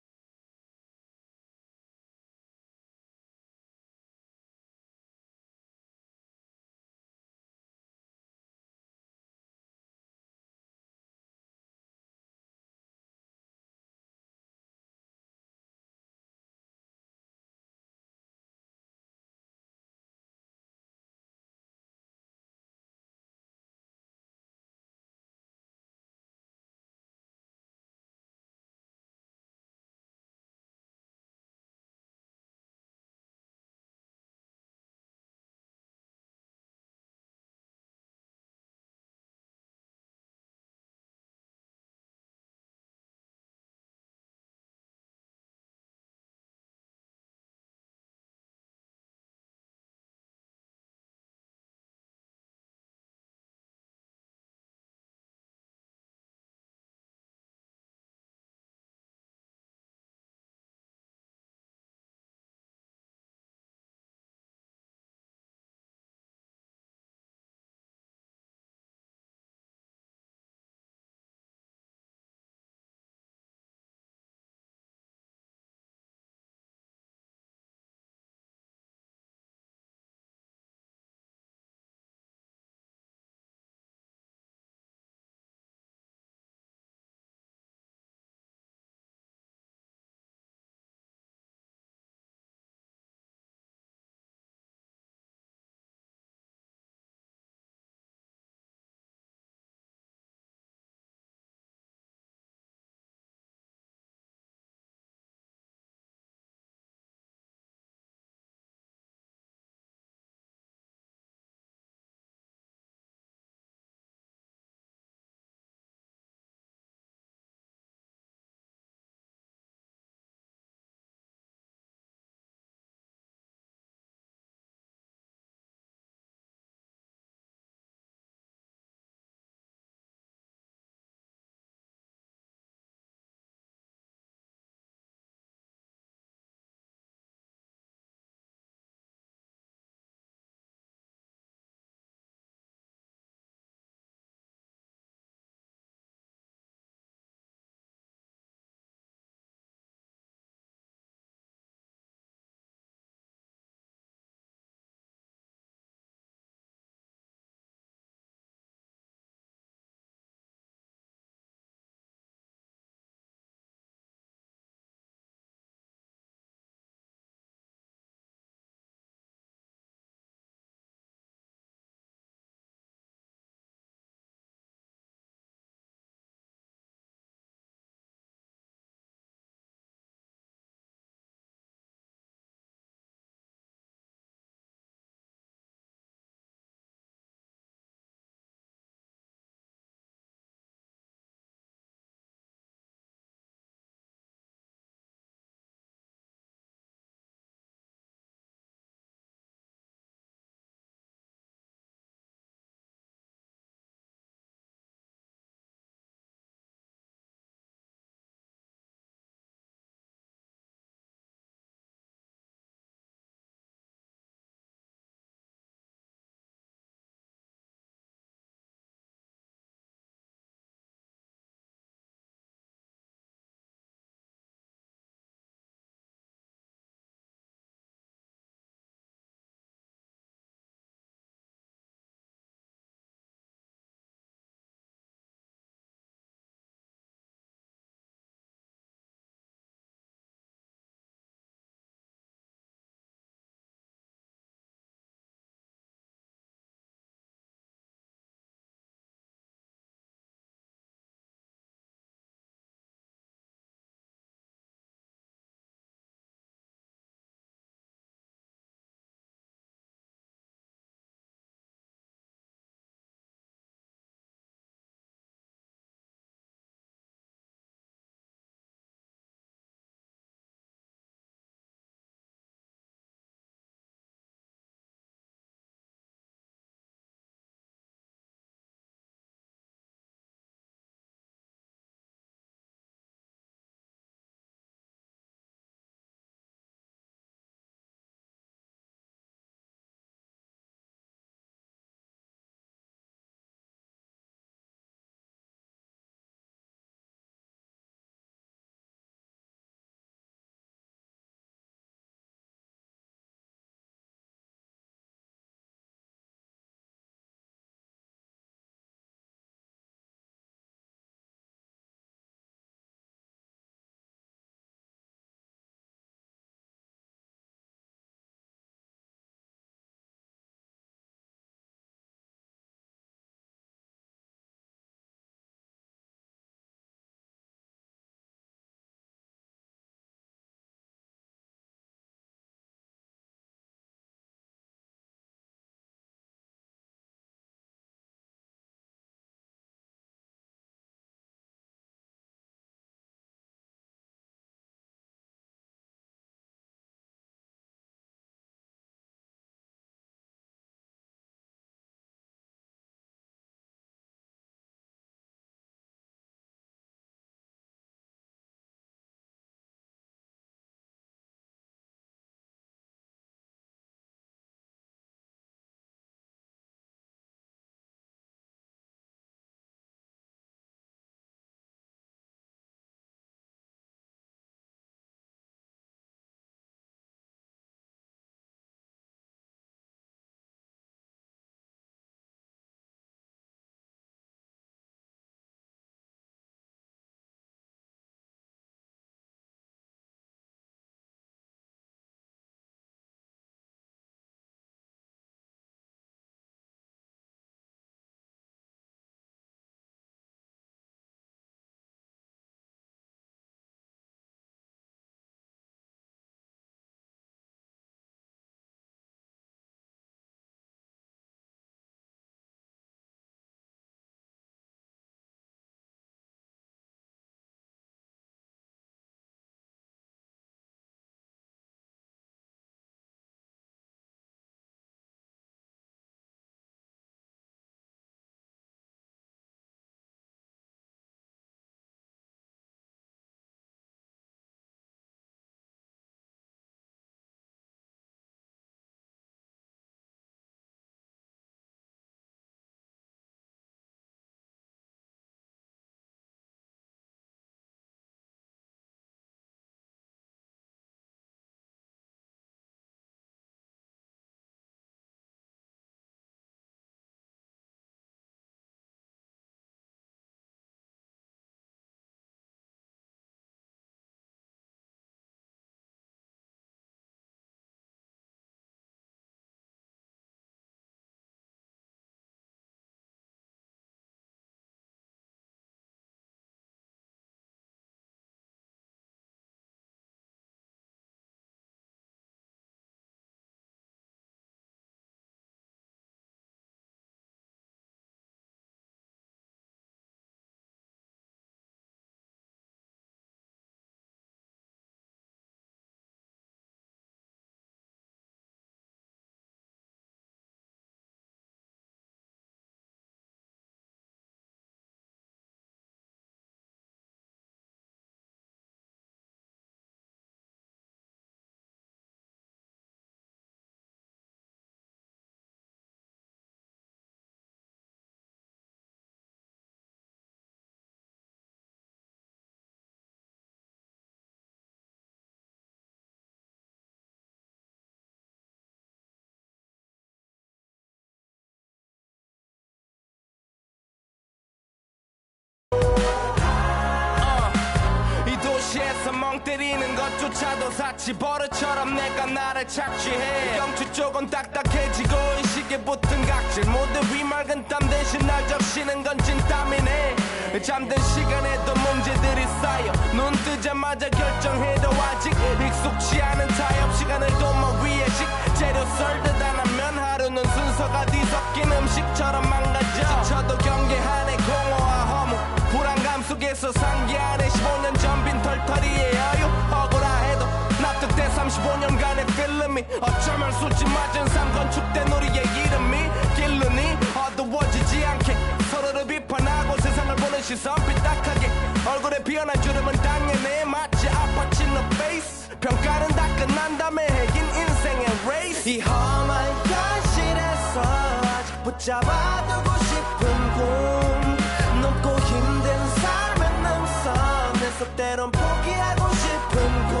멍 때리는 것조차도 사치 버릇처럼 내가 나를 착취해 경추 쪽은 딱딱해지고 의식에 붙은 각질 모두 위맑은 땀 대신 날 적시는 건 진땀이네 잠든 시간에도 문제들이 쌓여 눈 뜨자마자 결정해도 아직 익숙치 않은 타협 시간을 도마 위에 식재료 썰듯 안 하면 하루는 순서가 뒤섞인 음식처럼 망가져 지쳐도 경계하네 공허와 허무 불안감 속에서 상기하네 15년 전 빈 털터리의 여유 억울해도 납득돼 35년간의 필름이 어쩌면 수치 맞은 삶 건축된 우리의 이름이 길르니 어두워지지 않게 서로를 비판하고 세상을 보는 시선 삐딱하게 얼굴에 피어난 주름은 당연해 마치 아파친 너 페이스 평가는 다 끝난 다음에 해긴 인생의 레이스 이 험한 현실에서 아직 붙잡아두고 싶은 꿈 높고 힘든 삶의 능선에서 때론 포기하고 싶은 꿈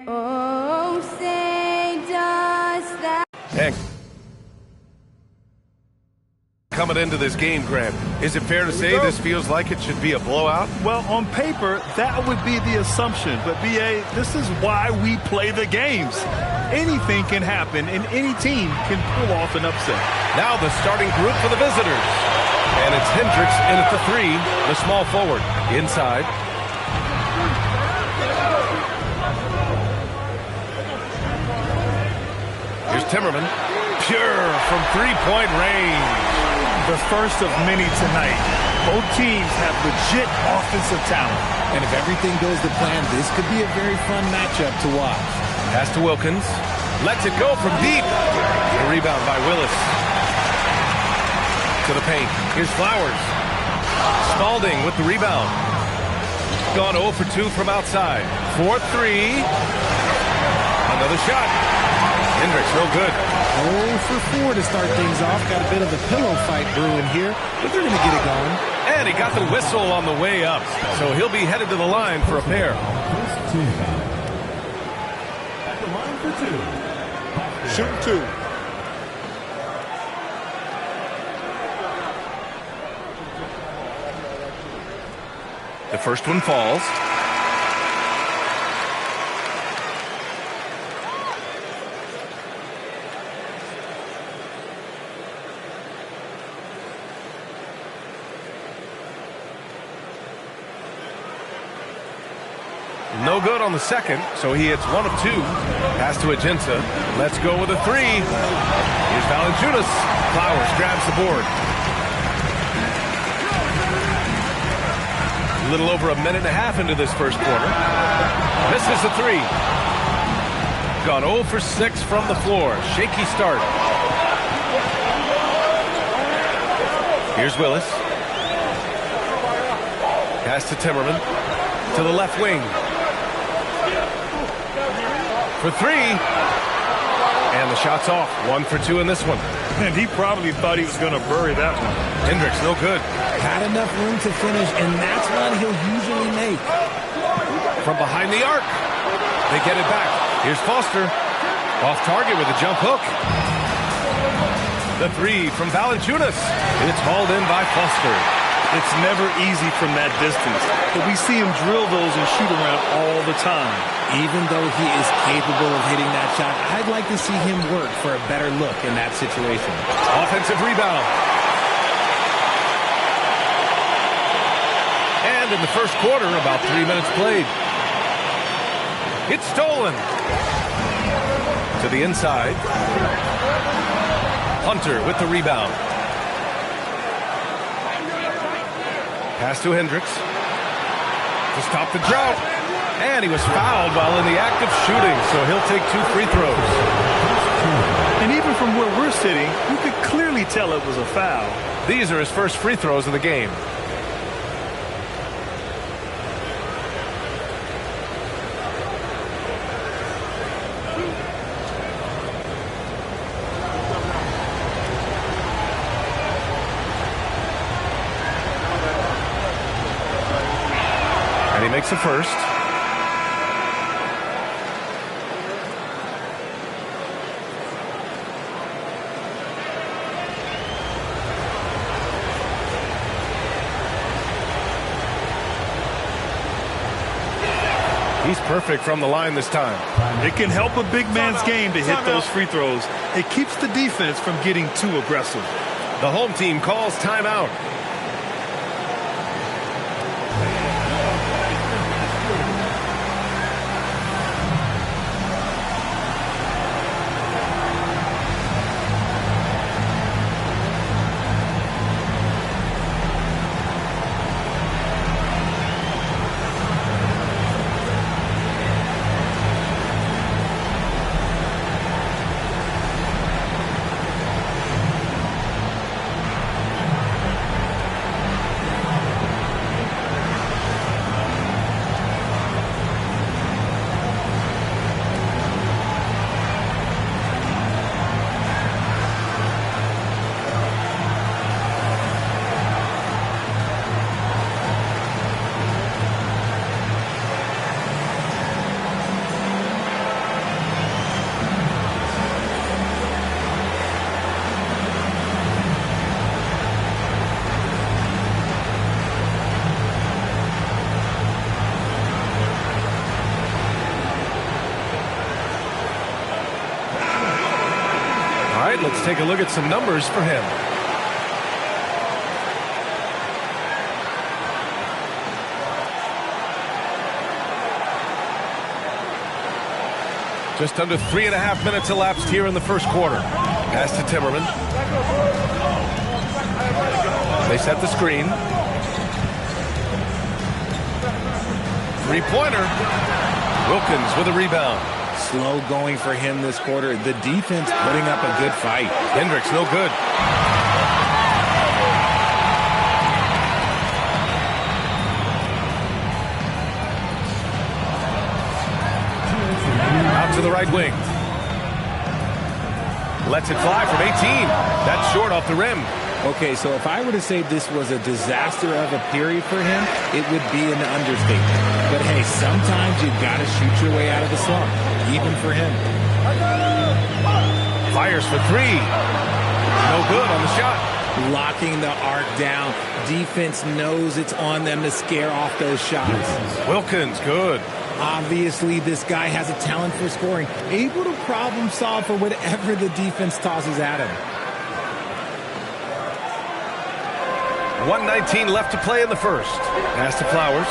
Oh, say does that Hank. Coming into this game, Graham, is it fair to say this feels like it should be a blowout? Well, on paper, that would be the assumption. But, B.A., this is why we play the games. Anything can happen, and any team can pull off an upset. Now the starting group for the visitors. And it's Hendricks in at the 3, the small forward. Inside. Here's Timmerman. Pure from three-point range. The first of many tonight. Both teams have legit offensive talent. And if everything goes to plan, this could be a very fun matchup to watch. Pass to Wilkins. Lets it go from deep. The rebound by Willis. To the paint. Here's Flowers. Spalding with the rebound. Gone 0 for 2 from outside. 4-3. Another shot. Hendricks, no good. 0 for 4 to start things off. Got a bit of a pillow fight brewing here, but they're going to get it going. And he got the whistle on the way up. So he'll be headed to the line for a pair. At the line for 2. Shoot 2. The first one falls. No good on the second, so he hits 1 of 2. Pass to Aginsa. Let's go with a 3. Here's Valanciunas. Flowers grabs the board. A little over a minute and a half into this first quarter. Misses the 3. Gone 0 for 6 from the floor. Shaky start. Here's Willis. Pass to Timmerman. To the left wing. For 3. And the shot's off. 1 for 2 in this one. And he probably thought he was going to bury that one. Hendricks, no good. Had enough room to finish, and that's one he'll usually make. From behind the arc. They get it back. Here's Foster. Off target with a jump hook. The 3 from Valanciunas. It's hauled in by Foster. It's never easy from that distance, but we see him drill those and shoot around all the time. Even though he is capable of hitting that shot, I'd like to see him work for a better look in that situation. Offensive rebound. And in the first quarter, about 3 minutes played. It's stolen. To the inside. Hunter with the rebound. Pass to Hendricks to stop the drought. And he was fouled while in the act of shooting, so he'll take 2 free throws. And even from where we're sitting, you could clearly tell it was a foul. These are his first free throws of the game. And he makes the first. He's perfect from the line this time. It can help a big man's game to hit those free throws. It keeps the defense from getting too aggressive. The home team calls timeout. Let's take a look at some numbers for him. Just under 3.5 minutes elapsed here in the first quarter. Pass to Timmerman. They set the screen. Three-pointer. Wilkins with a rebound. Slow going for him this quarter. The defense putting up a good fight. Hendricks, no good. Out to the right wing. Lets it fly from 18. That's short off the rim. Okay, so if I were to say this was a disaster of a period for him, it would be an understatement. But hey, sometimes you've got to shoot your way out of the slump, even for him. Fires for three. No good on the shot. Locking the arc down. Defense knows it's on them to scare off those shots. Wilkins, good. Obviously, this guy has a talent for scoring, able to problem solve for whatever the defense tosses at him. 1:19 left to play in the first. Pass to Flowers.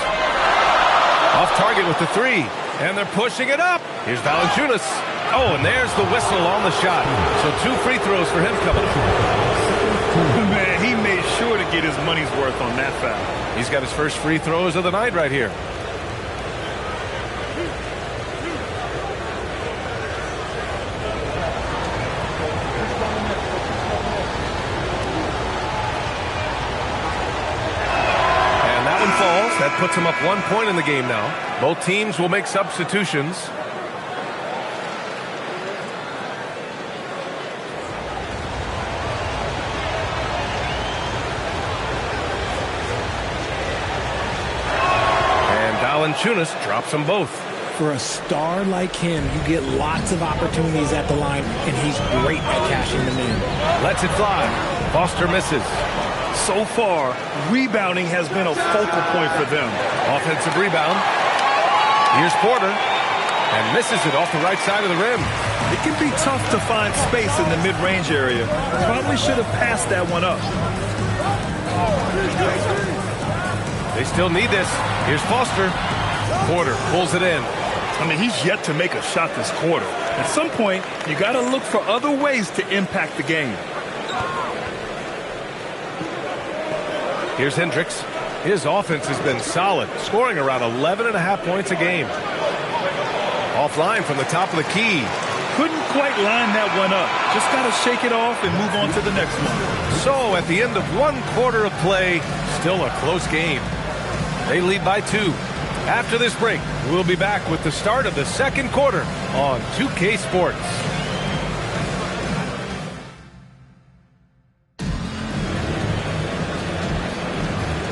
Off target with the three. And they're pushing it up. Here's Valanciunas. Oh, and there's the whistle on the shot. So 2 free throws for him coming up. Man, he made sure to get his money's worth on that foul. He's got his first free throws of the night right here. That puts him up 1 point in the game now. Both teams will make substitutions. And Valanciunas drops them both. For a star like him, you get lots of opportunities at the line, and he's great at cashing them in. Lets it fly. Foster misses. So far, rebounding has been a focal point for them. Offensive rebound. Here's Porter. And misses it off the right side of the rim. It can be tough to find space in the mid-range area. Probably should have passed that one up. They still need this. Here's Foster. Porter pulls it in. I mean, he's yet to make a shot this quarter. At some point, you got to look for other ways to impact the game. Here's Hendricks. His offense has been solid, scoring around 11.5 points a game. Offline from the top of the key. Couldn't quite line that one up. Just got to shake it off and move on to the next one. So at the end of 1 quarter of play, still a close game. They lead by 2. After this break, we'll be back with the start of the second quarter on 2K Sports.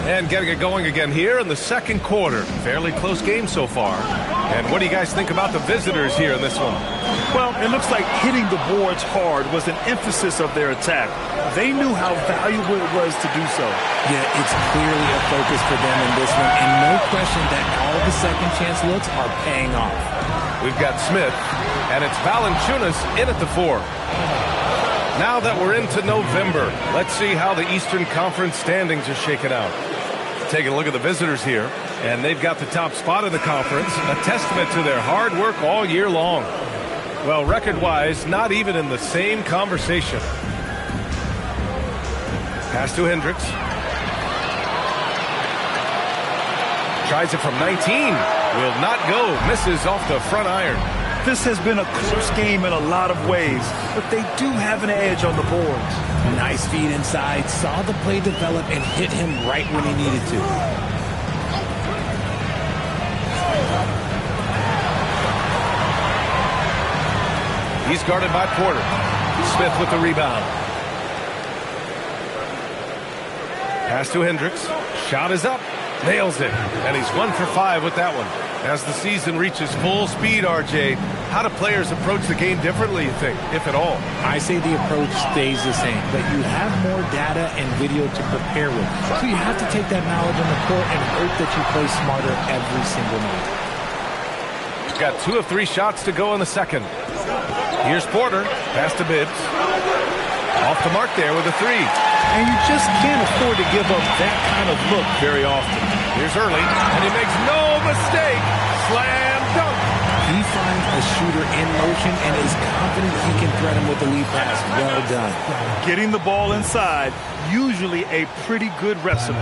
And getting it going again here in the second quarter. Fairly close game so far. And what do you guys think about the visitors here in this one? Well, it looks like hitting the boards hard was an emphasis of their attack. They knew how valuable it was to do so. Yeah, it's clearly a focus for them in this one, and no question that all the second chance looks are paying off. We've got Smith, and it's Valanciunas in at the 4. Now that we're into November, let's see how the Eastern Conference standings are shaken out. Taking a look at the visitors here, and they've got the top spot in the conference, a testament to their hard work all year long. Well, record-wise, not even in the same conversation. Pass to Hendricks. Tries it from 19. Will not go. Misses off the front iron. This has been a close game in a lot of ways, but they do have an edge on the boards. Nice feed inside. Saw the play develop and hit him right when he needed to. He's guarded by Porter. Smith with the rebound. Pass to Hendricks. Shot is up. Nails it. And he's 1 for 5 with that one. As the season reaches full speed, RJ, how do players approach the game differently, you think, if at all? I say the approach stays the same, but you have more data and video to prepare with. So you have to take that knowledge on the court and hope that you play smarter every single night. Got 2 of 3 shots to go in the second. Here's Porter. Pass to Bibbs. Off the mark there with a 3. And you just can't afford to give up that kind of look very often. Here's Early, and he makes no mistake. Slam dunk. He finds a shooter in motion and is confident he can thread him with the lead pass. Well done. Getting the ball inside, usually a pretty good recipe.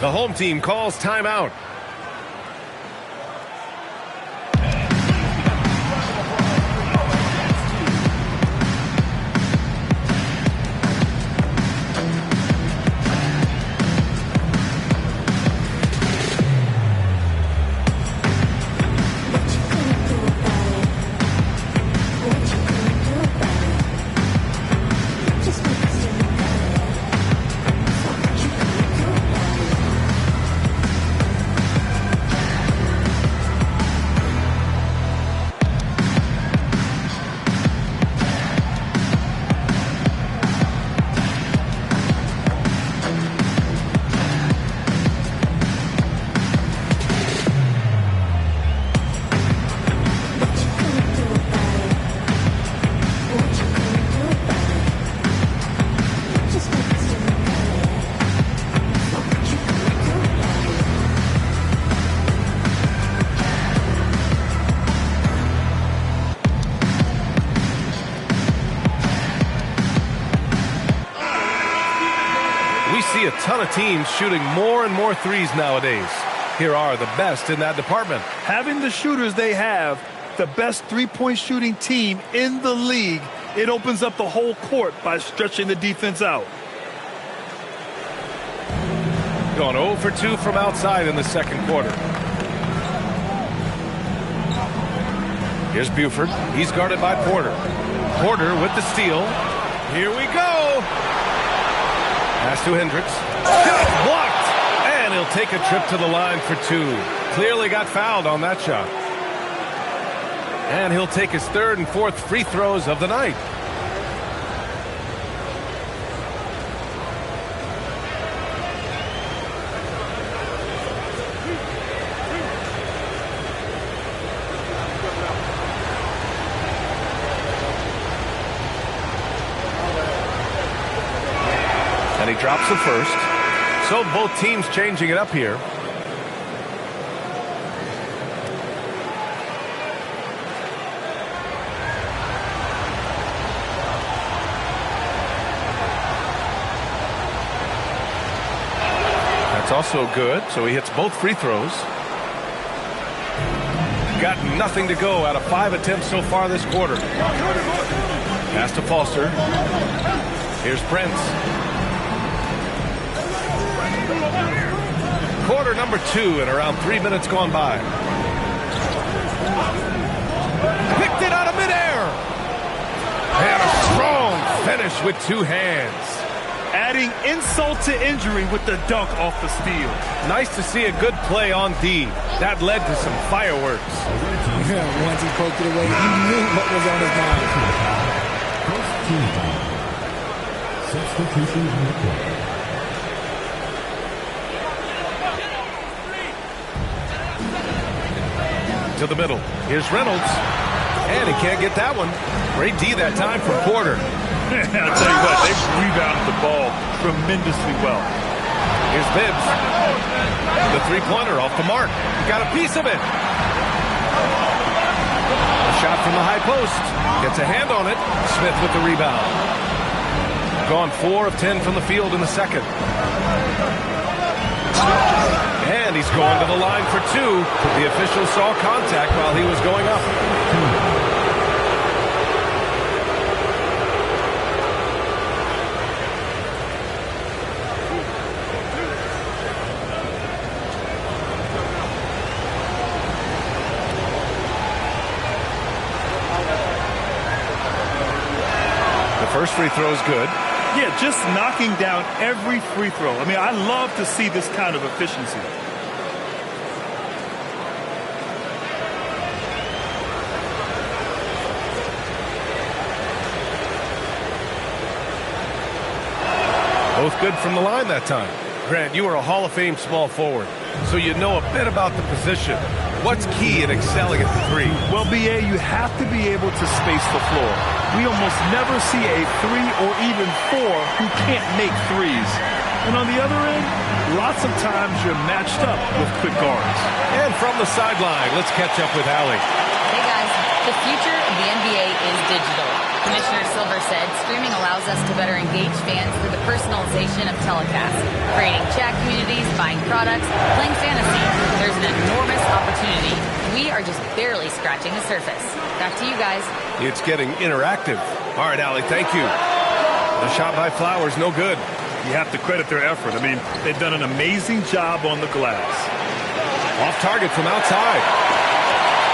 The home team calls timeout. A ton of teams shooting more and more threes nowadays. Here are the best in that department. Having the shooters they have, the best three-point shooting team in the league, it opens up the whole court by stretching the defense out. Going 0 for 2 from outside in the second quarter. Here's Buford. He's guarded by Porter. Porter with the steal. Here we go. Pass to Hendricks. Shot blocked. And he'll take a trip to the line for 2. Clearly got fouled on that shot. And he'll take his 3rd and 4th free throws of the night. And he drops the first. So both teams changing it up here. That's also good. So he hits both free throws. Got nothing to go out of 5 attempts so far this quarter. Pass to Foster. Here's Prince. Quarter number 2 and around 3 minutes gone by. Picked it out of midair. And a strong finish with 2 hands. Adding insult to injury with the dunk off the steal. Nice to see a good play on D. That led to some fireworks. Once he poked it away, he knew what was on his mind. First team foul. Substitutions in the play. To the middle. Here's Reynolds. And he can't get that one. Great D that time from Porter. I'll tell you what, they've rebounded the ball tremendously well. Here's Bibbs. The three-pointer off the mark. He got a piece of it. A shot from the high post. Gets a hand on it. Smith with the rebound. Gone 4 of 10 from the field in the second. And he's going to the line for 2. The official saw contact while he was going up. First free throw is good. Yeah, just knocking down every free throw. I mean, I love to see this kind of efficiency. Both good from the line that time. Grant, you were a Hall of Fame small forward, so you know a bit about the position. What's key in excelling at the 3? Well, B.A., you have to be able to space the floor. We almost never see a 3 or even 4 who can't make threes. And on the other end, lots of times you're matched up with quick guards. And from the sideline, let's catch up with Allie. Hey guys, the future of the NBA is digital. Commissioner Silver said streaming allows us to better engage fans through the personalization of telecasts, creating chat communities, buying products, playing fantasy. There's an enormous opportunity. We are just barely scratching the surface. Back to you guys. It's getting interactive. All right, Allie, thank you. The shot by Flowers, no good. You have to credit their effort. I mean, they've done an amazing job on the glass. Off target from outside.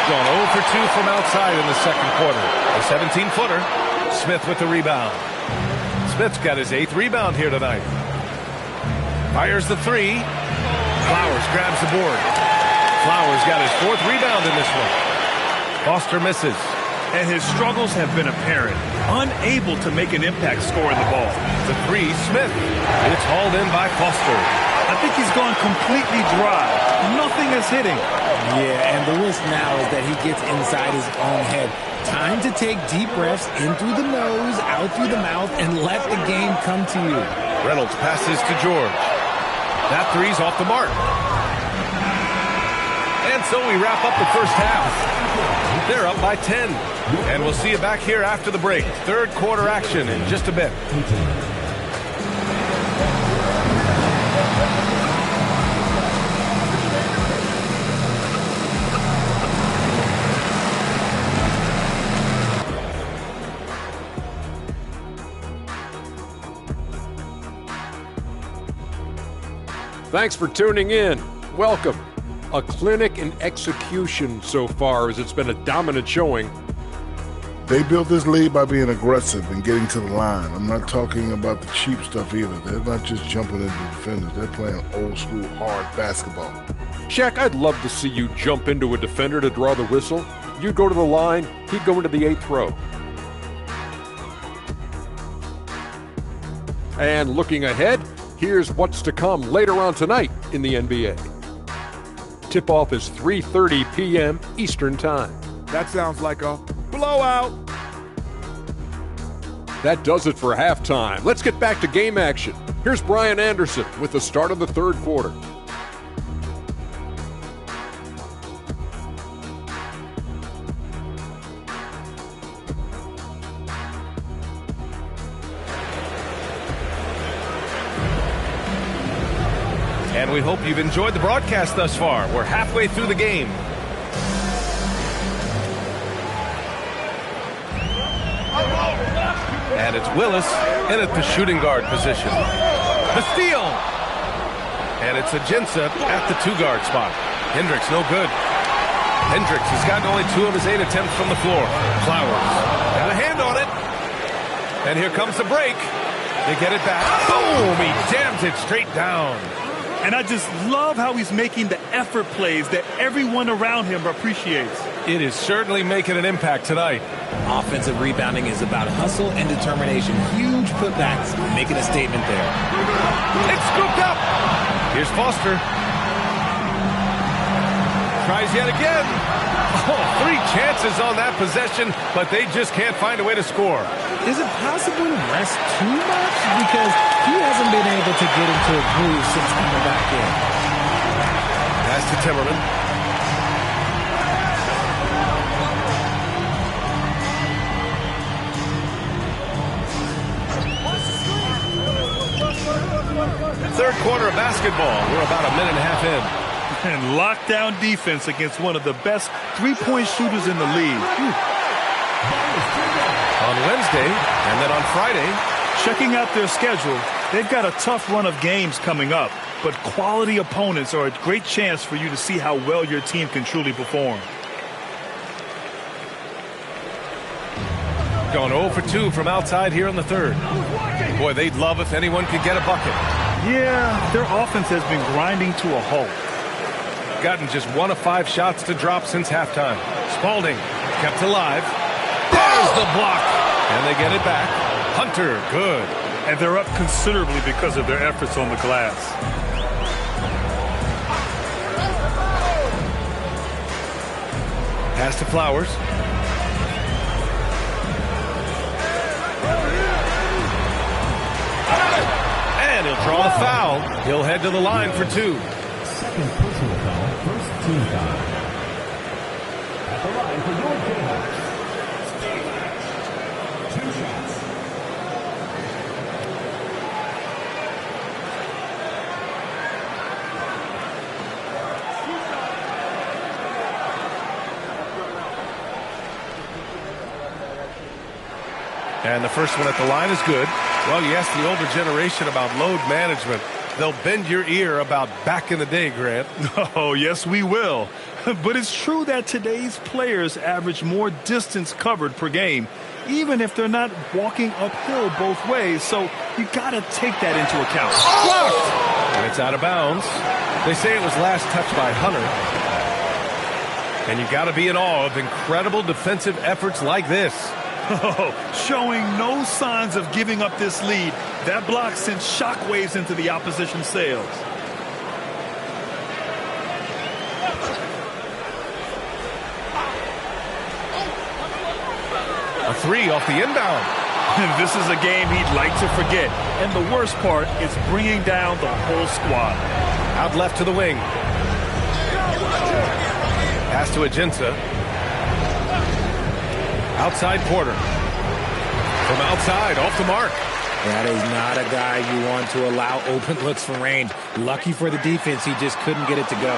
Gone 0 for 2 from outside in the second quarter. A 17-footer. Smith with the rebound. Smith's got his 8th rebound here tonight. Fires the 3. Flowers grabs the board. Flowers got his 4th rebound in this one. Foster misses. And his struggles have been apparent. Unable to make an impact scoring the ball. The 3, Smith. It's hauled in by Foster. I think he's gone completely dry. Nothing is hitting. Yeah, and the risk now is that he gets inside his own head. Time to take deep breaths in through the nose, out through the mouth, and let the game come to you. Reynolds passes to George. That 3's off the mark. And so we wrap up the first half. They're up by 10. And we'll see you back here after the break. Third quarter action in just a bit. Thanks for tuning in. Welcome. A clinic in execution so far, as it's been a dominant showing. They built this lead by being aggressive and getting to the line. I'm not talking about the cheap stuff either. They're not just jumping into defenders. They're playing old school hard basketball. Shaq, I'd love to see you jump into a defender to draw the whistle. You'd go to the line, he'd go into the 8th row. And looking ahead, here's what's to come later on tonight in the NBA. Tip-off is 3:30 p.m. Eastern Time. That sounds like a blowout. That does it for halftime. Let's get back to game action. Here's Brian Anderson with the start of the third quarter. And we hope you've enjoyed the broadcast thus far. We're halfway through the game. And it's Willis in at the shooting guard position. The steal! And it's Ajinça at the 2-guard spot. Hendricks no good. Hendricks has gotten only 2 of his 8 attempts from the floor. Flowers got a hand on it. And here comes the break. They get it back. Boom! He jams it straight down. And I just love how he's making the effort plays that everyone around him appreciates. It is certainly making an impact tonight. Offensive rebounding is about hustle and determination. Huge putbacks, making a statement there. It's scooped up. Here's Foster. Tries yet again. Oh, 3 chances on that possession, but they just can't find a way to score. Is it possible to rest too much? Because he hasn't been able to get into a groove since coming back in. Pass to Timmerman. Third quarter of basketball. We're about a minute and a half in. And lockdown defense against one of the best three-point shooters in the league. On Wednesday and then on Friday. Checking out their schedule, they've got a tough run of games coming up, but quality opponents are a great chance for you to see how well your team can truly perform. Going 0 for 2 from outside here in the third. Boy, they'd love if anyone could get a bucket. Yeah, their offense has been grinding to a halt. Gotten just 1 of 5 shots to drop since halftime. Spalding kept alive. There's the block. And they get it back. Hunter, good. And they're up considerably because of their efforts on the glass. Pass to Flowers. And he'll draw the foul. He'll head to the line for 2. Second personal foul, first team foul. At the line for your Jayhawks. 2 shots. And the first one at the line is good. Well, you ask the older generation about load management. They'll bend your ear about back in the day, Grant. Oh, yes, we will. But it's true that today's players average more distance covered per game, even if they're not walking uphill both ways. So you got to take that into account. Blocked! And it's out of bounds. They say it was last touched by Hunter. And you got to be in awe of incredible defensive efforts like this. Showing no signs of giving up this lead. That block sent shockwaves into the opposition sails. A 3 off the inbound. This is a game he'd like to forget. And the worst part is bringing down the whole squad. Out left to the wing. Pass to Ajinça. Outside Porter. From outside, off the mark. That is not a guy you want to allow open looks from range. Lucky for the defense, he just couldn't get it to go.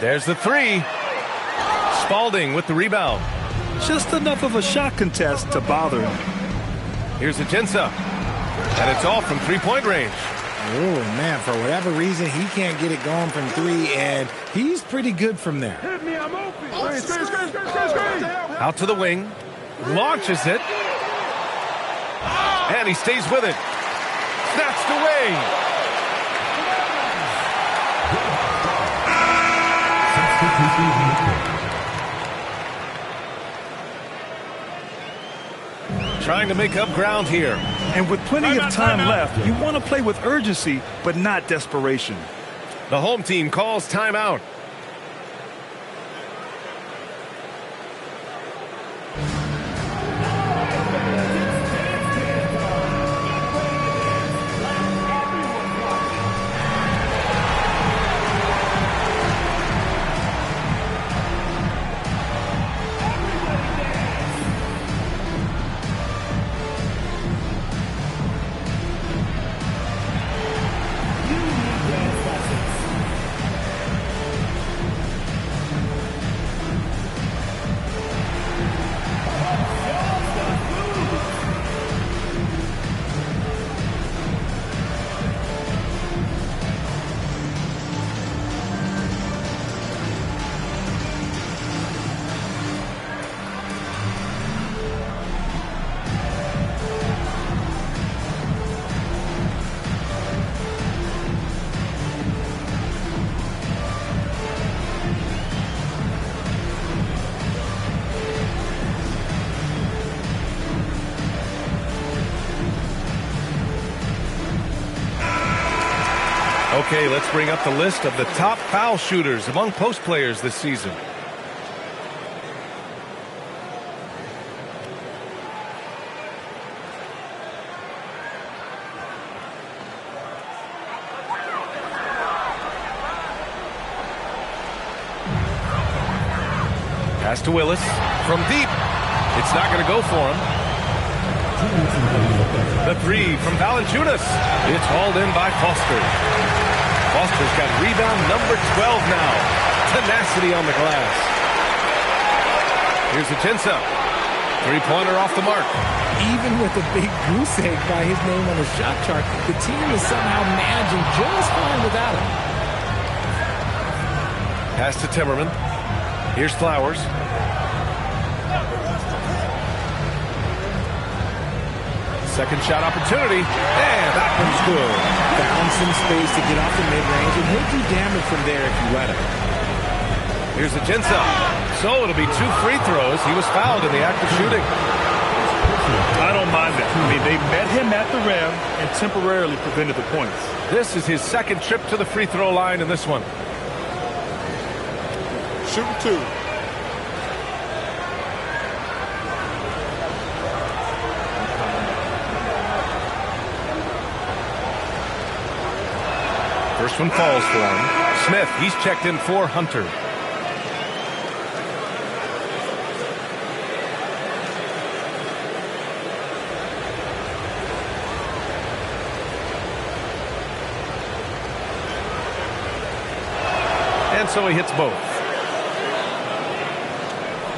There's the 3. Spalding with the rebound. Just enough of a shot contest to bother him. Here's Ajinça. And it's off from 3-point range. Oh, man, for whatever reason, he can't get it going from 3, and he's pretty good from there. Hit me, I'm open. Out to the wing. Launches it. And he stays with it. Snatched away. Trying to make up ground here. And with plenty of time left, you want to play with urgency, but not desperation. The home team calls timeout. Okay, let's bring up the list of the top foul shooters among post players this season. Pass to Willis from deep. It's not going to go for him. The three from Valanciunas. It's hauled in by Foster. Foster's got rebound number 12 now. Tenacity on the glass. Here's Ajinça. Three-pointer off the mark. Even with a big goose egg by his name on the shot chart, the team is somehow managing just fine without him. Pass to Timmerman. Here's Flowers. Second shot opportunity, and that one's good. Found some space to get off the mid-range, and he'll do damage from there if you let him. Here's Ajinça. So it'll be 2 free throws. He was fouled in the act of shooting. I don't mind that. I mean, they met him at the rim and temporarily prevented the points. This is his second trip to the free throw line in this one. Shooting 2. First one falls for him. Smith, he's checked in for Hunter. And so he hits both.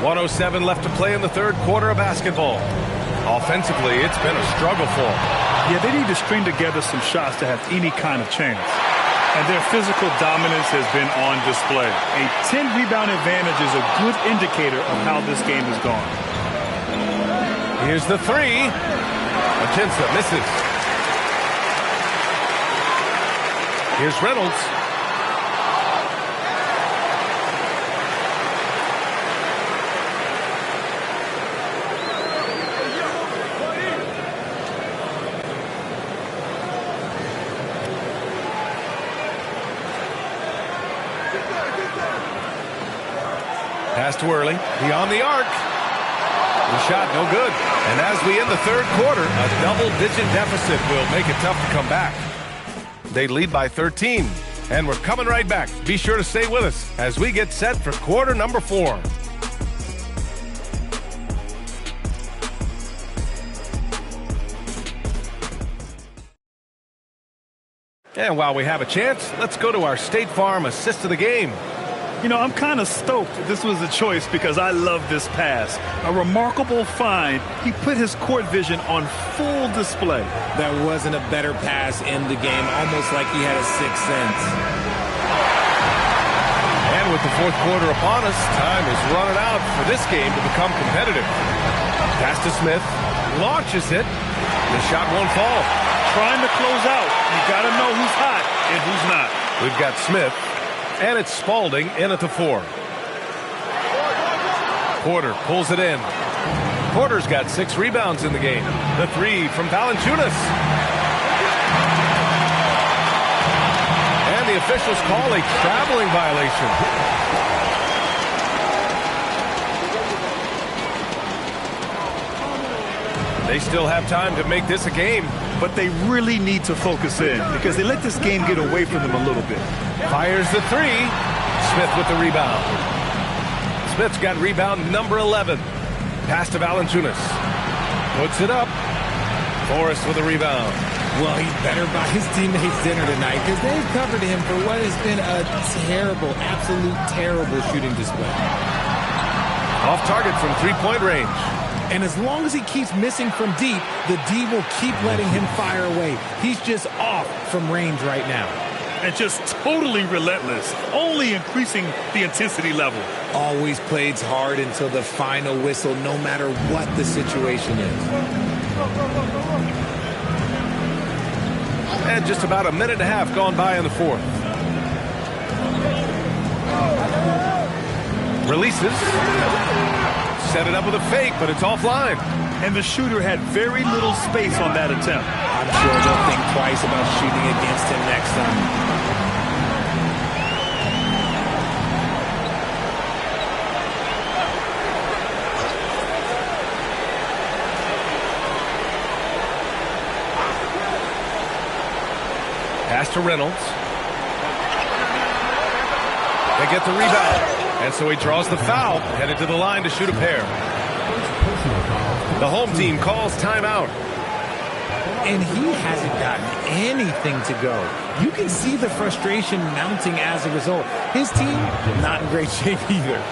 1:07 left to play in the third quarter of basketball. Offensively, it's been a struggle for them. Yeah, they need to string together some shots to have any kind of chance. And their physical dominance has been on display. A 10-rebound advantage is a good indicator of how this game has gone. Here's the three. Ajinça misses. Here's Reynolds. Pass to Early, beyond the arc. The shot no good. And as we end the third quarter, a double-digit deficit will make it tough to come back. They lead by 13. And we're coming right back. Be sure to stay with us as we get set for quarter number 4. And while we have a chance, let's go to our State Farm assist of the game. You know, I'm kind of stoked this was a choice because I love this pass. A remarkable find. He put his court vision on full display. There wasn't a better pass in the game, almost like he had a sixth sense. And with the fourth quarter upon us, time is running out for this game to become competitive. Pass to Smith, launches it. The shot won't fall. Trying to close out. You got to know who's hot and who's not. We've got Smith. And it's Spalding in at the 4. Porter pulls it in. Porter's got 6 rebounds in the game. The 3 from Valanciunas. And the officials call a traveling violation. They still have time to make this a game. But they really need to focus in because they let this game get away from them a little bit. Fires the 3. Smith with the rebound. Smith's got rebound number 11. Pass to Valanciunas. Puts it up. Forrest with a rebound. Well, he better buy his teammates dinner tonight because they've covered him for what has been a terrible, absolute terrible shooting display. Off target from three-point range. And as long as he keeps missing from deep, the D will keep letting him fire away. He's just off from range right now. And just totally relentless, only increasing the intensity level. Always plays hard until the final whistle, no matter what the situation is. And just about a minute and a half gone by in the fourth. Releases. Set it up with a fake, but it's offline. and the shooter had very little space on that attempt. I'm sure they'll think twice about shooting against him next time. Pass to Reynolds. They get the rebound. And so he draws the foul, headed to the line to shoot a pair. The home team calls timeout. And he hasn't gotten anything to go. You can see the frustration mounting as a result. His team, not in great shape either.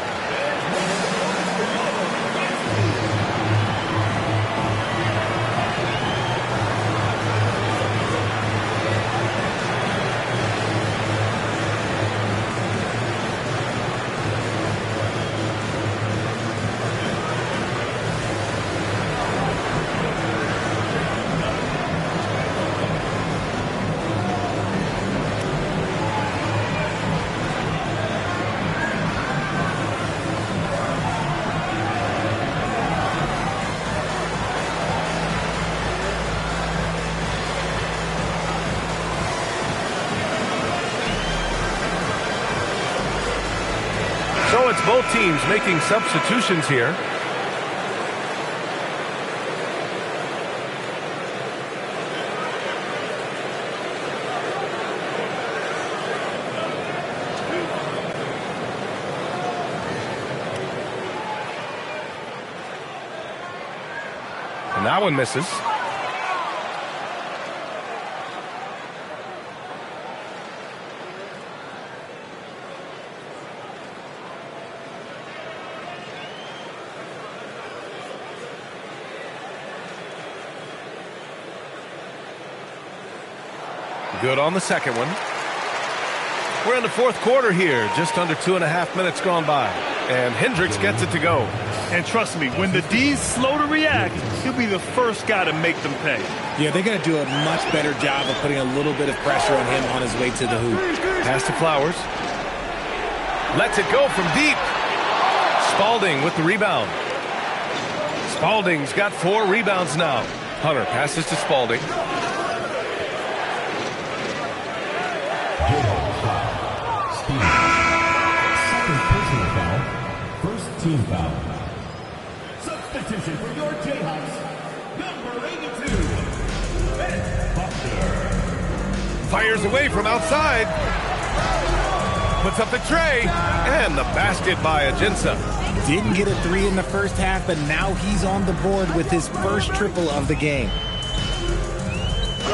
So it's both teams making substitutions here. And that one misses. Good on the second one. We're in the fourth quarter here, just under 2.5 minutes gone by. And Hendricks gets it to go. And trust me, when the D's slow to react, he'll be the first guy to make them pay. Yeah, they're going to do a much better job of putting a little bit of pressure on him on his way to the hoop. Pass to Flowers. Lets it go from deep. Spalding with the rebound. Spalding's got 4 rebounds now. Hunter passes to Spalding. Team foul. Substitution for your Jayhawks, number 82, Ben Buckner. Fires away from outside. Puts up the tray. And the basket by Ajinça. Didn't get a 3 in the first half, but now he's on the board with his first triple of the game.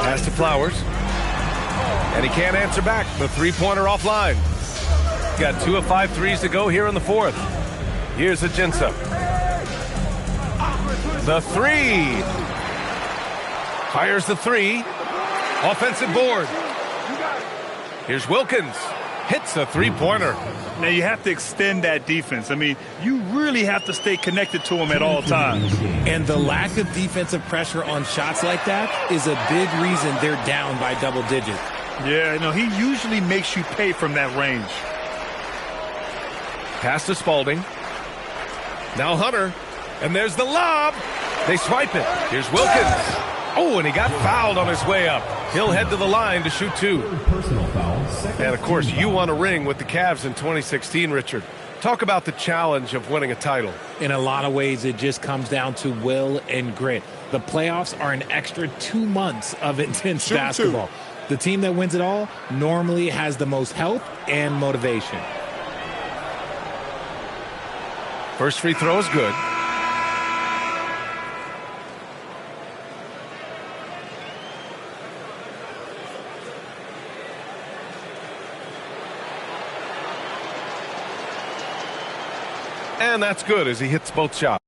Pass to Flowers. And he can't answer back. The three-pointer offline. Got 2 of 5 threes to go here in the fourth. Here's Ajinça. The 3. Fires the 3. Offensive board. Here's Wilkins. Hits a three-pointer. Now you have to extend that defense. I mean, you really have to stay connected to him at all times. And the lack of defensive pressure on shots like that is a big reason they're down by double digits. Yeah, no, he usually makes you pay from that range. Pass to Spalding. Now Hunter. And there's the lob. They swipe it. Here's Wilkins. Oh, and he got fouled on his way up. He'll head to the line to shoot 2. Personal foul. And, of course, you won a ring with the Cavs in 2016, Richard. Talk about the challenge of winning a title. In a lot of ways, it just comes down to will and grit. The playoffs are an extra 2 months of intense basketball. The team that wins it all normally has the most health and motivation. First free throw is good. And that's good as he hits both shots.